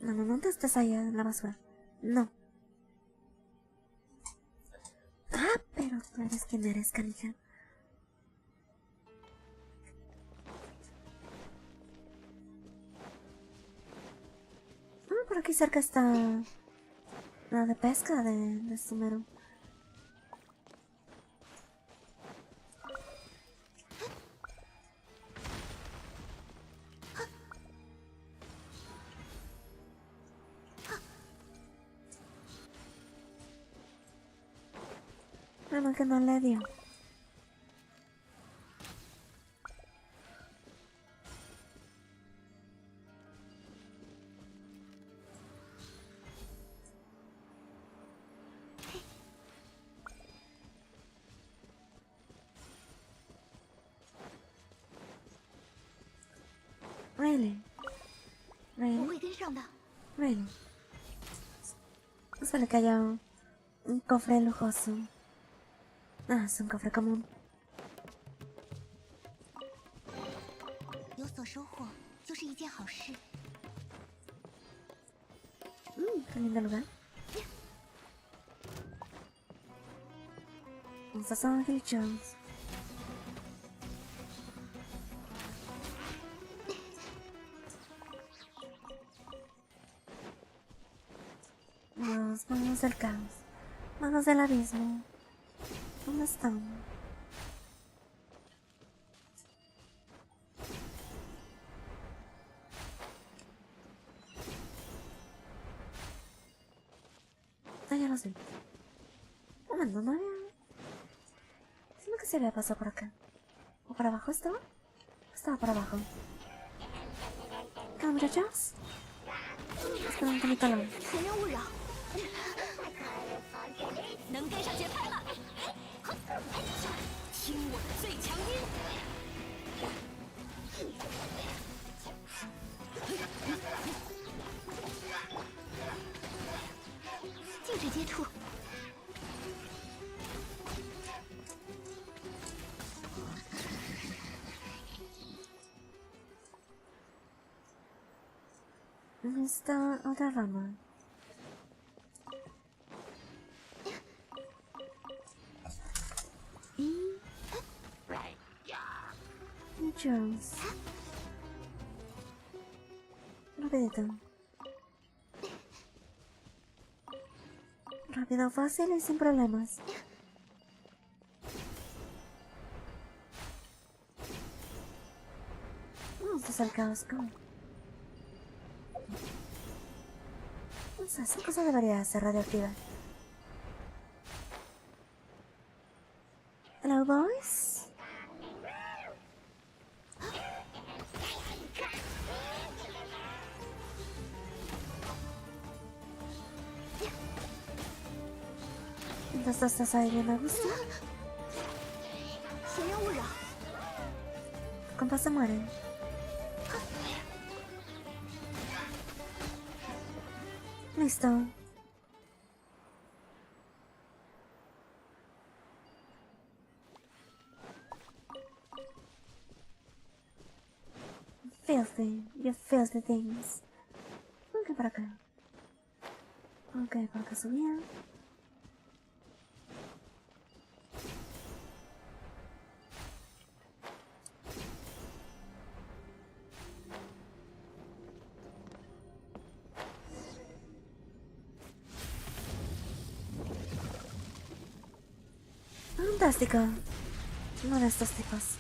No, no, no te estés allá en la basura. No. Ah, pero tú eres quien eres, canija. Por aquí cerca está la de pesca de Sumero. Bueno, que no le dio. Really? 我 Really? 会跟上的。 Really? Más vale que haya un cofre lujoso. Ah, es un cofre común. 有所收获就是一件好事。 Qué lindo lugar. Vamos a San Hill Jones. Los manos del caos. Manos del abismo. ¿Dónde están? Ah, ya los vi. Un momento, no había... Siento que se había pasado por acá. ¿O por abajo estaba? Estaba por abajo. ¿Qué, muchachos? Espera un poquito largo. 全员勿扰。能跟上节拍了。听我的最强音。禁止接触。 Esta otra rama. Jones. Rapidito. Rápido, fácil y sin problemas. Vamos al caos. No sé, esa cosa debería ser radioactiva. Hello, boys. Entonces estás ahí bien a gusto. 全员勿扰。 Compas se mueren. Listo. feels the things. Ok, para acá. Ok, por acá subía. Fantástico. Uno de estos tipos.9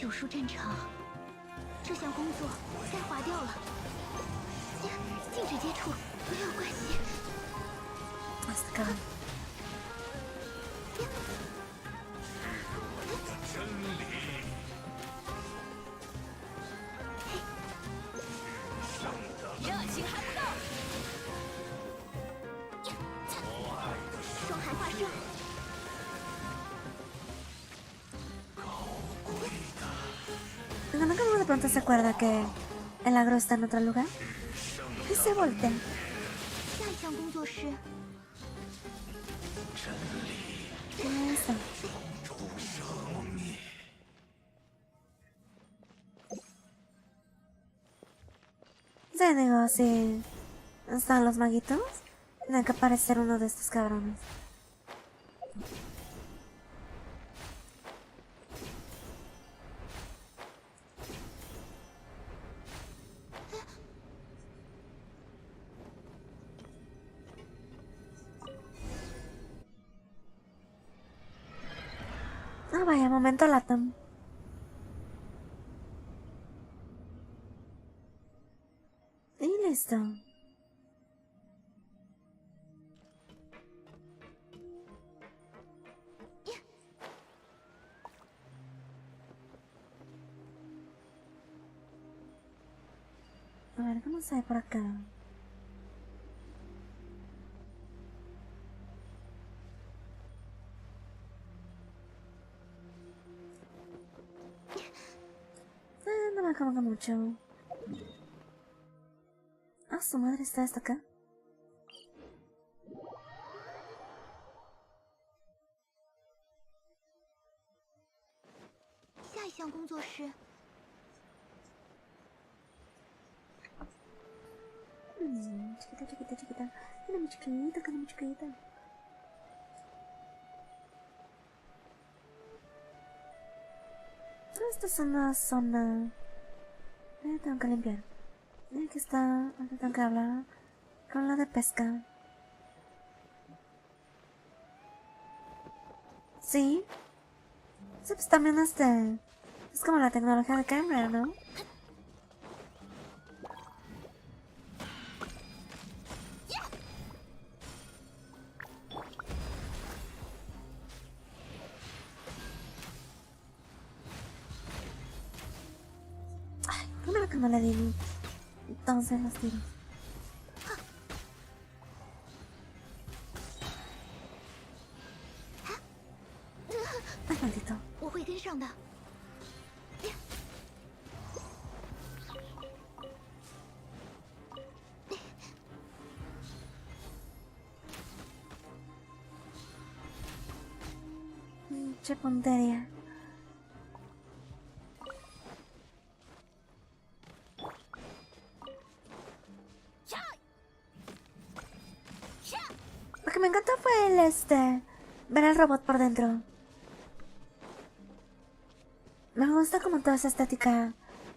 术阵场，这项工作该划掉了。禁止接触，没有关系。Hasta acá. 热情还不够。双寒化生。 No, que de pronto se acuerda que el agro está en otro lugar y se voltea. 下一项工作是 Eso. Sí, digo, si están los maguitos, tiene que aparecer uno de estos cabrones. Ah, vaya, momento Latam. Y listo. A ver, ¿qué más hay por acá? No me como que mucho. Ah, su madre está hasta acá. Chiquita, chiquita, chiquita. Mira mi chiquita, que mi chiquita. Esta es una zona. Tengo que limpiar. Aquí está. Aquí tengo que hablar con la de pesca. Sí. Sí, pues también es como la tecnología de cámara, ¿no? Ay, primero que no le di entonces los tiros. Ay, maldito. 我会跟上的。Che puntería. Lo que me encantó fue ver al robot por dentro. Me gusta como toda esa estética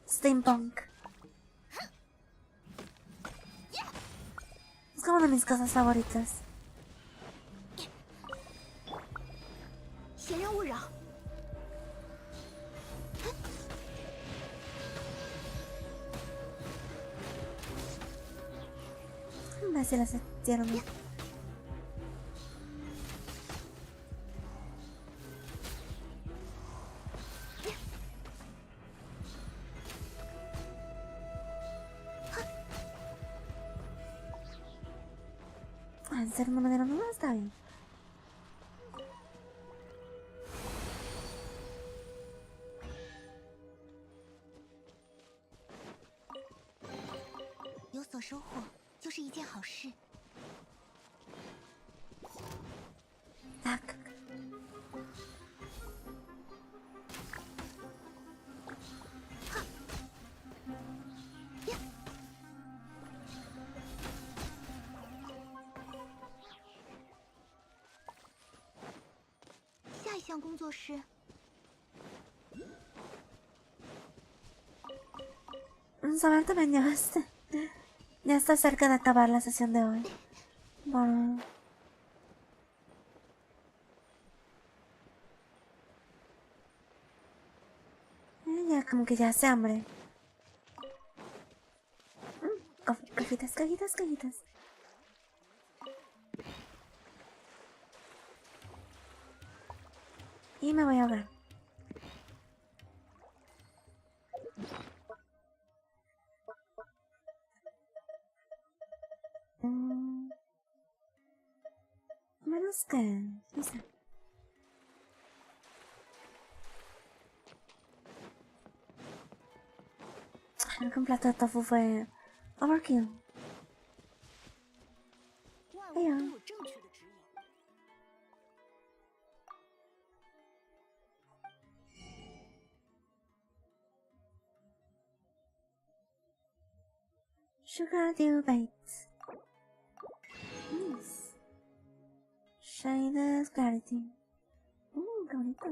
steampunk. Es como de mis cosas favoritas. 闲人勿扰。A ver si las hicieron bien. ser una manera nueva, está bien. Tac. Vamos a ver, también llegaste. Ya está cerca de acabar la sesión de hoy. Bueno. Ya como que ya hace hambre. Cajitas, cajitas, cajitas. Y me voy a ahogar. Menos que... no sé. Creo que un plato de tofu fue... overkill. Ella. Sugar dew bait. Nice. Shaders clarity. Qué bonito.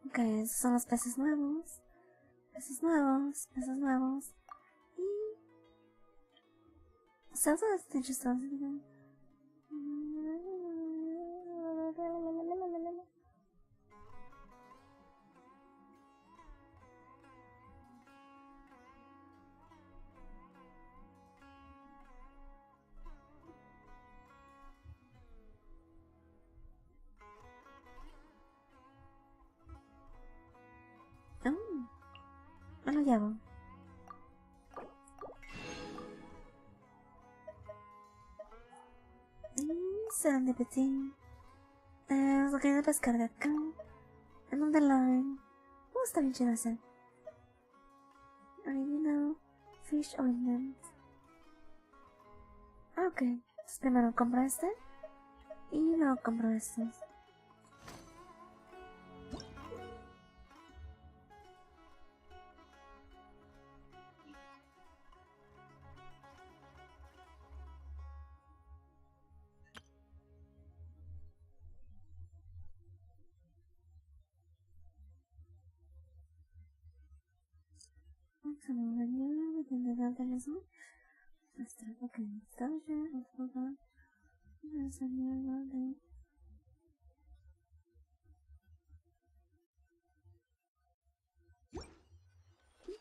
Ok, esos son los peces nuevos. Peces nuevos, peces nuevos. Y... sounds interesting. Me lo llevo. Serendipity. Lo quería pescar de acá. En un line. Está bien chido ese. Original Fish Ointment. Ok. Entonces primero compro este. Y luego compro estos.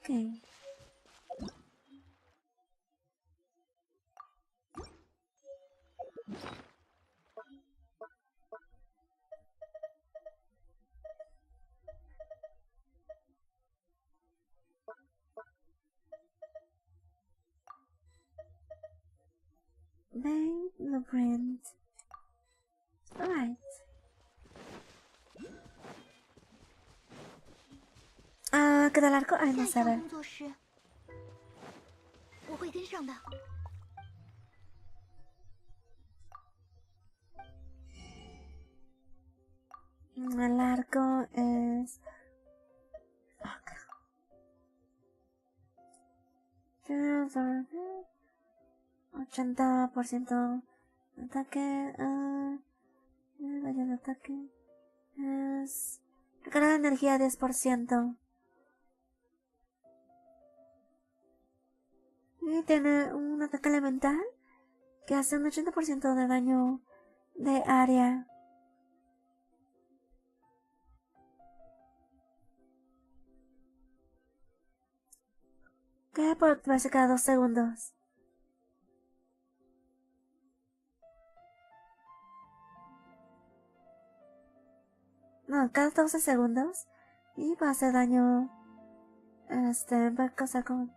Okay. Bank blueprint. Alright. ¿Queda largo? Ay, no sé, a ver. El arco es... 80% de ataque. Daño de ataque. Es... recarga de energía 10%. Y tiene un ataque elemental que hace un 80% de daño de área. Que puede activarse cada 2 segundos. No, cada 12 segundos. Y va a hacer daño. Va a causar como...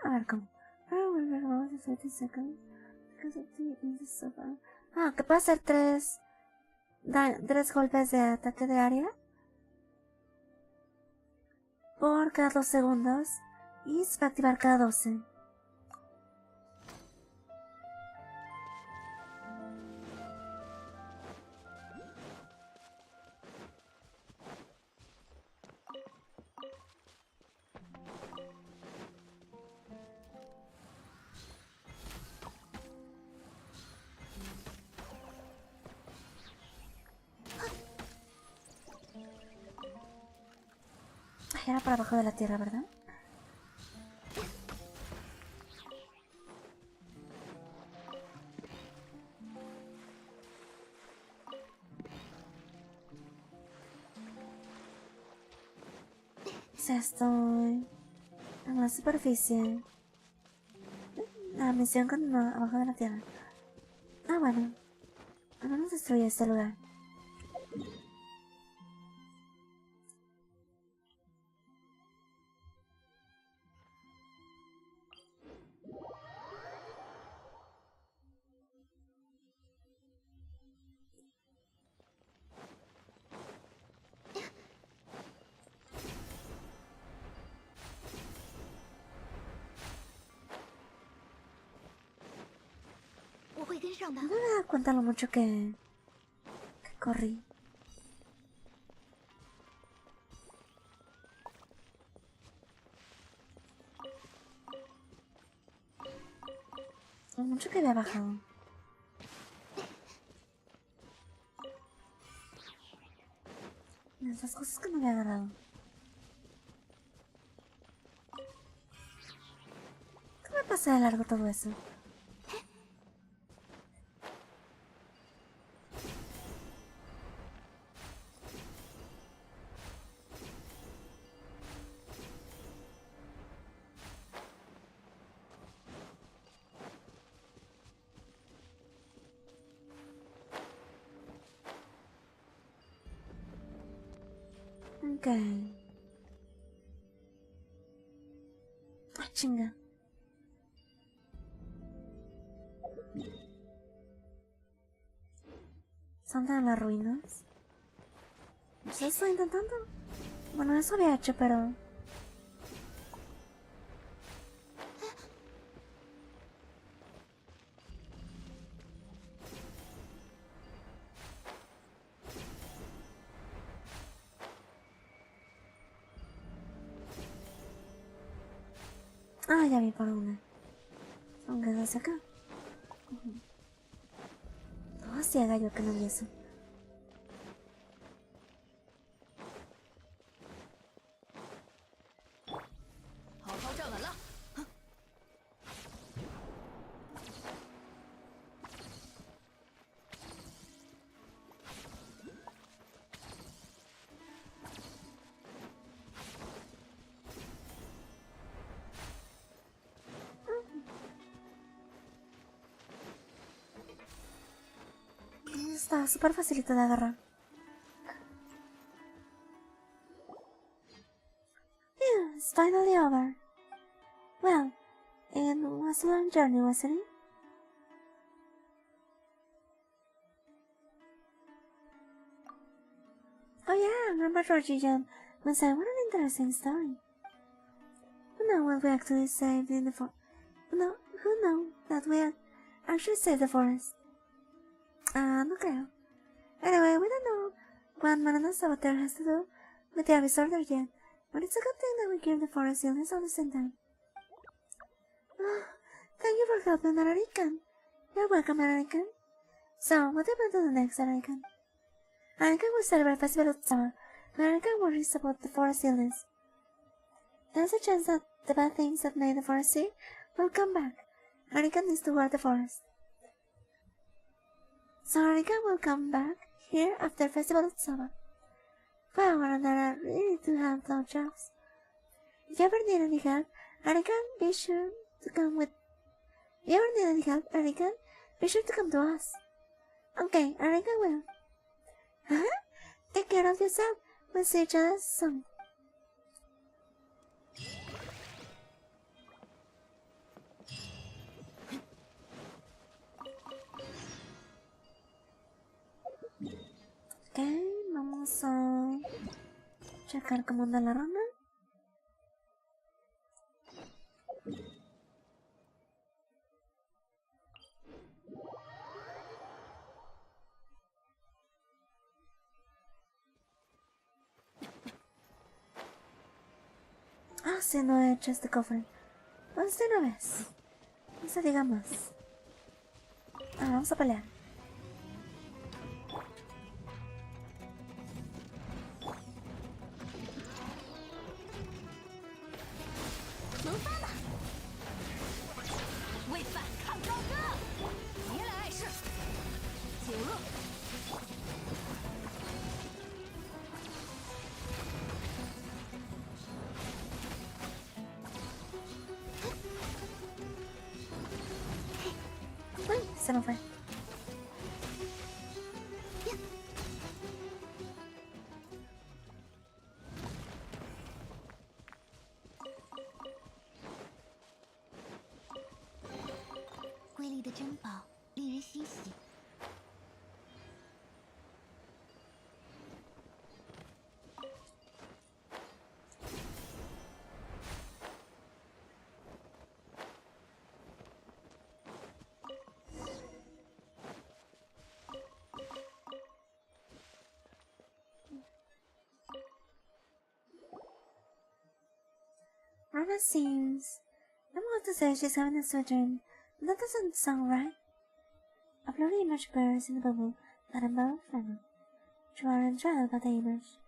a ver cómo. I will remove the 30 seconds because of the insufficient. Ah, que puede hacer tres golpes de ataque de área por cada 2 segundos y se va a activar cada 12. Era para abajo de la tierra, ¿verdad? Ya estoy en la superficie. La misión continúa abajo de la tierra. Ah, bueno. Al menos destruye este lugar. No me da cuenta lo mucho que corrí. Lo mucho que había bajado. Esas cosas que no había agarrado. ¿Cómo me pasa de largo todo eso? Ok. Ah, chinga. ¿Son de las ruinas? ¿Se estoy intentando? Bueno, eso había hecho, pero... Ah, ya vi por una. Aunque es hacia acá. Todo ciega yo que no vi eso. Está súper facilito de agarrar. Yeah, it's finally over. Well, it was a long journey, wasn't it? Oh yeah, remember Georgian was saying what an interesting story. Who knows what we actually saved in the forest? Who knows that we actually saved the forest? No creo. Anyway, we don't know what Manana Saboteur has to do with the Abyss Order yet, but it's a good thing that we give the forest illness all the same time. Thank you for helping Nararikan. You're welcome, Nararikan. So, what do you plan to do next, Nararikan? Nararikan will celebrate Festival of Summer. Nararikan worries about the forest illness. There's a chance that the bad things that made the forest sick will come back. Nararikan needs to guard the forest. So Nararikan will come back here after Festival of Summer. Wow, Nara really do have no jobs. If you ever need any help, Nararikan, be sure to come with... If you ever need any help, Nararikan, be sure to come to us. Okay, Nararikan will. Take care of yourself. We'll see each other soon. Ok, vamos a checar cómo anda la rana. Ah, sí, no he hecho este cofre. Pues de una vez. No se diga más. Ah, vamos a pelear. Uy, se me fue. Rana seems. I'm about to say she's having a sweet dream. That doesn't sound right. A blurry image appears in the bubble that above Rana. You are enthralled by the image.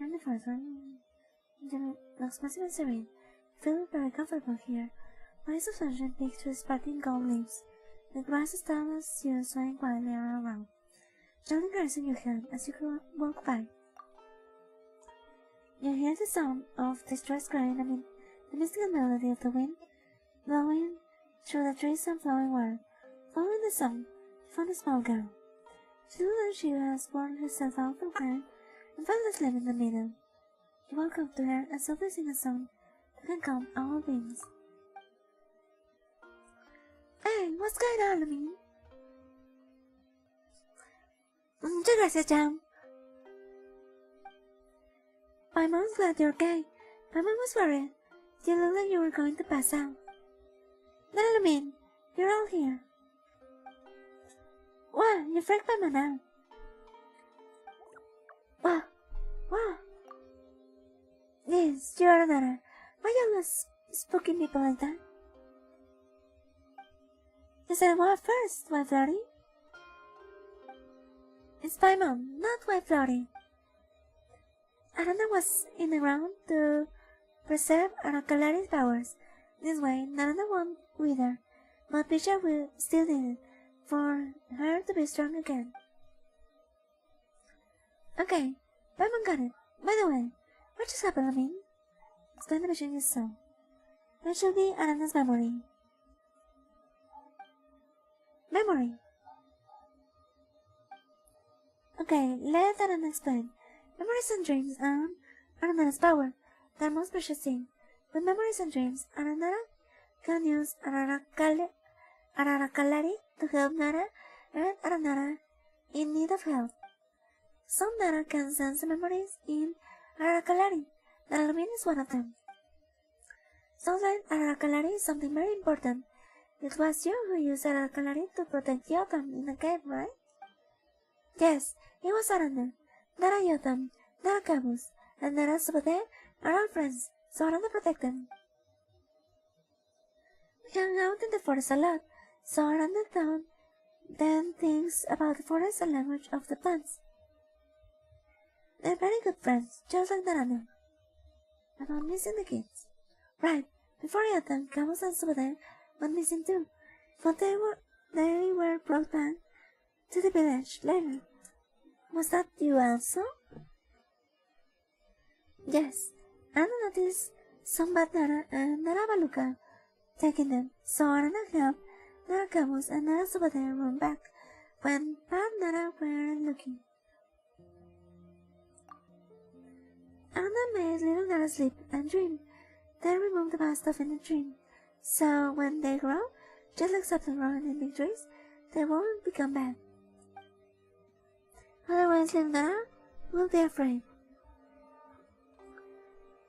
And the first one. It looks massive and serene. I feel very comfortable here. Rays of sunshine peek through the sparkling gold leaves. The grass is tall as you swaying quietly around. Gently caressing your hand as you walk by. You hear the sound of distress crying amid the mystical melody of the wind blowing through the trees and flowing water. Following the song, you found a small girl. She looked like she has worn herself out from crying and fell asleep in the middle. You walk up to her and softly sing a song that can calm all beings. Hey, what's going on, Lemmy? Muchas gracias, Jam. Paimon's glad you're okay. Paimon was worried. You looked like you were going to pass out. Lemmy, you're all here. Wow, you freaked Paimon out. Wow. Yes, you are another. Why you always spooking people like that? You said what first, White Flirty? It's Paimon, not White Flirty. Arana was in the ground to preserve Arakalari's powers. This way, Narana won't wither, but Bishop will still need it for her to be strong again. Okay, Paimon got it. By the way, what just happened, Lamin? Explain the mission you saw. That should be Arana's memory. Okay, let Arana explain. Memories and dreams are Arana's power, their most precious thing. With memories and dreams, Arana can use Arakalari to help Nara and Aranara in need of help. Some Nara can sense the memories in Arakalari. Naramin is one of them. Sounds like Arakalari is something very important. It was you who used Arakalari to protect Yotam in the cave, right? Yes, it was Arana. Nara Yotam, Nara Camus, and Nara Subade are all friends, so Arana protect them. We hang out in the forest a lot, so Arana then thinks about the forest and language of the plants. They're very good friends, just like Narana. But I'm missing the kids. Right, before Yotam, Camus and Subade went missing too, but they were brought back to the village later. Was that you also? Yes, Anna noticed some bad Nara and Nara Baluka taking them, so Anna helped Nara Camus and Nara Subade run back when bad Nara weren't looking. Anna made little Nara sleep and dream, then removed the bad stuff in the dream, so when they grow, just like something growing in big trees, they won't become bad. Otherwise, little Nana will be afraid.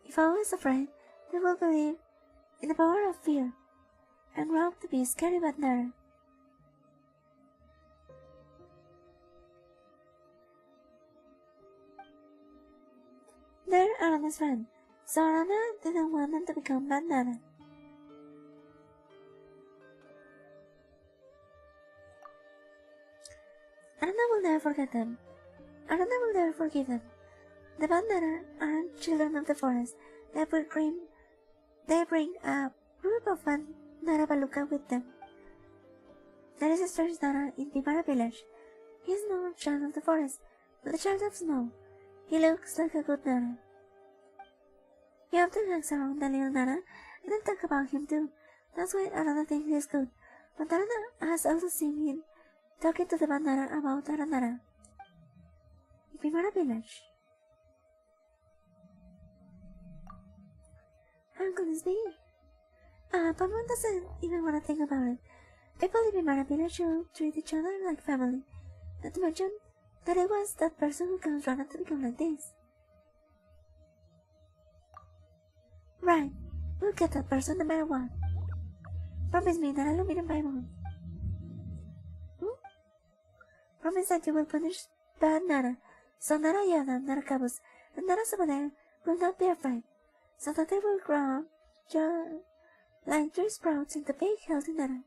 If always afraid, they will believe in the power of fear and grow up to be scary but Nana. They're Anana's friend, so Anana didn't want them to become bad Nana. Anana will never forget them. Anana will never forgive them. The bad Nana aren't children of the forest. They bring a group of bad Nana Baluka with them. There is a strange Nana in Pimara village. He is no child of the forest, but the child of snow. He looks like a good Nana. He often hangs around the little Nana, and they talk about him too. That's why Anana thinks he's good. But Anana has also seen him talking to the bad Nana about Nana in Pimara village. How could this be? Paimon doesn't even want to think about it. People in Pimara village should treat each other like family. Not to mention that it was that person who caused Rana to become like this. Right, we'll get that person no matter what. Promise me that I'll meet him by Paimon. Promise that you will punish bad Nana, so Nana Yoda, Nana Cabos, and Nana Sabadell will not be afraid, so that they will grow up like tree sprouts in the big healthy Nana.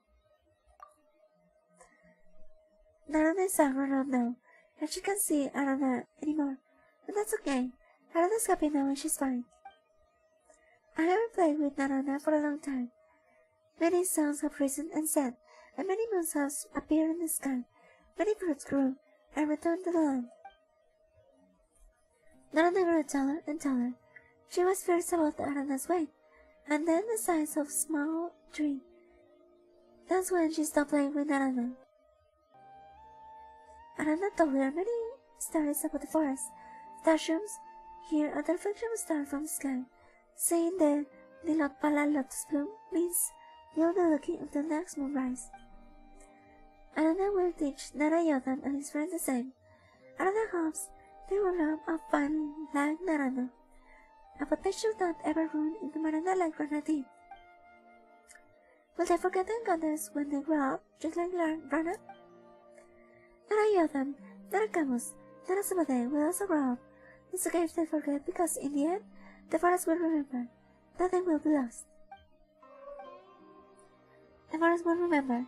Nana is grown up now, and she can't see Arana anymore, but that's okay. Arana's happy now and she's fine. I haven't played with Narana for a long time. Many suns have risen and set, and many moons have appeared in the sky. Many birds grew and returned to the land. Narana grew taller and taller. She was fierce about Arana's weight, and then the size of a small tree. That's when she stopped playing with Narana. Arana told her many stories about the forest, starshrooms, here a reflection of a star from the sky, saying that the Lotpala lotus bloom means you'll be looking until next moonrise. Arana will teach Narayadan and his friends the same. Arana hopes they will learn of fun like Narana, but they should not ever run into Marana like Rana did. Will they forget their goddess when they grow up, just like Rana? Narayadan, Narakamus, Narasabade will also grow up. It's okay if they forget, because in the end, the forest will remember. Nothing will be lost. The forest will remember.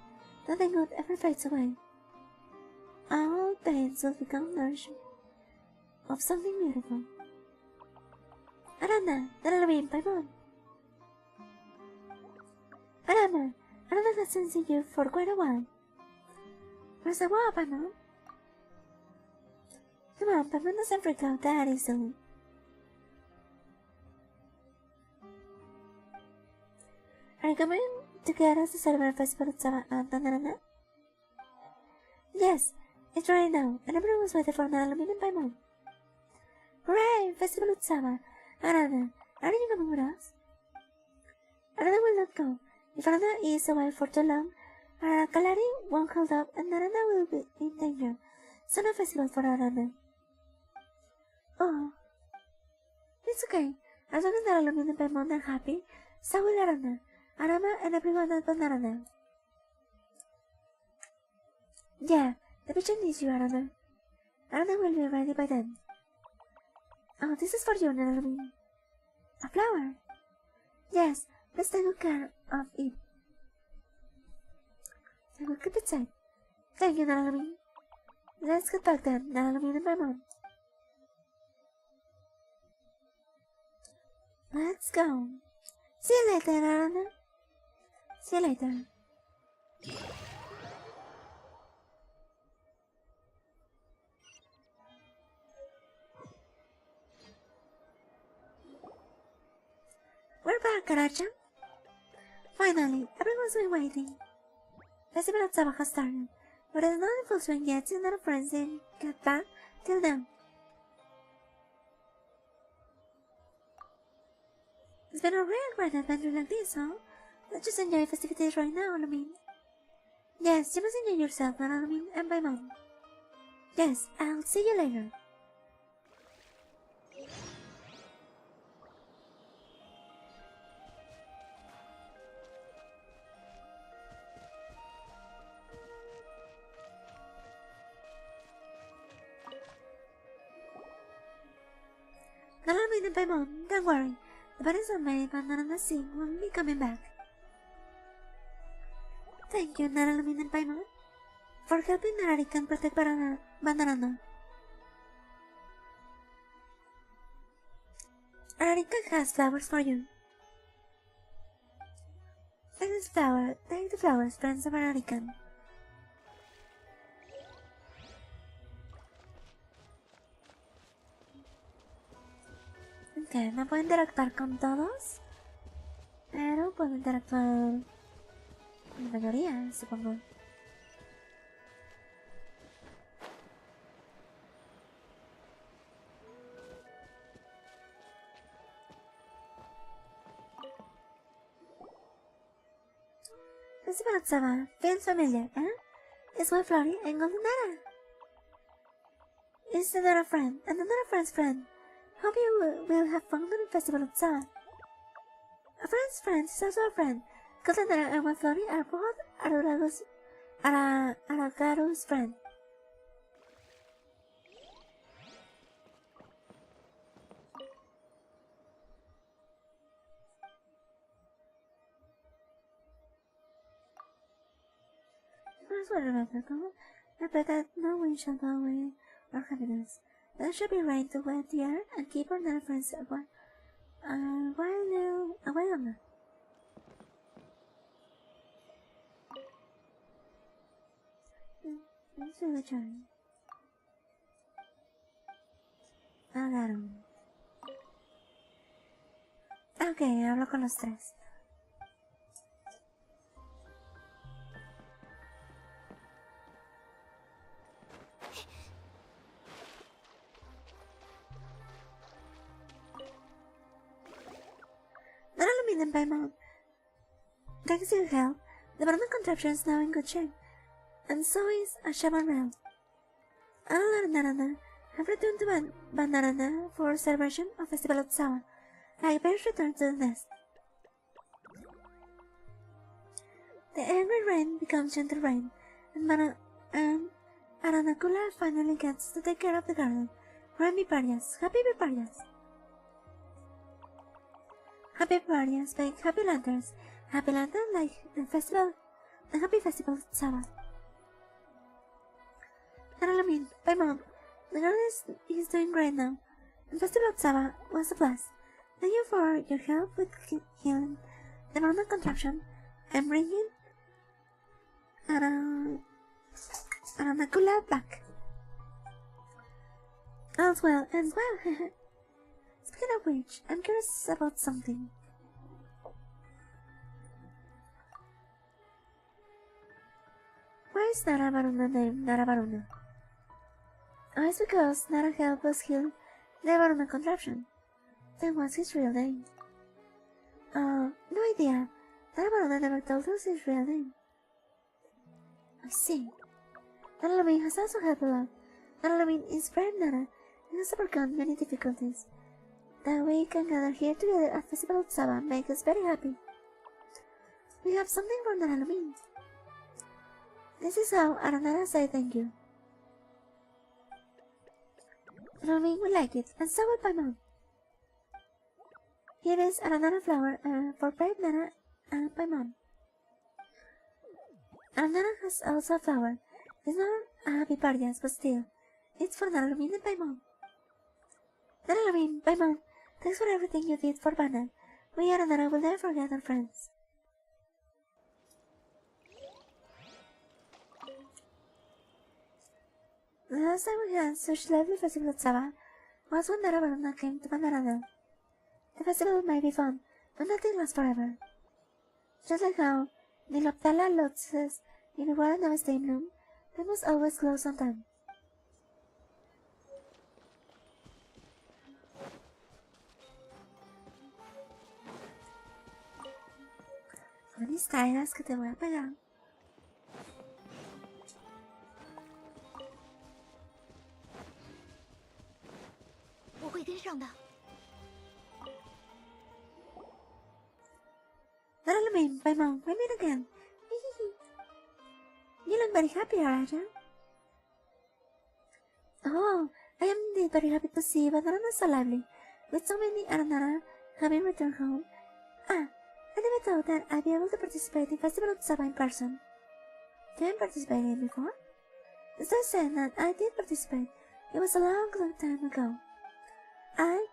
Nothing good ever fades away. All pains will become nourishment of something beautiful. Arana, Naralamin, Paimon. Arana hasn't seen you for quite a while. Where's the wall, Paimon? Come on, Paimon doesn't freak out that easily. Are you coming to get us to celebrate Festival of Saba and Narana? Yes, it's right now, and everyone was waiting for Naralamin and Paimon. Hooray! Festival of Saba! Arana, aren't you coming with us? Arana will not go. If Arana is away for too long, our Kalari won't hold up and Narana will be in danger. So no festival for Arana. Oh, it's okay. As long as Naralamin and Paimon are happy, so will Arana, Arama, and everyone at Narana. Yeah, the pigeon needs you, Arana. Arana will be ready by then. Oh, this is for you, Naralamin. A flower? Yes, let's take good care of it. I will keep it safe. Thank you, Naralamin. Let's get back then, Naralamin and Paimon. Let's go. See you later, Arana. See you later. We're back, Karacha. Finally, everyone's been waiting. Festival of Sabah has started, but it's not in full swing yet since our friends didn't get back till now. It's been a rare grand adventure like this, huh? Let's just enjoy festivities right now, Alamin. Yes, you must enjoy yourself, Alamin and Paimon. Yes, I'll see you later. Nalamin and Paimon, don't worry. The bodies are made, but Naranasi will be coming back. Thank you, Nalamin and Paimon, for helping Nararikan protect Bandarana. Nararikan has flowers for you. Take the flowers, friends of Nararikan. Ok, no puedo interactuar con todos, pero puedo interactuar con la mayoría, supongo. This Saba feels familiar, eh? It's my Flori and Golden Nara. It's another friend, and another friend's friend. Hope you will have fun on the festival of Saba. A friend's friend is also a friend. Golden Nara and my Flori are both Aragaru's friend. I pray that no wind shall blow away our happiness. There shall be rain to wet the air and keep our night friends away longer. Let's do a try. Agarro. Ok, hablo con los tres. Then by Mount. Thanks to your help, the banana contraption is now in good shape, and so is a shaman rail. Narana have returned to Banana for celebration of Festival of Sawa. I best return to the nest. The angry rain becomes gentle rain, and Aranakula finally gets to take care of the garden. Rain Viparias, happy Viparias! Happy Viparias make happy lanterns like the happy festival of Sawa. Alamin, by Mom, the garden is doing great now, and Festival of Sawa was a blast. Thank you for your help with healing the normal contraption and bringing Aranakula back. All's well, and well. Speaking of which, I'm curious about something. Why is Naravaruna named Naravaruna? Oh, it's because Nara helped us heal the Varuna contraption. Then what's his real name? No idea. Naravaruna never told us his real name. I see. Naralavin has also helped a lot. Naralavin is brave Nara and has overcome many difficulties. That we can gather here together at Festival of Saba makes us very happy. We have something for Naralavin. This is how Aranara say thank you. Naralavin will like it, and so will my mom. Here is Aranara flower for brave Nara and my mom. Aranara has also a flower. It's not a happy party, but still, it's for Naralavin and my mom. Naralavin, my mom, thanks for everything you did for Banner. We Aranara will never forget our friends. The last time we had such lovely festival at Saba was when Naravaruna came to Banarana. The festival might be fun, but nothing lasts forever. Just like how Niloptala lotuses in the water never stay in bloom, they must always close on time. Con mis caídas que te voy a pegar. 肩上的。Darling, bye mom, we meet again. You look very happy, Araja. Oh, I am indeed very happy to see Banana so lively, with so many Aranara having returned home. Ah, I never thought that I'd be able to participate in Festival of Saba in person. You haven't participated before? As I said that I did participate. It was a long, long time ago. I,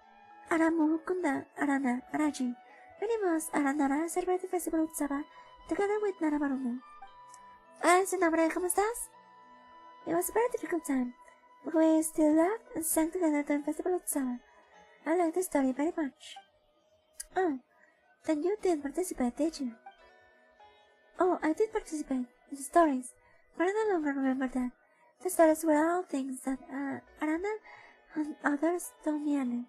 Aramu Kunda Arana Araji, many of us Aranara celebrated the Festival of Saba together with Narabarunu. Su nombre, ¿cómo estás? It was a very difficult time, but we still laughed and sang together during the Festival of Saba. I like the story very much. Oh, then you did participate, did you? Oh, I did participate in the stories, but I no longer remember that. The stories were all things that Arana and others told me earlier.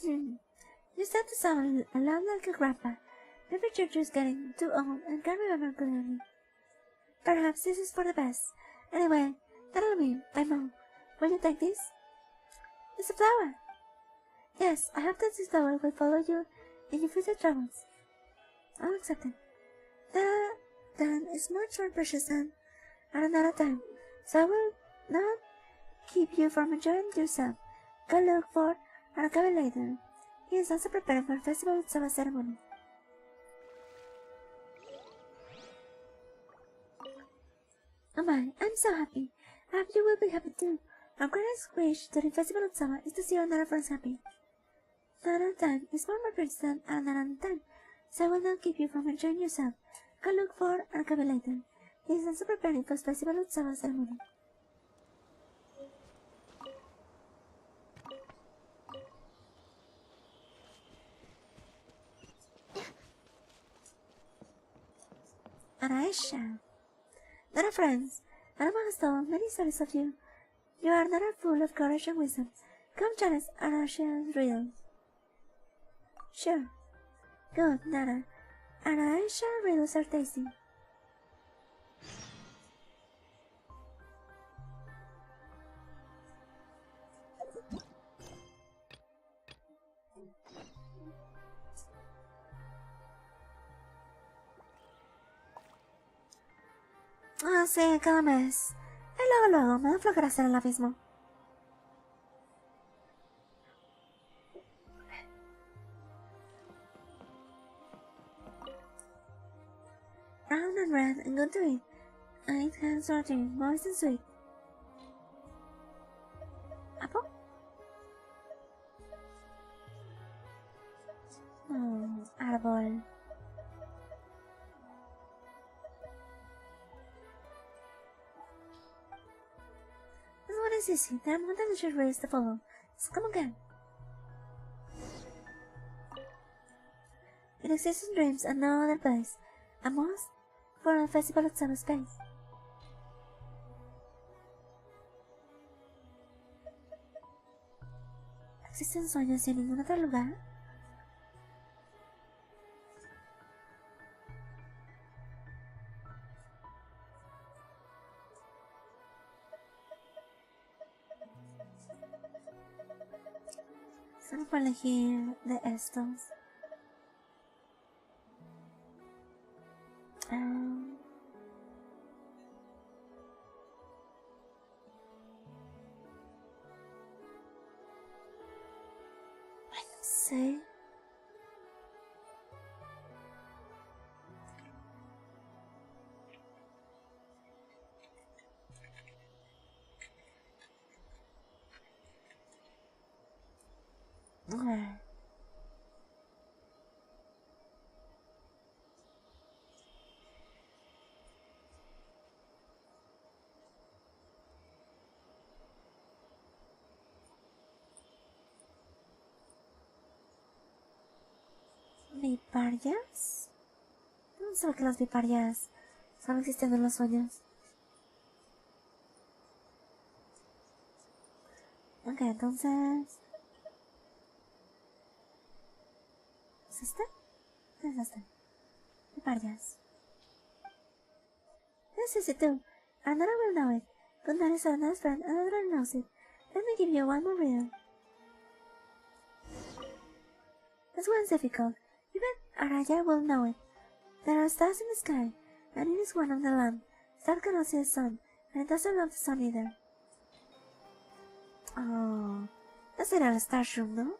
You start to sound a lot like a grandpa. Maybe you're just getting too old and can't remember clearly. Perhaps this is for the best. Anyway, that'll be my mom. Will you take this? It's a flower. Yes, I hope that this flower will follow you in your future travels. I'll accept it. Then it's much more precious than at another time, so I will not keep you from enjoying yourself. Go look for Arakabe later. He is also preparing for the Festival of Saba ceremony. Oh my, I'm so happy. I hope you will be happy too. Our greatest wish during the Festival of Saba is to see our Nara friends happy. Nara time is more precious than another time, so I will not keep you from enjoying yourself. Go look for Arakabe later. He is also preparing for the Festival of Saba ceremony. Araisha. Nara friends, Arama has told many stories of you. You are Nara full of courage and wisdom. Come join us, Araisha's riddles. Sure. Good, Nara. Araisha riddles are tasty. Ah, sí, cada mes. Y luego, me da flojera hacer el abismo. Round and red and good to eat. And it has sorting, moist and sweet. Apple? Árbol. This one is easy. There are more than the ways to follow. So come again. It exists in dreams and no other place. A must for a festival of summer space. ¿Existen sueños en ningún otro lugar? Solo por elegir de estos. Sí. ¿Viparias? No sé que las viparias solo existen en los sueños. Ok, entonces... ¿Es este? ¿Qué es este? Viparias. This is it too. Another will know it. But that is another friend, another knows it. Let me give you one more riddle. This one's difficult. Even Araya will know it. There are stars in the sky, and it is one of the land. Star cannot see the sun, and it doesn't love the sun either. Oh, that's it a star's room, no?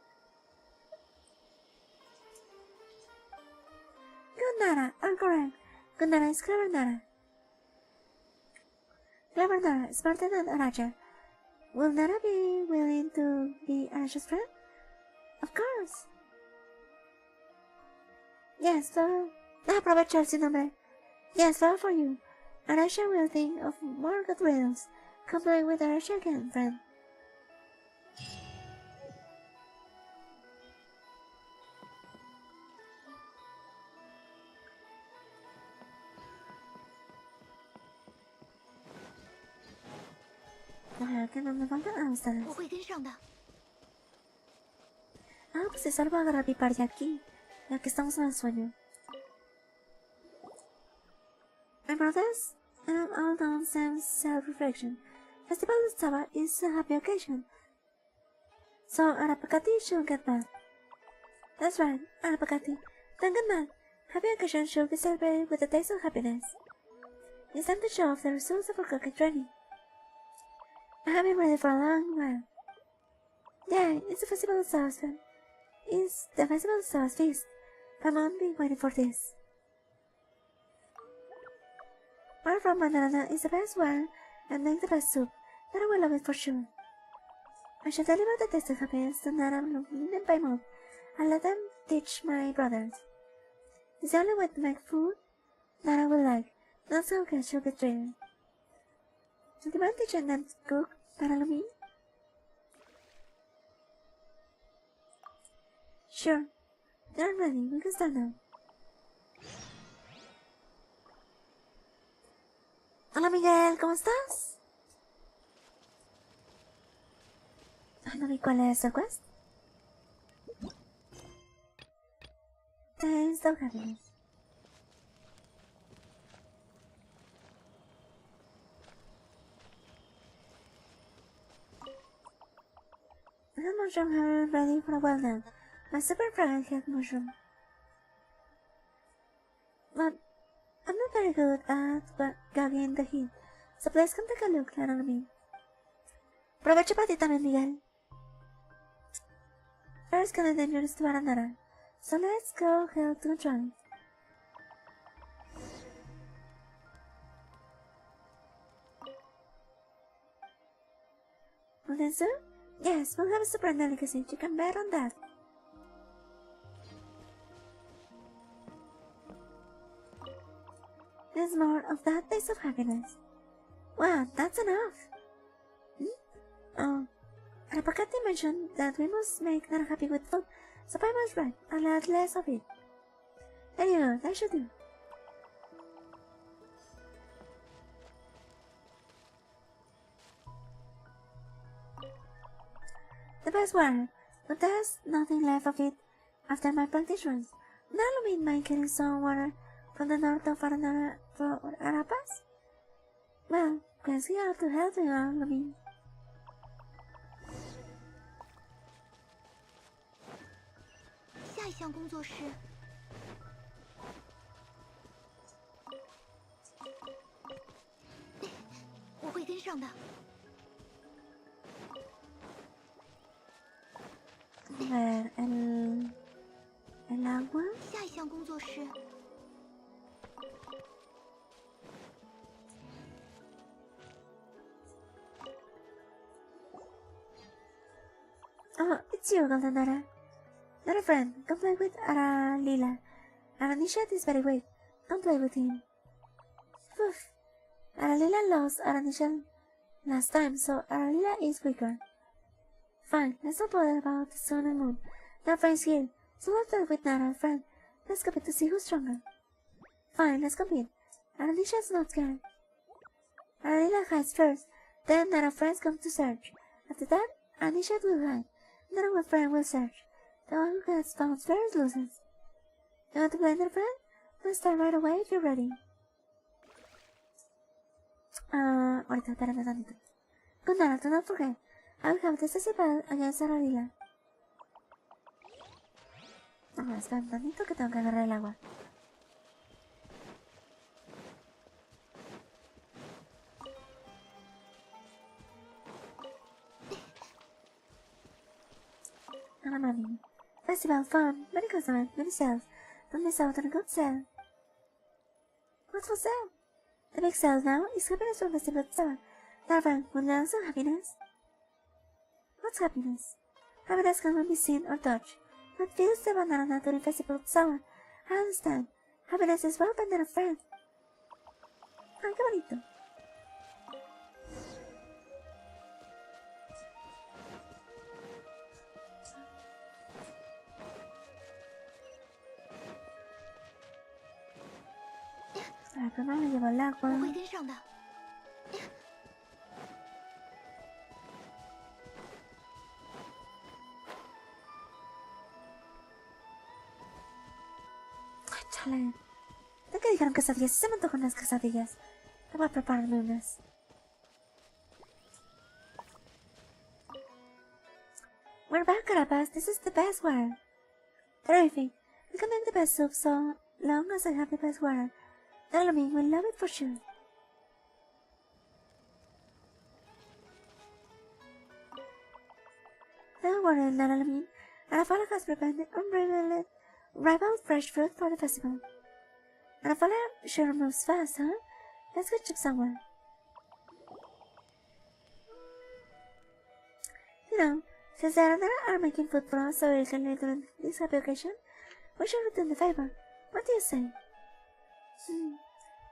Good Nara, I'm correct. Good Nara is clever Nara. Clever Nara, smarter than Araja. Will Nara be willing to be Araja's friend? Of course. Yes, Flora. Aprovecha el nombre. Yes, Flora for you. Araja will think of more good riddles. Come play with Araja again, friend. ¿Qué no me falta? Ah, ustedes. Ah, pues es algo agarrar mi par de aquí, ya que estamos en el sueño. My brothers, and all done some self-reflection. Festival of Saba is a happy occasion. So Arapakati should get mad. That's right, Arapakati. Don't get mad. Happy occasion should be celebrated with a taste of happiness. It's time to show off the results of our cooking training. I have been ready for a long while. Yeah, it's the Festival of Stars, friend. It's the Festival of Stars feast. I've been waiting for this. Wine from banana is the best wine and makes the best soup. Nana will love it for sure. I shall deliver the taste of happiness to Nana and Paimon, and let them teach my brothers. It's the only way to make food Nana will like, not so good she'll get trained. Do you mind teaching them to cook, Nana? Sure. They're ready, we can start now. Hola Miguel, ¿cómo estás? No vi cuál es el quest. Taste of happiness. The mushroom have ready for a while now. My super fragrant head mushroom. But I'm not very good at gagging the heat, so please come take a look, Nana me. Aprovecha para ti también, Miguel. First can dangerous to Aranara, so let's go help to try. Well then, sir? Yes, we'll have a super delicacy, you can bet on that. There's more of that taste of happiness. Well, that's enough. Oh, Arapakati mentioned that we must make Nana happy with food, so I was right, I'll add less of it. There you go, that should do. The best water, but there's nothing left of it after my practice runs. Now I mean mind getting some water from the north of Aranara for Arapas? Well, guess we have to help you out, Lubin. A ver, el agua. Oh, it's you, Golden Nara. Not a friend. Come play with Aralila. Aranishat is very weak. Don't play with him. Poof. Aralila lost Aranishat last time, so Aralila is weaker. Fine, let's not bother about the sun and moon. Now friends here, so let's play with Nara, friend. Let's compete to see who's stronger. Fine, let's compete. Aranishat's not scared. Aralila hides first, then Nara friends come to search. After that, Aranishat will hide. Nara with friend will search. The one who gets found first loses. You want to play, Nara friend? Let's start right away if you're ready. Ahorita, espérame tantito. Good Nara, do not forget. I will have the decibel against Aralila. Ah, espera un tantito que tengo que agarrar el agua. Ah, mami. Festival fun, many customers, many sales. Don't miss out on a good sale. What's for sale? The big sale now is happiness from Festival Sale. Darvan, would you also happiness? What's happiness? Happiness cannot be seen or touched, but feels the banana during Festival Summer. I understand. Happiness is well than a friend. Ay, qué bonito. Ay, pero no me llevo el agua. 我会跟上的。Ay, chale. ¿De qué dijeron quesadillas? Se me antojan unas quesadillas. Te voy a prepararme unas. We're back, Carapaz. This is the best water. Terrific. We can make the best soup so long as I have the best water. Nalami will love it for sure. Don't worry, Nalami. Anafala has prepared the unrivaled fresh fruit for the festival. Anafala sure moves fast, huh? Let's go check somewhere. You know, since the other are making food for us so recently during this happy occasion, we should return the favor. What do you say?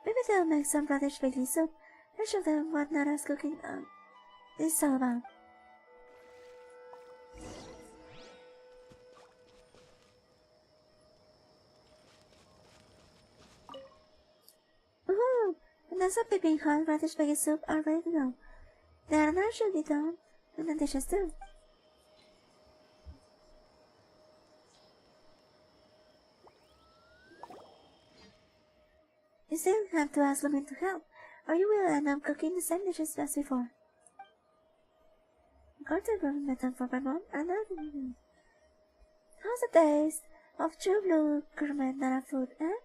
Maybe they'll make some radish baking soup and show them what Nara's cooking is all about. Woohoo! And that's a piping hot radish baking soup are ready to go. The other should be done, and the dishes too. You still have to ask Lumin to help, or you will end up cooking the same dishes as before. Got a growing method for my mom and everything. How's the taste of true blue gourmet Nara food, eh?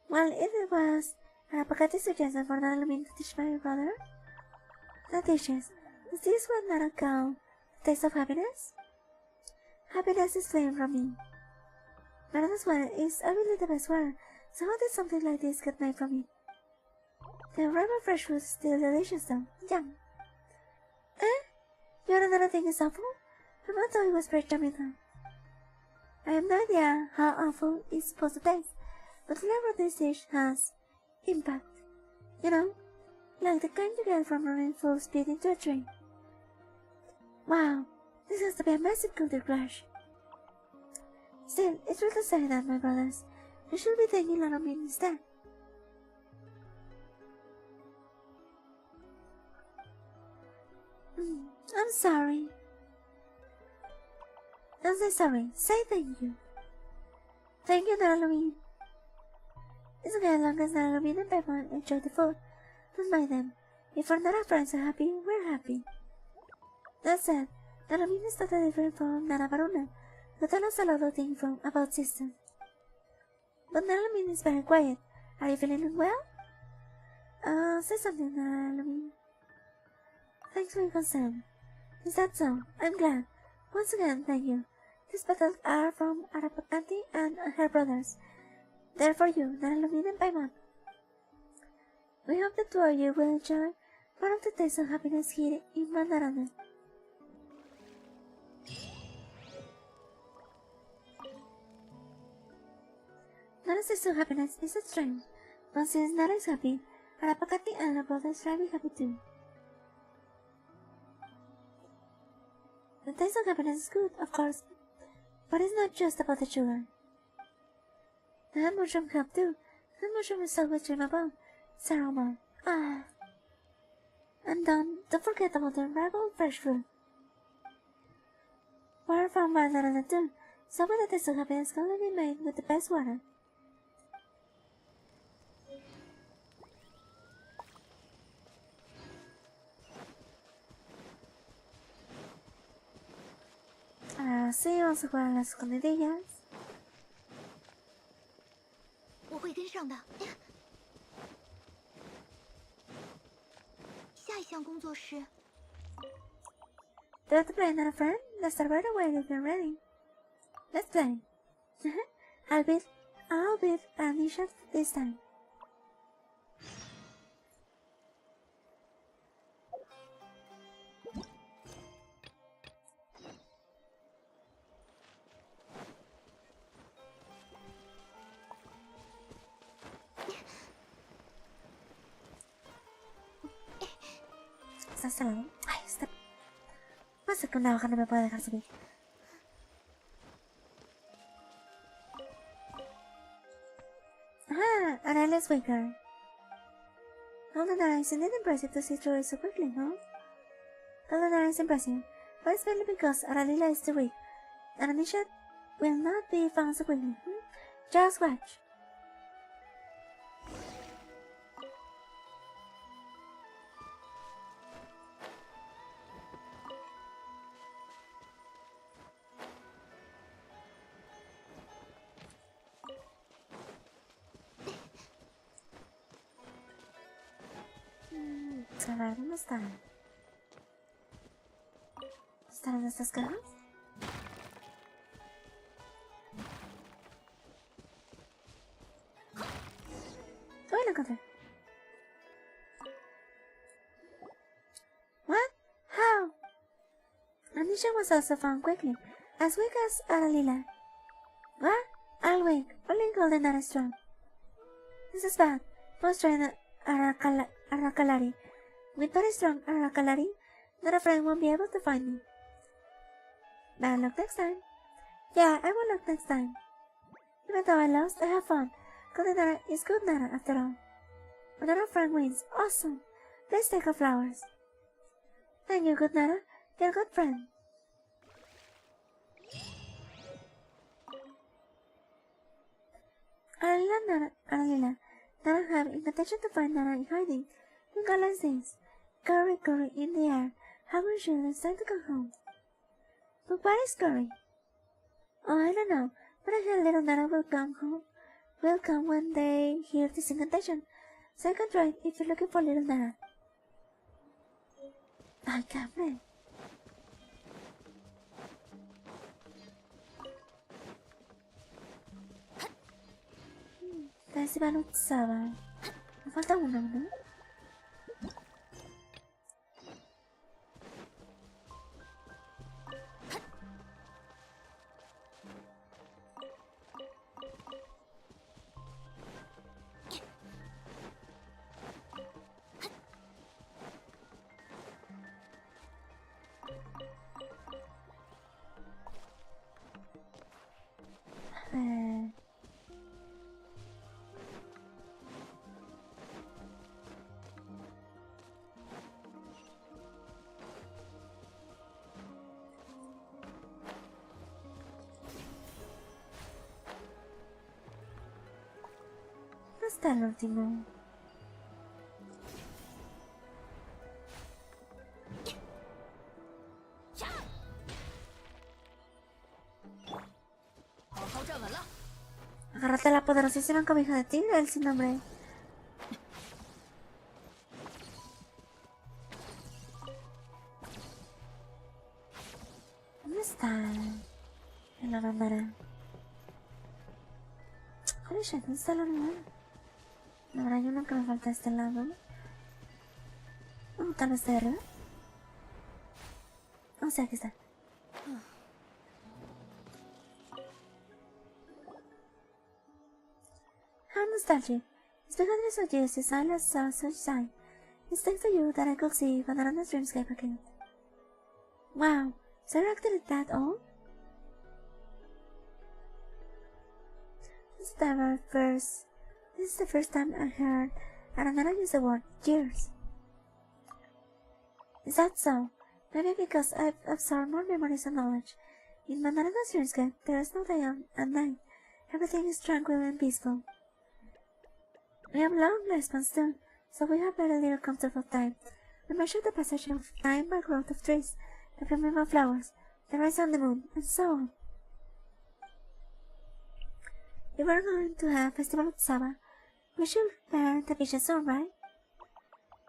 Well, it was a Pakati suggestion for Nara Lumin to teach my brother. The dishes. Is this what Nara call the taste of happiness? Happiness is flame from me. Nara's water is really the best water, so how did something like this get made from it? The aroma of fresh fruit is still delicious though. Yum. Eh? You know another thing is awful? I thought it was very charming though. I have no idea how awful it's supposed to taste, but the flavor of this dish has impact. You know, like the kind you get from running full speed into a tree. Wow, this has to be a massive culture crash. Still, it's rude to say that, my brothers. You should be thanking Lanomine instead. I'm sorry. Don't say sorry. Say thank you. Thank you, Lanomine. It's okay as long as Lanomine and Pepper enjoy the food. Don't mind them. If our Nara friends are happy, we're happy. That said, Lanomine is totally different from Nara Varuna. But tell us a lot of things from about system. But Nalamin is very quiet. Are you feeling unwell? Say something, Nalamin. Thanks for your concern. Is that so? I'm glad. Once again, thank you. These battles are from Arapakanti and her brothers. They're for you, Nalamin and Paimon. We hope the two of you will enjoy one of the days of happiness here in Mandarana. Nara's sense of happiness is extreme, but since Nara is happy, Arapakati and her brothers try to be happy too. The taste of happiness is good, of course, but it's not just about the sugar. The hand mushroom helped too. The hand mushroom is always dream about. Its aroma. Ah. And don't forget about the rival fresh fruit. Water from Mandarana too, so when the taste of happiness can only be made with the best water. Ahora sí, vamos a jugar a las escondidillas. 我会跟上的。下一项工作是 Do you have to play another friend? Let's start right away if you're ready. Let's play. I'll beat Anisha this time. ¿Estás al lado? Ay, está... Pasa que una hoja no me puede dejar subir. Ah, Arale is weaker. Golden Arrow is indeed impressive to see through it so quickly, huh? Golden Arrow is impressive, but it's mainly because Aralila is too weak, and Anisha will not be found so quickly. Just watch. A ver, ¿dónde están? ¿Estarán estas cajas? ¡Uy, lo encontré! What? How? Anisha was also found quickly, as weak as Aralila. What? All weak, only Golden Arrow strong. This is bad. Most trained Arakalari. With very strong Arakalari, not a friend won't be able to find me. Bad luck next time. Yeah, I will look next time. Even though I lost, I have fun. Golden Nara is good Nara after all. Another friend wins. Awesome. Please take her flowers. Thank you, good Nara. You're a good friend. Aralila, Nara have intention to find Nara in hiding. Think all like this. Curry in the air. Hungry children, it's time to come home. But what is curry? Oh, I don't know. But I hear little Nara will come home. Will come when they hear this incantation. So I can try it if you're looking for little Nara. Ay, cabrón. Casi va luchaba. Me falta uno, ¿no? Hasta el último. Agárrate la poderosísima cobija de tigre, el sin nombre. ¿Dónde está el arandara? Holy shit, ¿dónde está el arandara? Ahora hay uno que me falta de este lado. Tal vez de arriba. O sea, aquí está. How nostalgic. It's because it's so years since I last saw such sight. It's thanks to you that I could see Banana's dreamscape again. Wow, so you're actually that old? This is the first time I heard Aranara use the word years. Is that so? Maybe because I've absorbed more memories and knowledge. In Banana's dreamscape, there is no day and night. Everything is tranquil and peaceful. We have long lifespans too, so we have very little concept of time. We measure the passage of time by growth of trees, the blooming of flowers, the rise on the moon, and so on. If we're going to have Festival of Saba, we should prepare the beach soon, right?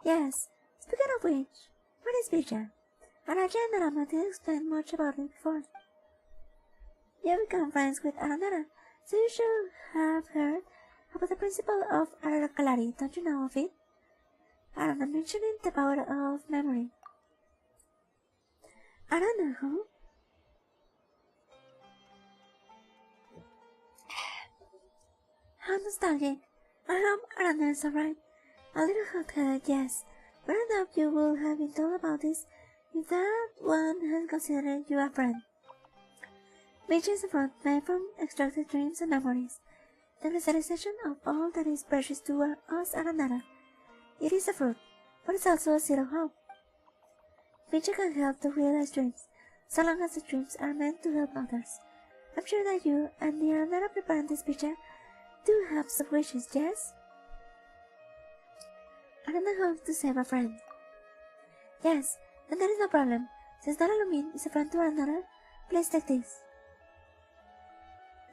Yes. Speaking of which, what is Bija? Araja and Rama didn't explain much about it before. You have become friends with Arandara, so you should have heard about the principle of Arakalari, don't you know of it? Aranda mentioning the power of memory. Aranda who? How nostalgic. I hope Aranda is alright. A little hot-headed, yes. But I doubt you would have been told about this if that one had considered you a friend. Beach is a fruit made from extracted dreams and memories, the crystallization of all that is precious to us Arandara. It is a fruit, but it's also a seed of hope. Beach can help to realize dreams, so long as the dreams are meant to help others. I'm sure that you and the Arandara preparing this picture do have some wishes, yes? Aranda hopes to save a friend. Yes, and there is no problem. Since Nara Lumin is a friend to Arandara, please take this.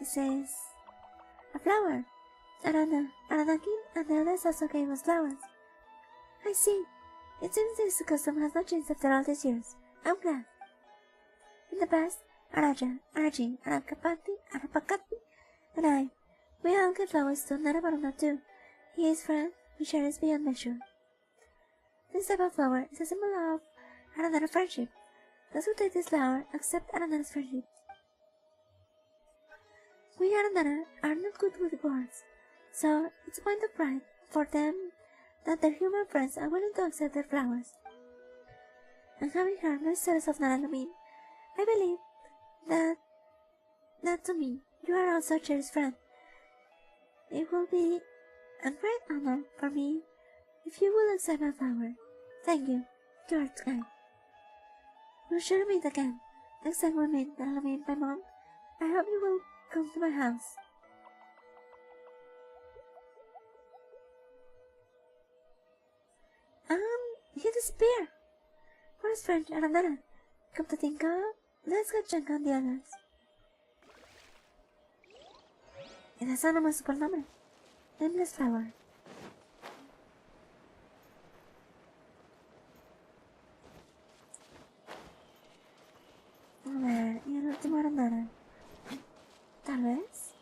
It says, a flower. Aranakin and the others also gave us flowers. I see. It seems this custom has not changed after all these years. I'm glad. In the past, Araja, Arji, Arapakati, and I, we all gave flowers to Narabaruna too. He is friend, we share is beyond measure. This type of flower is a symbol of Arandara friendship. Those who take this flower accept Arandara's friendship. We Arandara are not good with words, so it's a point of pride for them that their human friends are willing to accept their flowers. And having heard the stories of Naralumin, I believe that to me, you are also a cherished friend. It will be a great honor for me if you will accept my flower. Thank you. You are kind. We shall meet again. Next time we meet Naralumin by Mom, I hope you will come to my house. You disappear. Where's French Arandara? Come to think of, let's go check on the others. Esa no es por nombre. Nameless flower. A ver, y el último Arandara. Tal vez.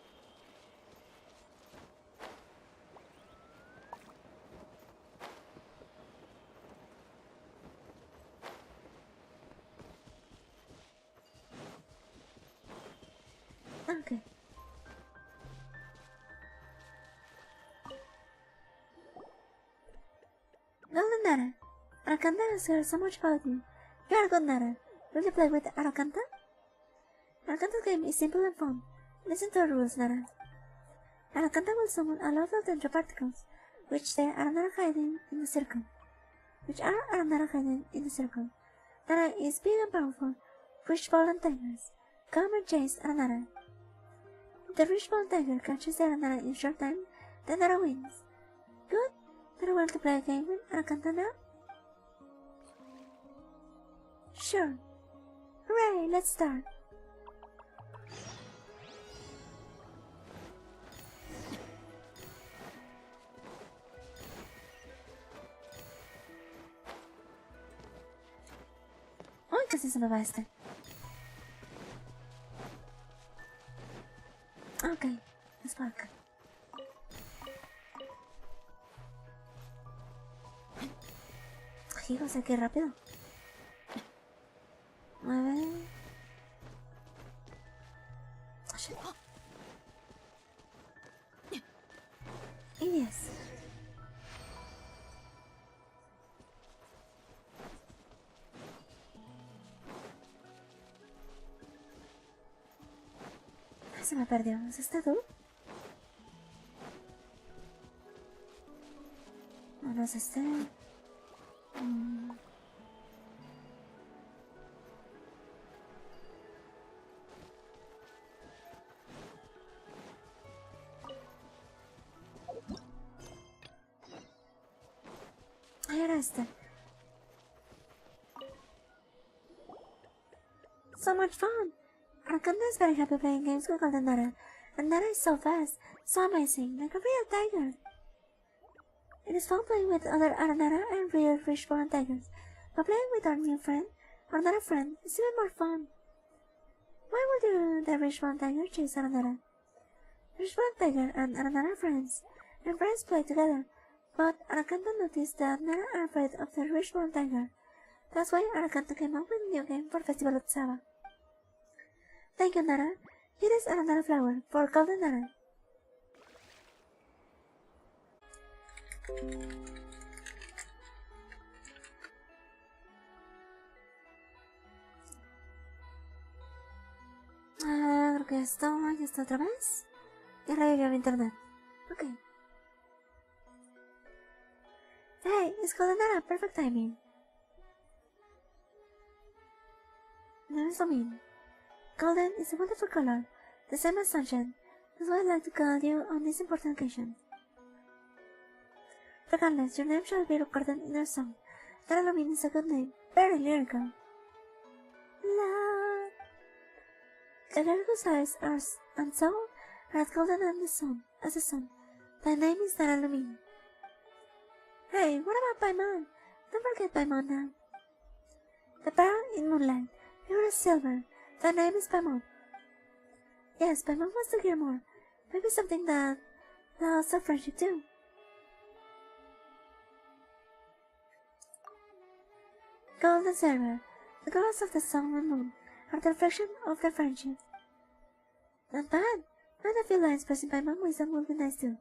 Okay. Golden Nara. Aracanta has heard so much about you. You are good, Nara. Will you play with Aracanta? Aracanta's game is simple and fun. Listen to the rules, Nara. Aracanta will summon a lot of dendro particles, which are Nara hiding in the circle. Nara is big and powerful. Fishball and tigers. Come and chase Nara. If the fishball tiger catches the Nara in short time, then Nara wins. Good? Do you want to play a game with Aracanta now? Sure. Hooray, let's start. Uy, casi se me va este. Ok, es por acá. Hijos, qué rápido. 9. Y 10. Se me perdió. ¿Es este tú? No, no es este. Ahí era este. So much fun! Arcanda is very happy playing games with Golden Nara, and Nara is so fast, so amazing, like a real tiger. It is fun playing with other Aranara and real Fishborn tigers, but playing with our new friend, or another friend, is even more fun. Why would the Fishborn tiger choose Aranara? Fishborn tiger and Aranara friends, and friends play together, but Arcanda noticed that Nara are afraid of the Fishborn tiger. That's why Arcanda came up with a new game for Festival of Saba. Thank you, Nara. Here is another flower for Golden Nara. Creo que esto ya está otra vez. Ya revivió mi internet. Ok. Hey, it's Golden Nara. Perfect timing. No, it's mean. Golden is a wonderful color, the same as sunshine. That's why I'd like to call you on this important occasion. Regardless, your name shall be recorded in our song. That alone is a good name, very lyrical. La. A girl whose eyes are and soul are as golden as the sun. Thy name is Nara Lumin. Hey, what about Paimon? Don't forget Paimon now. The pearl in moonlight, you are silver. Thy name is Paimon. Yes, Paimon wants to hear more. Maybe something that loves our friendship too. Gold and silver, the colors of the sun and moon, are the reflection of their friendship. Not bad. And a few lines pressing Paimon wisdom would be nice too.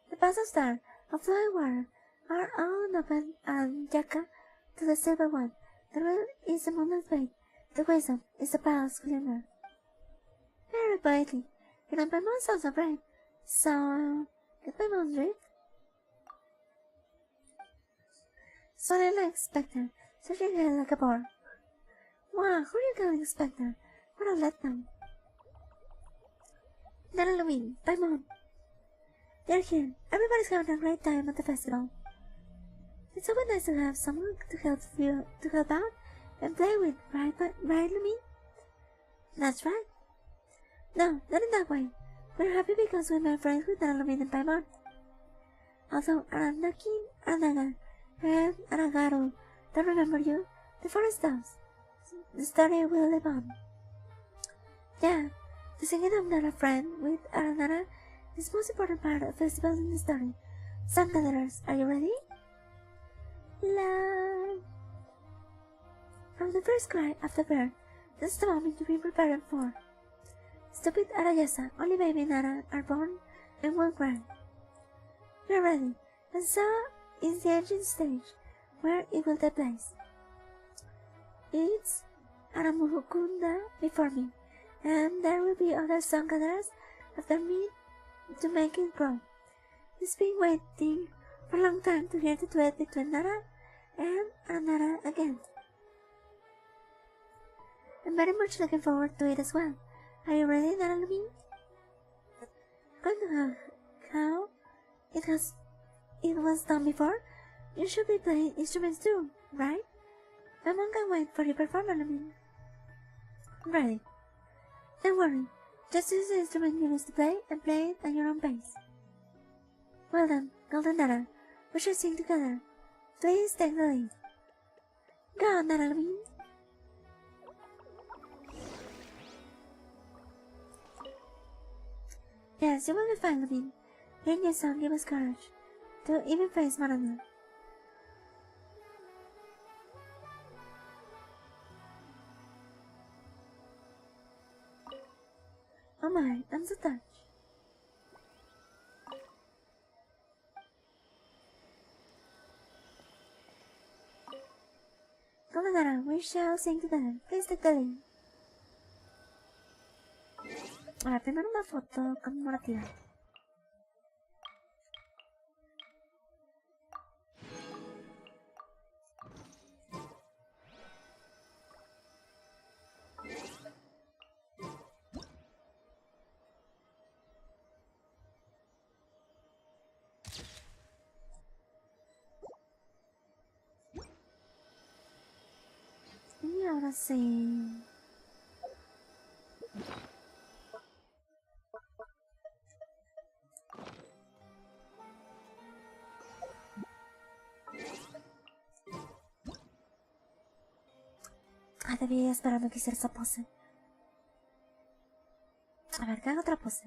The paths of star of flowing water are all open and Yaka to the silver one. The rule is the moonlit blade. The wisdom is the palace glimmer. Very brightly. You know, Paimon sounds so bright. So, get Paimon's drift? Swallowing like Spectre, searching her like a boar. Wow, who are you calling Spectre? What a letdown. Nara Lumin, Paimon. They're here. Everybody's having a great time at the festival. It's always nice to have someone to help out and play with, right, Lumin? That's right. No, not in that way. We're happy because we made friends with Nara Lumin and Paimon. Although Aranakin, Aranaga, and Aragaru don't remember you, the forest does. The story will live on. Yeah, the singing of Nara friend with Aranara is the most important part of the festival in the story. Song gatherers, are you ready? Love. From the first cry of the bird, this is the moment to be prepared for. Stupid Arayasa, only baby Nara are born and will cry. We are ready, and so is the engine stage, where it will take place. It's Aramuhukunda before me, and there will be other song gatherers after me to make it grow. It's been waiting for a long time to hear the duet between Nara and Nara again. I'm very much looking forward to it as well. Are you ready, Nara Lumin? Going to have how it was done before? You should be playing instruments too, right? Paimon can wait for your performer, Lumin. Ready. Don't worry, just use the instrument you used to play and play it at your own pace. Well done, Golden Nara. We should sing together. Please take the lead. Go, Nara Lumin. Yes, you will be fine, Lumin. Hearing your song give us courage to even face Marana. Oh my, I'm so touched. Golden Nara, we shall sing together. Please take the lead. Ahora, primero una foto conmemorativa. ahora sí. Ah, debí esperando que hiciera esa pose. A ver, que haga otra pose.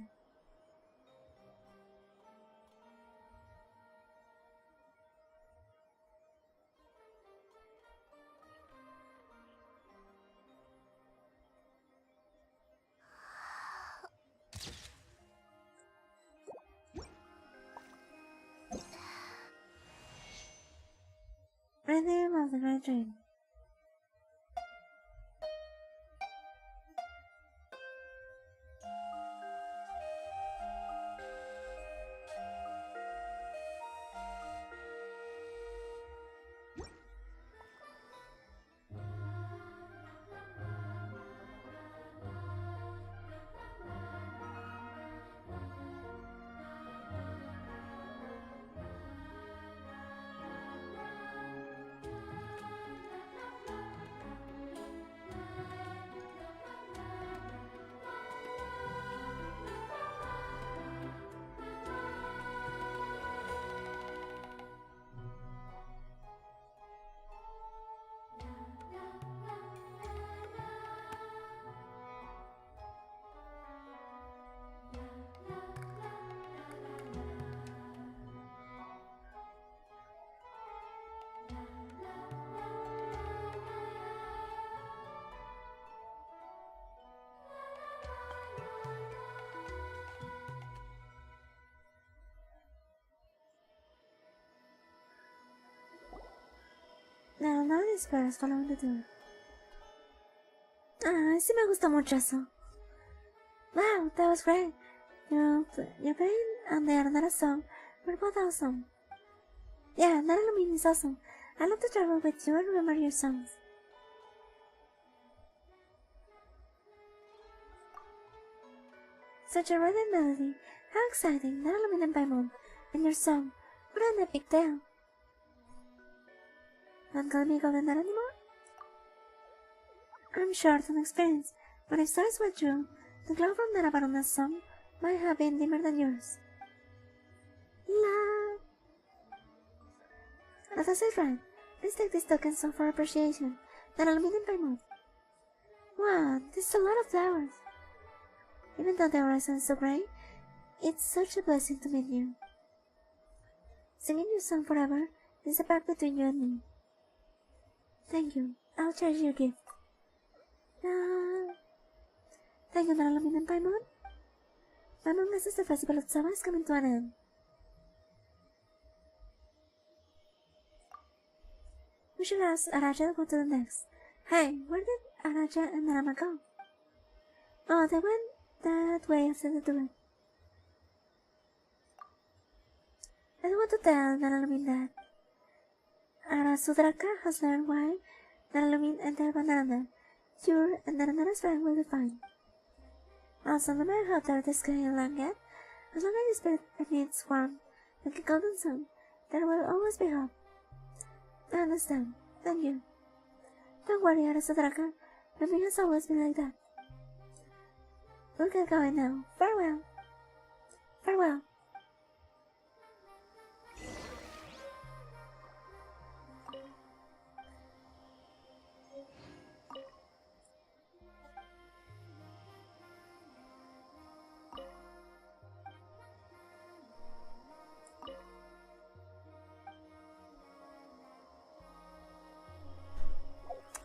Rhythm of the Red Dream. No, no esperas, solamente tú. Ah, sí me gustó mucho eso. Wow, that was great. Your brain and the another song were both awesome. Yeah, Naralumin is awesome. I love to travel with you and remember your songs. Such a rhythm melody. How exciting, Naralumin and Paimon. And your song. What an epic tale. Not gonna be golden that anymore? I'm sure it's an experience, but if stories were true, the glow from Narabaruna's song might have been dimmer than yours. La. As I said right, let's take this token song for appreciation. Naralumin and Paimon. Wow, this is a lot of flowers. Even though the horizon is so gray, it's such a blessing to meet you. Singing your song forever is a pact between you and me. Thank you. I'll cherish your gift. Thank you, Naralumin and Paimon. Paimon blesses the festival of summer is coming to an end. We should ask Araja to go to the next. Hey, where did Araja and Narama go? Oh, they went that way after the duel. I don't want to tell Naralumin that Arasudraka has learned why Naralumin entered Banana. Sure, and Narana's friend will be fine. Also, no matter how dark the sky and land get, as long as you spirit emits warmth like a golden sun, there will always be hope. I understand. Thank you. Don't worry, Arasudraka. Mimi has always been like that. We'll get going now. Farewell. Farewell.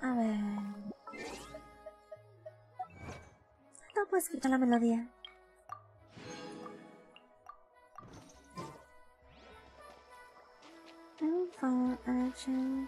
A ver. No puedo escuchar la melodía. For action.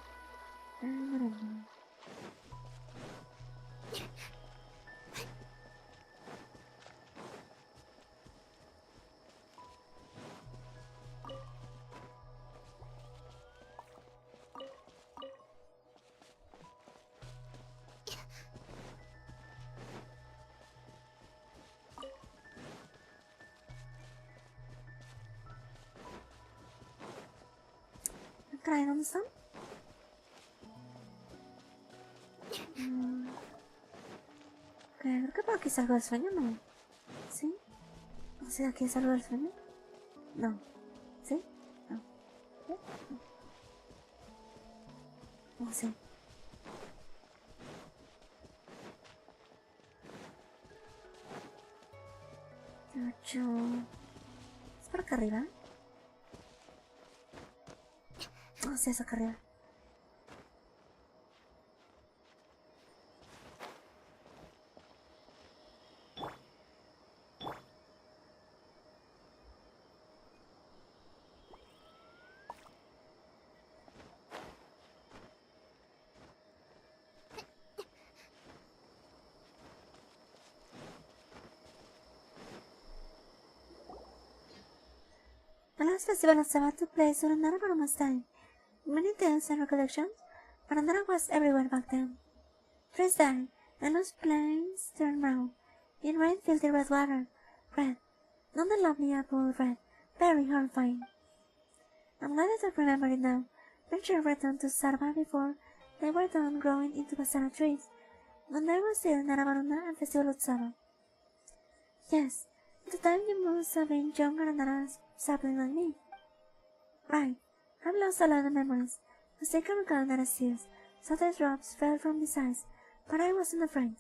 Caray, ¿dónde están? creo que por aquí salgo del sueño, ¿no? ¿Sí? No sé, ¿aquí salgo del sueño? No. ¿Sí? No. ¿Sí? No. No sé. ¿Es por acá arriba? No sé, es acá arriba. The last festival of Sabbath took place during Narabaruma's time. Many tales and recollections, but Nara was everywhere back then. Trees died, and those plains turned brown. In rain filthy red water, red, not the lovely apple red, very horrifying. I'm glad that I remember it now. Nature returned to Sarva before they were done growing into basara trees, when there was still Narabaruna and Festival of Sabbath. Yes, at the time you must have been younger and a sapling like me. Right, I've lost a lot of memories. As they can recall Nara's tears, salted drops fell from his eyes, but I wasn't afraid.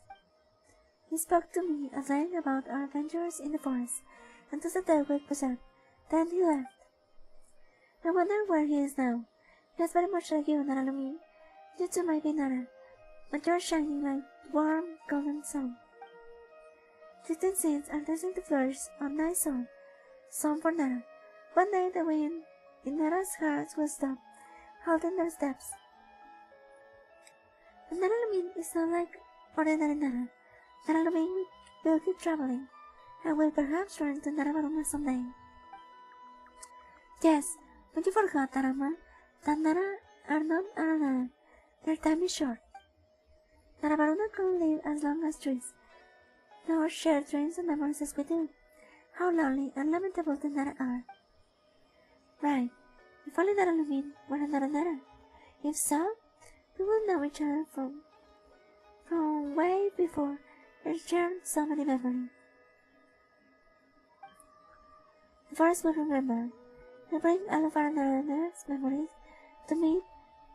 He spoke to me at length about our adventures in the forest, and to the dead with Pesach. Then he left. I wonder where he is now. He is very much like you, Nara Lumi. You too might be Nara, but you are shining like warm golden sun. 15 seeds are destined to flourish on thy soul. Song for Nara. One day the wind in Nara's heart will stop, halting their steps. But Nara Lumi is not like ordinary Nara. Nara Lumi will keep traveling, and will perhaps return to Narabaruma someday. Yes, but you forgot, Narama, that Nara are not our Nara. Their time is short. Narabaruna can live as long as trees, nor share dreams and memories as we do. How lonely and lamentable the Nara are. Right, if only Nara Lumin were another Nara. If so, we will know each other from way before we shared so many memories. The forest will remember. We bring all of our Nara's memories to meet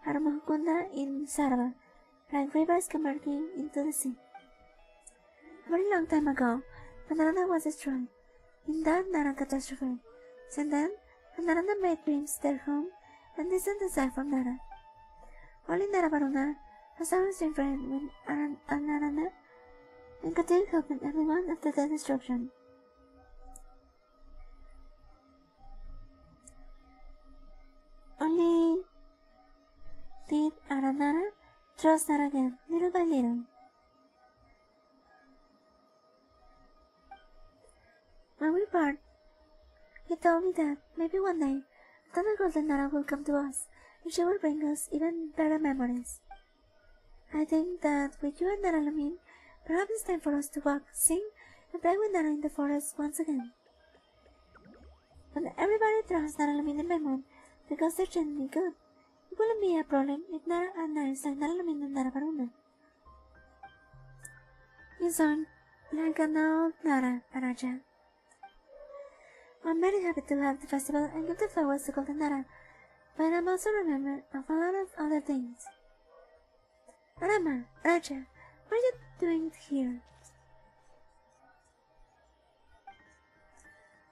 Harmahukunda in Sarva, like rivers converging into the sea. A very long time ago, Narada was destroyed in that Nara catastrophe. Since then, Narada made dreams their home and distant aside from Nara. Only Narabaruna has always been friends with Narada and continued helping everyone after their destruction. Only did Aranara trust Nara again, little by little. When we part, he told me that maybe one day another golden Nara will come to us, and she will bring us even better memories. I think that with you and Nara Lumin, perhaps it's time for us to walk, sing, and play with Nara in the forest once again. But everybody trusts Nara Lumin and Memon because they're genuinely good. It wouldn't be a problem if Nara are nice like Nara Lumin and Nara Baruna. You sound like an old Nara, Araja. I'm very happy to have the festival and give the flowers to Golden Nara, but I'm also remembered of a lot of other things. Arama, Raja, what are you doing here?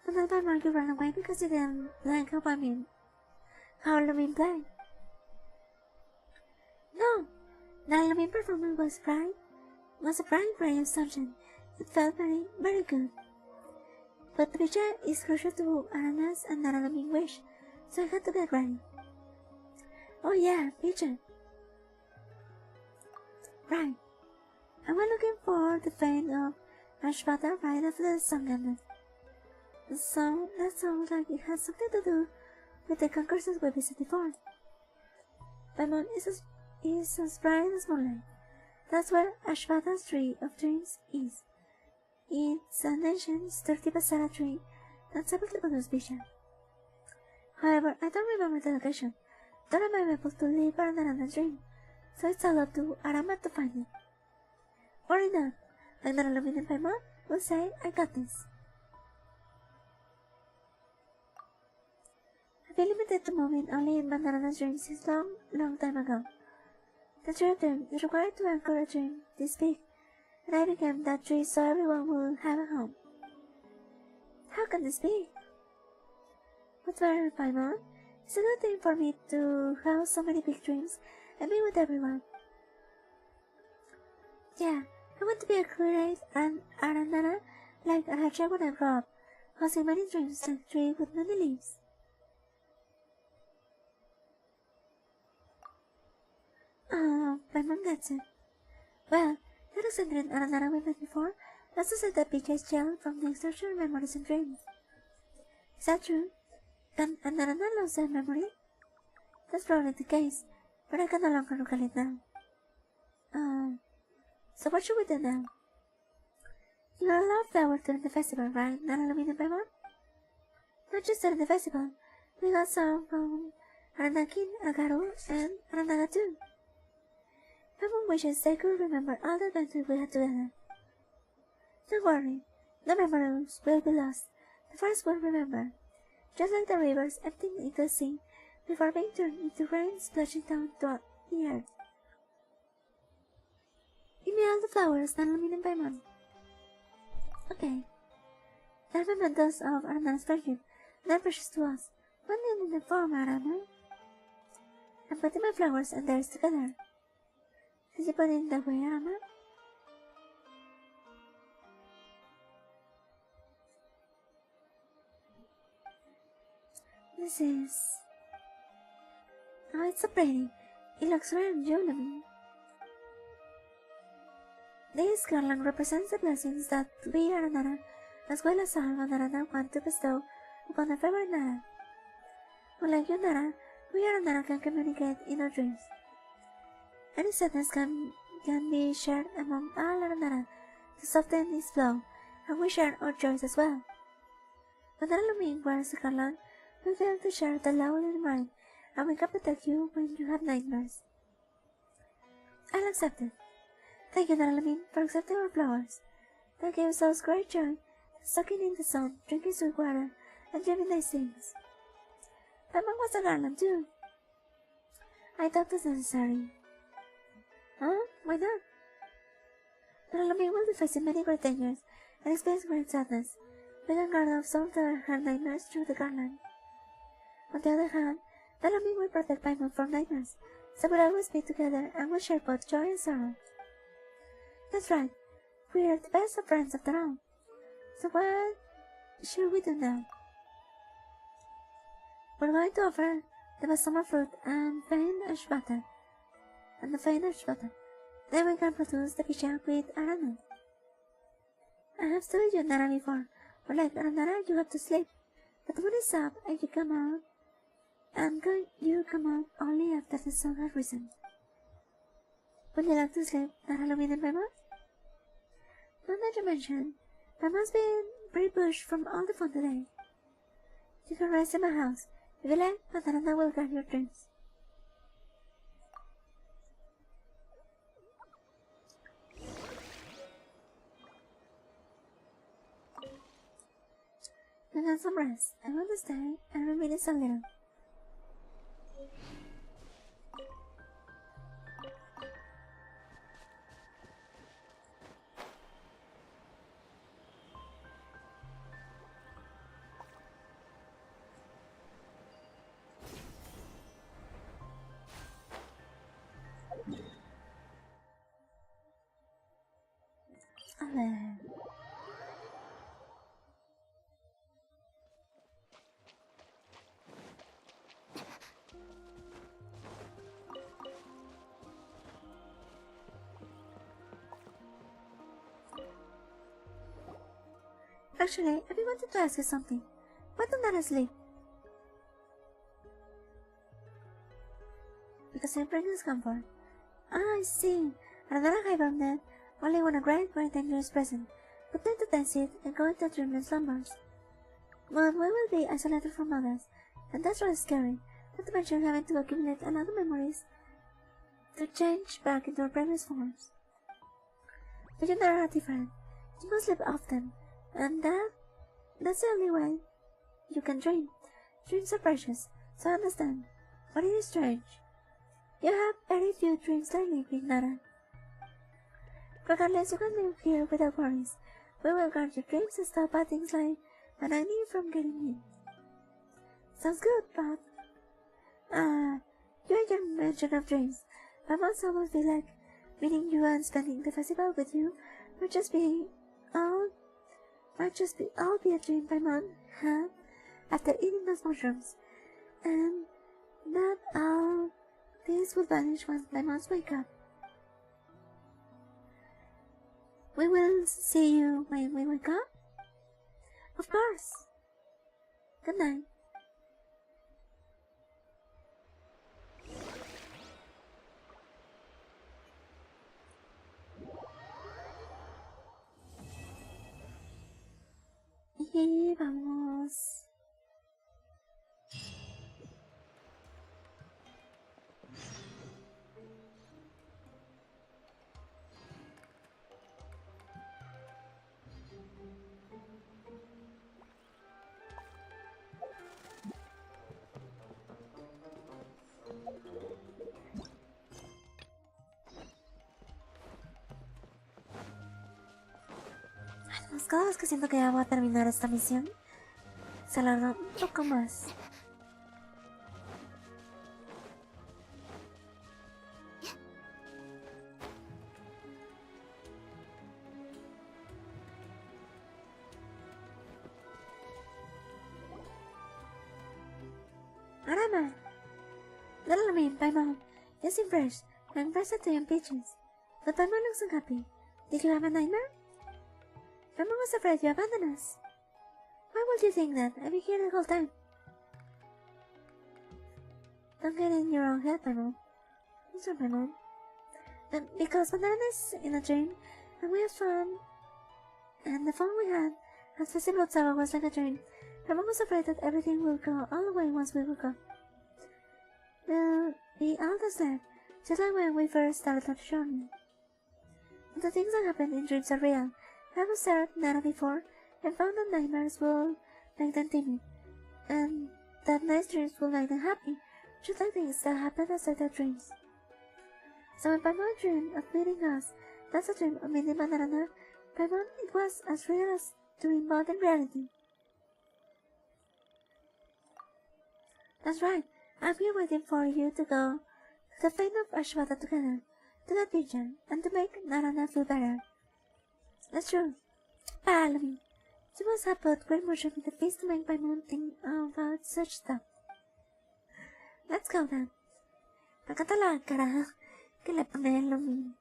Don't tell my mom you ran away because you didn't like how Lumin played. No, that Lumin performance was a bright ray of sunshine. It felt very, very good. But the picture is closer to Arana's and Nara Lumin wish, so I had to get ready. Oh yeah, picture. Right. I was looking for the fame of Ashvata right after the song ended. That sounds like it has something to do with the concourses we visited before. The moon is as bright as moonlight. That's where Ashvata's tree of dreams is. It's an ancient, sturdy basara tree that's able to produce vision. However, I don't remember the location, nor am I able to live another dream, so it's all up to Arama to find it. Worry not, Like that aluminum Paimon will say, I got this. I feel limited to moving only in Banana's dreams since long time ago. The tree of dream is required to anchor a dream this big, and I became that tree so everyone will have a home. How can this be? What's better, Paimon? It's a good thing for me to have so many big dreams and be with everyone. Yeah, I want to be a creative and Aranara like a hedgehog when I grow up, causing many dreams like a tree with many leaves. Oh, Paimon gets it. Well, Alexander and Aranara we met before also said that BJ's jail from the extortion memories and dreams. Is that true? Can Aranara lose their memory? That's probably the case, but I can no longer recall it now. So what should we do now? You are allowed flowers during the festival, right, Nanalumin Paimon? Not just during the festival, we got some from Aranakin, Agaru, and Aranaga too. Paimon wishes they could remember all the adventures we had together. Don't worry, no memories will be lost. The forest will remember, just like the rivers emptying into the sea before being turned into rain splashing down to the earth. Give me all the flowers, Nanalumin Paimon. Okay. They're mementos of Arana's friendship. They're precious to us. One in the form, Arana. I'm putting my flowers and theirs together. Did you put it in that way, Arana? This is... Oh, it's so pretty. It looks rare and jewelry. This garland represents the blessings that we Aranara, as well as Alva and Arana, want to bestow upon our favorite Nara. Unlike you, Nara, we Aranara can communicate in our dreams. Any sadness can be shared among all Aranara to soften this blow, and we share our joys as well. When Naralumin wears the garland, we'll be able to share the love in mind, and we can protect you when you have nightmares. I'll accept it. Thank you, Naralumin, for accepting our flowers. That gives us great joy, soaking in the sun, drinking sweet water, and dreaming nice things. Paimon wants a garland too. I thought it was necessary. Huh? Why not? Naralumin will be facing many great dangers and experience great sadness. We can guard off some of her nightmares through the garland. On the other hand, Naralumin will protect Paimon from nightmares, so we'll always be together and will share both joy and sorrow. That's right. We are the best of friends after all. So what should we do now? We're going to offer the Basama fruit and Fain Ashbata. Then we can produce the Bishak with Arana. I have studied you Nara before, but like Arana you have to sleep. But when it's up and you come out only after the sun has risen. Would you like to sleep, Naralumin and Paimon? Now that you mention, Paimon's been pretty pushed from all the fun today. You can rest in my house. If you like, Matarana will guard your dreams. You get some rest. I want to stay and reminisce a little. Actually, I've been wanting to ask you something. Why do not sleep? Because it brings comfort. Ah, I see. Another hibernate only when a great danger is present, but then to tense it and go into dreamless slumbers. But we will be isolated from others, and that's really scary, not to mention having to accumulate another memories to change back into our previous forms. but you never are different. You must live often, and that's the only way you can dream. Dreams are precious, so I understand. But it is strange. You have very few dreams lately, Big Nara. Regardless, you can live here without worries. We will guard your dreams and stop bad things like an enemy from getting in. Sounds good, but you and your mention of dreams. I must almost feel like meeting you and spending the festival with you might just be all be a dream by month, huh? After eating those mushrooms, and that all this will vanish once my months wake up. We will see you when we wake up? Of course. Good night. Y vamos. Cada vez que siento que ya voy a terminar esta misión, se alarga un poco más. Harem! Little me, Paimon. You seem fresh. I'm present to your peaches. But Paimon looks unhappy. Did you have a nightmare? Paimon was afraid you abandoned us. Why would you think that? I've been here the whole time. Don't get in your own head, Paimon. What's wrong, Paimon? Because Banana is in a dream, and we had fun. And the fun we had at Festival Tower was like a dream. Paimon was afraid that everything would go all away once we woke up. We'll be all that's left, just like when we first started our journey. The things that happen in dreams are real. I've observed Nana before, and found that nightmares will make them timid, and that nice dreams will make them happy, just like things that happen outside their dreams. So when Paimon dreamed of meeting us, that's a dream of meeting Banana. Paimon, it was as real as doing modern reality. That's right. I'm here waiting for you to go to the fate of Ashwata together, to that picture, and to make Narana feel better. That's true. Follow me. You must have put great motion in the face to make Paimon think about such stuff. Let's go then. Pagkata la cara que le pone el lumín.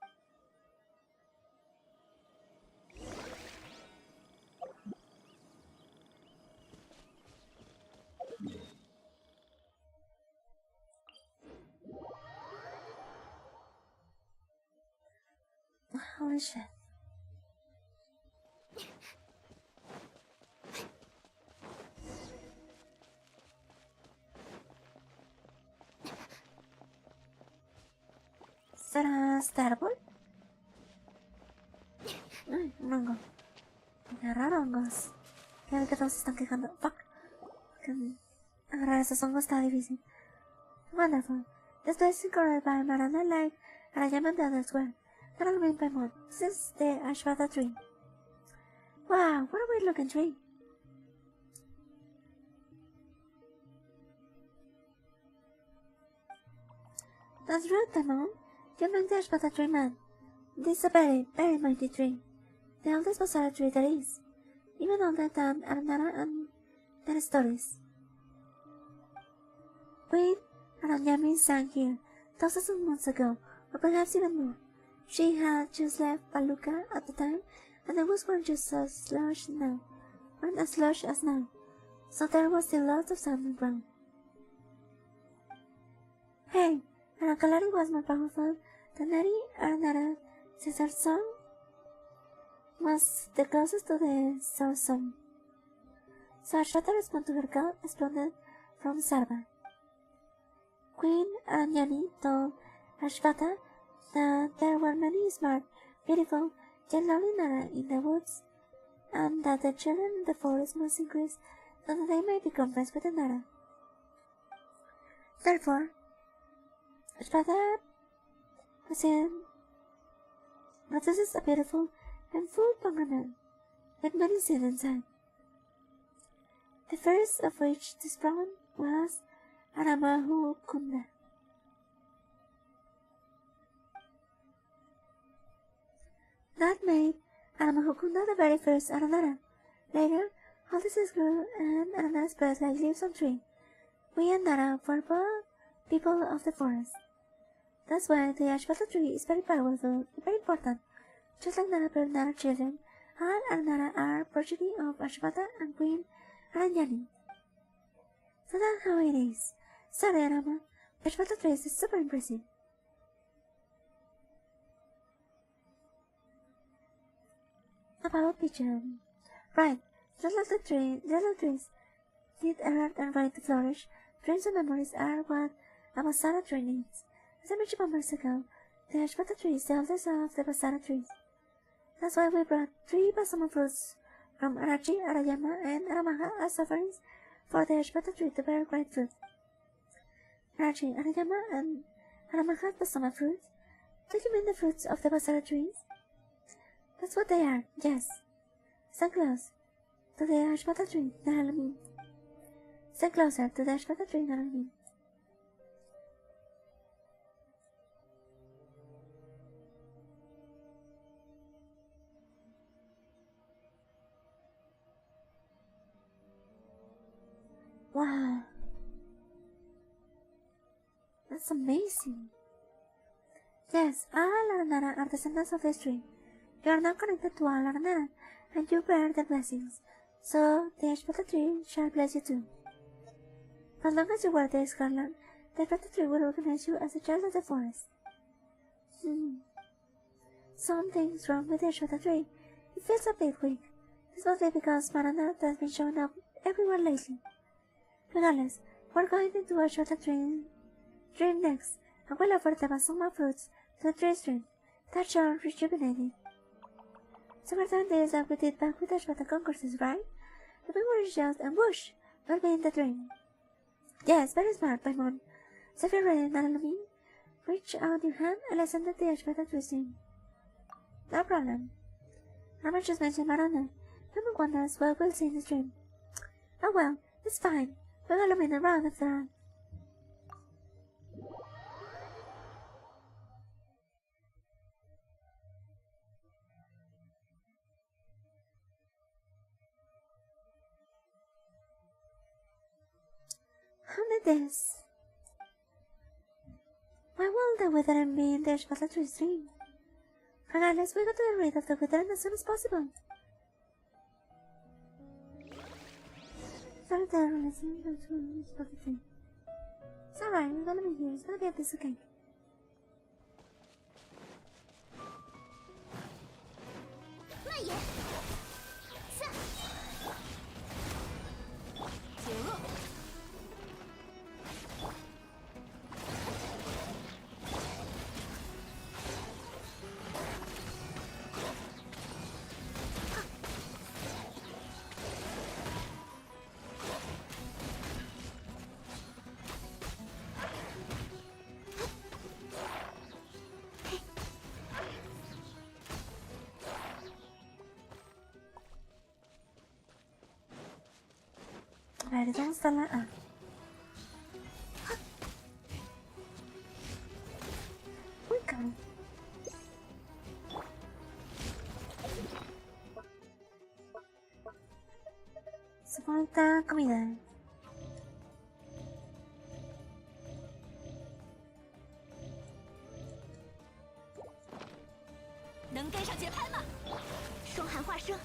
Holy shit. ¿Será este árbol? Ay, un hongo. Agarrar hongos. Creo que todos se están quejando. Fuck. Agarrar esos hongos está difícil. Wonderful. This place is guarded by Marana like Arayama and the others were. That'll mean Paimon. This is the Ashwata tree. Wow, what a weird looking tree. That's rude, Paimon. You make the Ashwata tree man. This is a very, very mighty tree. The oldest Basara tree there is. Even older than Arandara and their stories. Queen Aranyami sang here thousands of months ago, or perhaps even more. She had just left Paluca at the time, and the woods weren't just as slush now, weren't as slush as now, so there was still lots of sand and ground. Hey, Arakalari was more powerful than Neri Arnara, since her song was the closest to the source song. So Ashwata responded to her god, exploded from Sarva. Queen Aranyani told Ashwata that there were many smart, beautiful, Yet lonely Nara in the woods, and that the children in the forest must increase so that they may become friends with the Nara. Therefore, Ashpata produces a beautiful and full pomegranate with many seeds inside. The first of which to sprout was Aramahukunda. That made Aramahukunda the very first Aranara. Later, all the seeds grew and Aranara spread like leaves on tree. We and Nara were both people of the forest. That's why the Ashpata tree is very powerful, very important. Just like Nara bird Nara children, all Aranara are progeny of Ashpata and Queen Aranyani. So that's how it is. Sorry, Arama, the Ashpata tree is super impressive. About pigeon. Right, just like the little trees need earth and rain to flourish, dreams and memories are what a Basara tree needs. As I mentioned moments ago, the Ashpata tree is the oldest of the Basara trees. That's why we brought 3 Basama fruits from Arachi, Arayama, and Aramaha as offerings for the Ashpata tree to bear great fruit. Arachi, Arayama, and Aramaha Basama fruits? Do you mean the fruits of the Basara trees? That's what they are, yes. Stand close to the Ashpata tree, Naralamin. Stand closer to the Ashpata tree, Naralamin. Wow. That's amazing. Yes, all Aranara are descendants of this tree. You are now connected to all Aranara, and you bear their blessings. So, the Ashpata tree shall bless you too. As long as you wear the scarlet, the Ashpata tree will recognize you as a child of the forest. Something's wrong with the Ashpata tree. It feels a bit weak. This must be because Marana has been showing up everywhere lately. Regardless, we're going into a shorter dream next, and we'll offer the Basuma fruits to the tree stream. That shall rejuvenate it. So we're doing this as we did back with the Ashpata concourses, right? The big word is just and whoosh, we'll be in the dream. Yes, very smart, Paimon. So if you're ready, Naralamin, reach out your hand and let's send the Ashpata to stream. No problem. Rama just mentioned Marana. Paimon wonders what we'll see in the stream. Oh well, it's fine. We'll illuminate around after all. How did this? Why will the withering be in the Ashpata tree stream? Regardless, we got to get rid of the withering as soon as possible. Sorry, the listening to Ashpata tree. It's alright, we're gonna be here. It's gonna be a piece of cake. Vale, ¿dónde está la A? Uy, cabrón. Se falta comida. ¿能跟上节拍吗？双寒化生。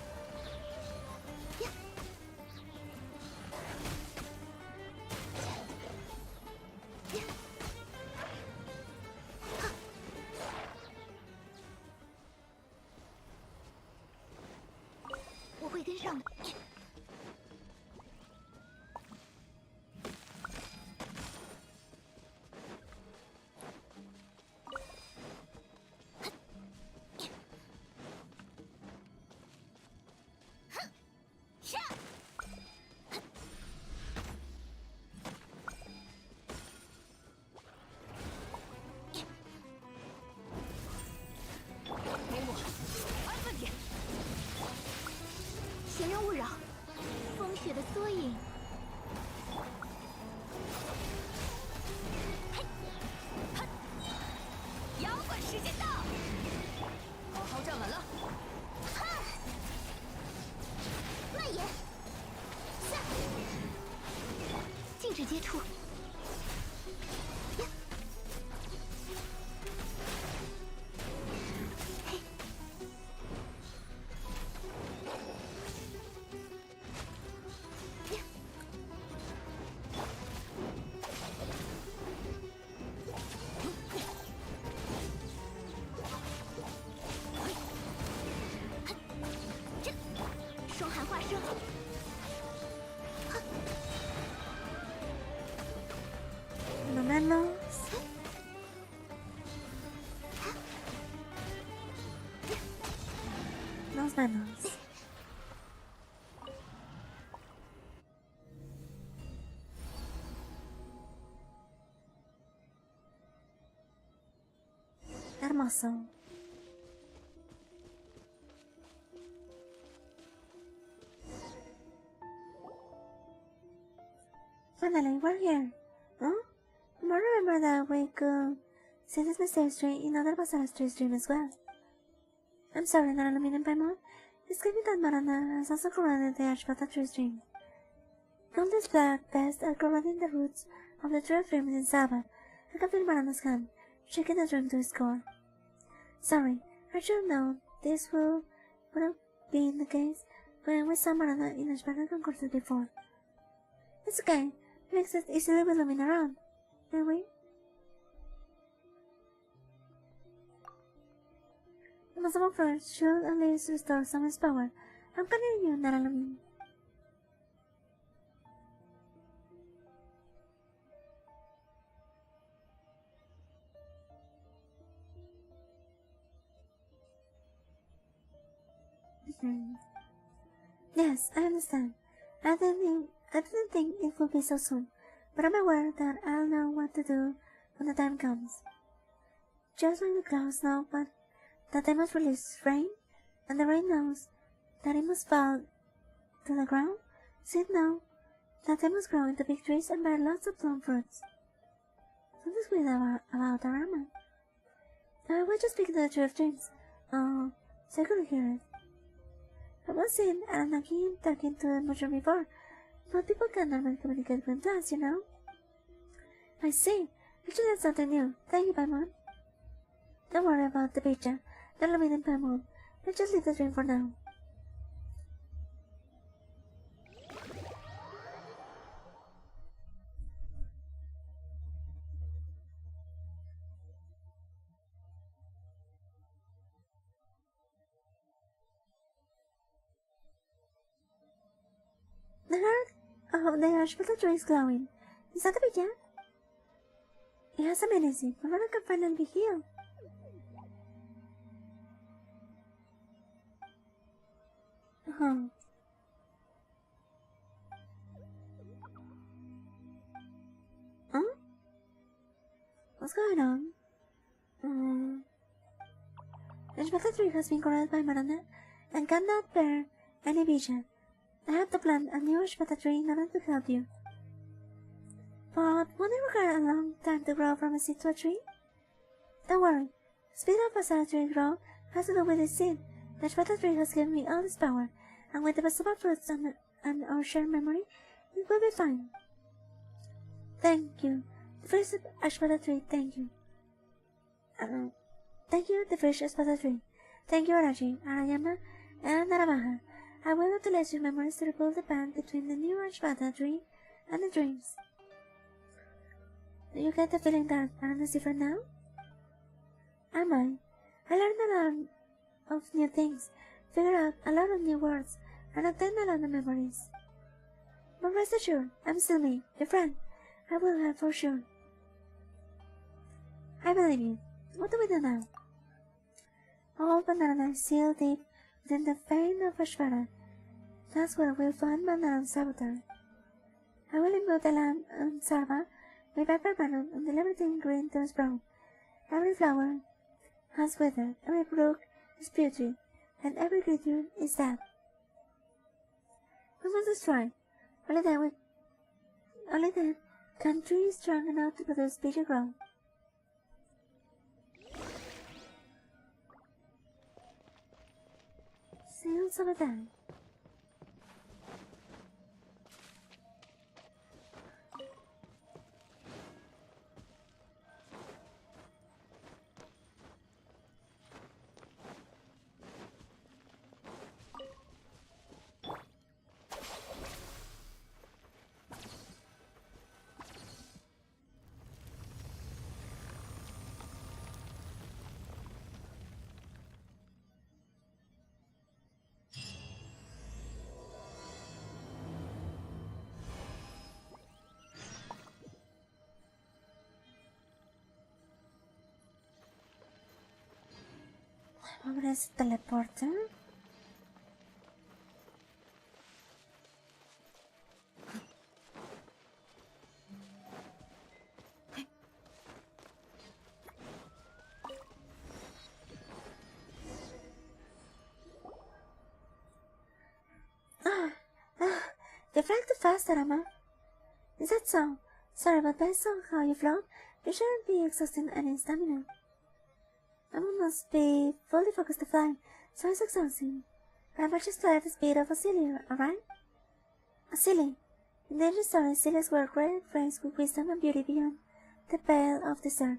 我会跟上的。缩影。摇滚时间到，好好站稳了。蔓延，下，禁止接触。双寒化生。No menos. Nos menos. Hermoso. Finally, we're here. Huh? You might remember that we could see this mysterious tree in other Basara's dream as well. I'm sorry, not aluminum Paimon. It's claiming that Marana has also corroded the Ashbata tree's dream. Countless black pests are corroding the roots of the tree of dreams in Saba. I can feel Marana's hand, shaking the dream to its core. Sorry, I should have known this would have been the case when we saw Marana in Ashbata concourses before. It's okay. We exist easily with Lumina around, don't we? The Massimo first should at least restore some of its power. I'm counting on you, Naralumin. Yes, I understand. I didn't think it would be so soon, but I'm aware that I'll know what to do when the time comes. Just like the clouds know that they must release rain, and the rain knows that it must fall to the ground, seeds know that they must grow into big trees and bear lots of plum fruits. Something's weird about the ramen. I was just speaking to the tree of dreams. Oh, so I couldn't hear it. I was seeing Aranaki talking to the mushroom before, but people can't normally communicate with plants, you know. I see. Actually, that's something new. Thank you, Paimon. Don't worry about the picture. Don't let me in Paimon. Let's just leave the dream for now. The heart of the Ashbata tree is glowing. Is that the big yet? It has some energy, but I can finally be healed. Huh? What's going on? The Ashbata tree has been corroded by Marana and cannot bear any vision. I have to plant a new Ashbata tree in order to help you. But won't it require a long time to grow from a seed to a tree? Don't worry. The speed of a tree growth has to do with its seed. The Ashbata tree has given me all this power, and with the Basuma fruits and our shared memory, it will be fine. Thank you. The first Ashbata tree, thank you. Thank you, the first Ashbata tree. Thank you, Arashi, Arayama, and Narabaha. I will utilize your memories to rebuild the band between the new Ashbata tree and the dreams. Do you get the feeling that Aran is different now? Am I? I learned a lot of new things, figured out a lot of new words, and obtained a lot of memories. But rest assured, I'm still me, your friend. I will have for sure. I believe you. What do we do now? All Banana is sealed deep within the vein of Ashvara. That's where we'll find Banana's saboteur. I will imbue the lamp on Sarva with pepper venom and deliver it in green turns brown. Every flower has withered, every brook is putrid, and every creature is dead. We must destroy Only then we Only then can trees strong enough to produce bigger growth. Seals over there. Abre ese teleporter. You flagged too fast, Harem. Is that so? Sorry, but based on how you float, you shouldn't be exhausting any stamina. I must be fully focused to fly, so it's exhausting. Remember, just fly at the speed of a silly, alright? A silly. In danger stories, sillies were great friends with wisdom and beauty beyond the pale of desert.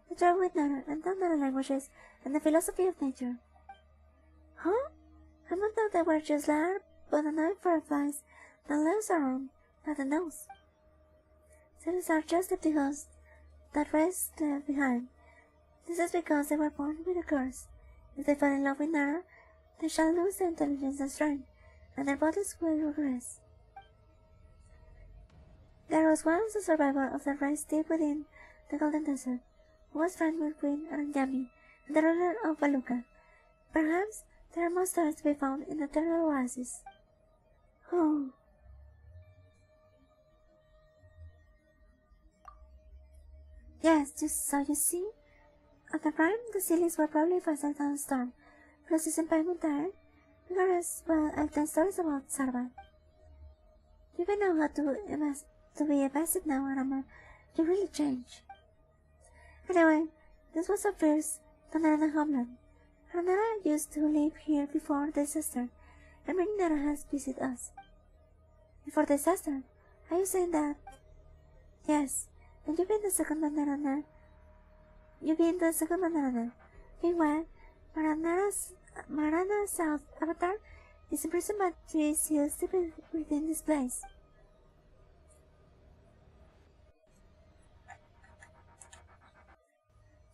They traveled with Nana and taught Nana languages and the philosophy of nature. Huh? I thought they were just large, but annoying fireflies that lives around, nothing else. Sillies are just empty ghosts that rest left behind. This is because they were born with a curse. If they fall in love with Nara, they shall lose their intelligence and strength, and their bodies will regress. There was once a survivor of the race deep within the Golden Desert, who was friends with Queen Aranyami, and the ruler of Baluka. Perhaps there are more stars to be found in the Eternal Oasis. Oh. Yes, just so you see. At the time, the Sillies were probably faster than the storm, plus isn't payment there. Regardless, well, I've done stories about Sarvan. You even know how to be evasive now, Harem. You really changed. Anyway, this was a first Tanara homeland. Nara used to live here before the disaster, and many Nara has visited us. Before the disaster? Are you saying that? Yes, and you've been the second Nara. You've been the second Nara. Meanwhile, Marana's South Avatar is imprisoned by 3 seals deep within this place.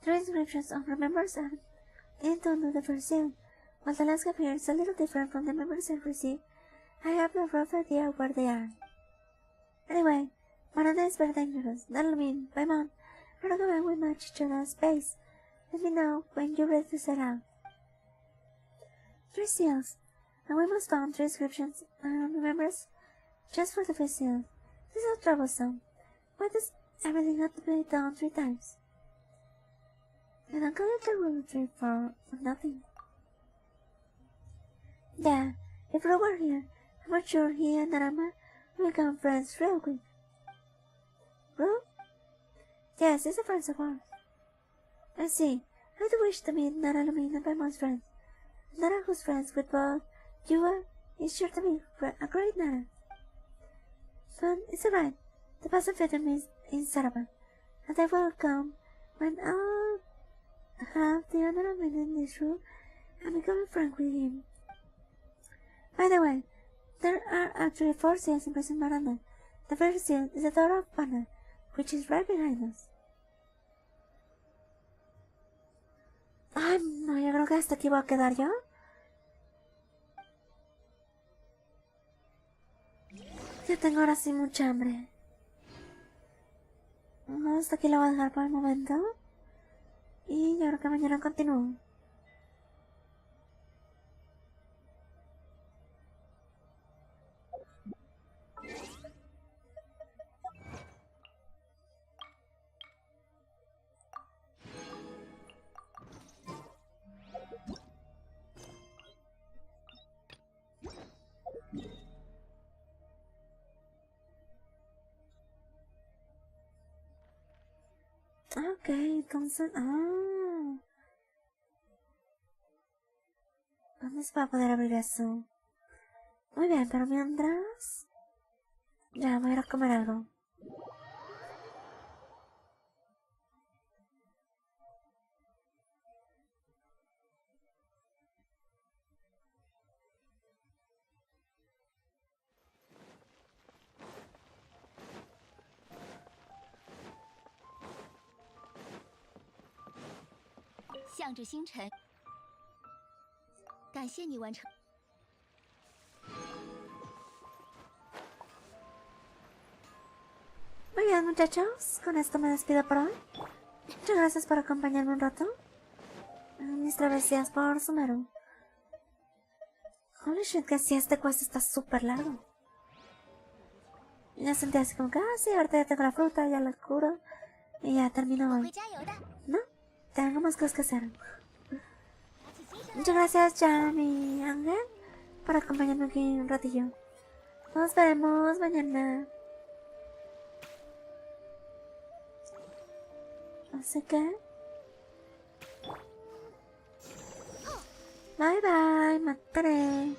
Three inscriptions of remembers are into the first seal. While the landscape here is a little different from the memories I've received, I have no rough idea where they are. Anyway, Marana is very dangerous. That'll mean, by month, I recommend we match each other's space. Let me know when you're ready to set out. 3 seals, and we must find 3 inscriptions and remembers just for the first seal. This is so troublesome. Why does everything have to be done 3 times? And I'm gonna do room 3 for nothing. Yeah, if Ru were here, I'm not sure he and Narama will become friends real quick. Ru? Yes, he's a friend of ours. I see. I do wish to meet Nara Lumina and Paimon's friends. Nara, who's friends with both you are, is sure to be a great Nara. But it's alright. The past of me in Saraban, and I will come when I'll have the honor of meeting this room and becoming frank with him. By the way, there are actually 4 seals in Prison Marana. The first seal is the Door of Pana, which is right behind us. Ay, no, yo creo que hasta aquí voy a quedar yo. Ya tengo ahora sí mucha hambre. No, hasta aquí lo voy a dejar por el momento. Y yo creo que mañana continúo. Ok, entonces... ¿Dónde se va a poder abrir eso? Muy bien, pero mientras... Ya, voy a ir a comer algo. Muy bien, muchachos, con esto me despido por hoy. Muchas gracias por acompañarme un rato en mis travesías por Sumeru. Holy shit, que sí, este quest está súper largo. Ya sentí así como que, sí, ahorita ya tengo la fruta, ya la curo y ya termino hoy. No, tengo más cosas que hacer. Muchas gracias, Jam y Ángel, por acompañarme aquí un ratillo. Nos veremos mañana. Así que... Bye bye, mataré.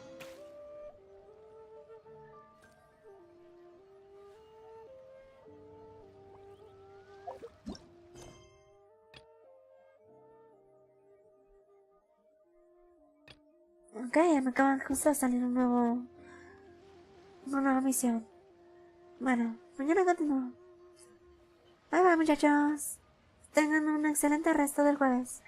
Ok, me acaban justo de salir una nueva misión. Bueno, mañana continúo. Bye bye, muchachos. Tengan un excelente resto del jueves.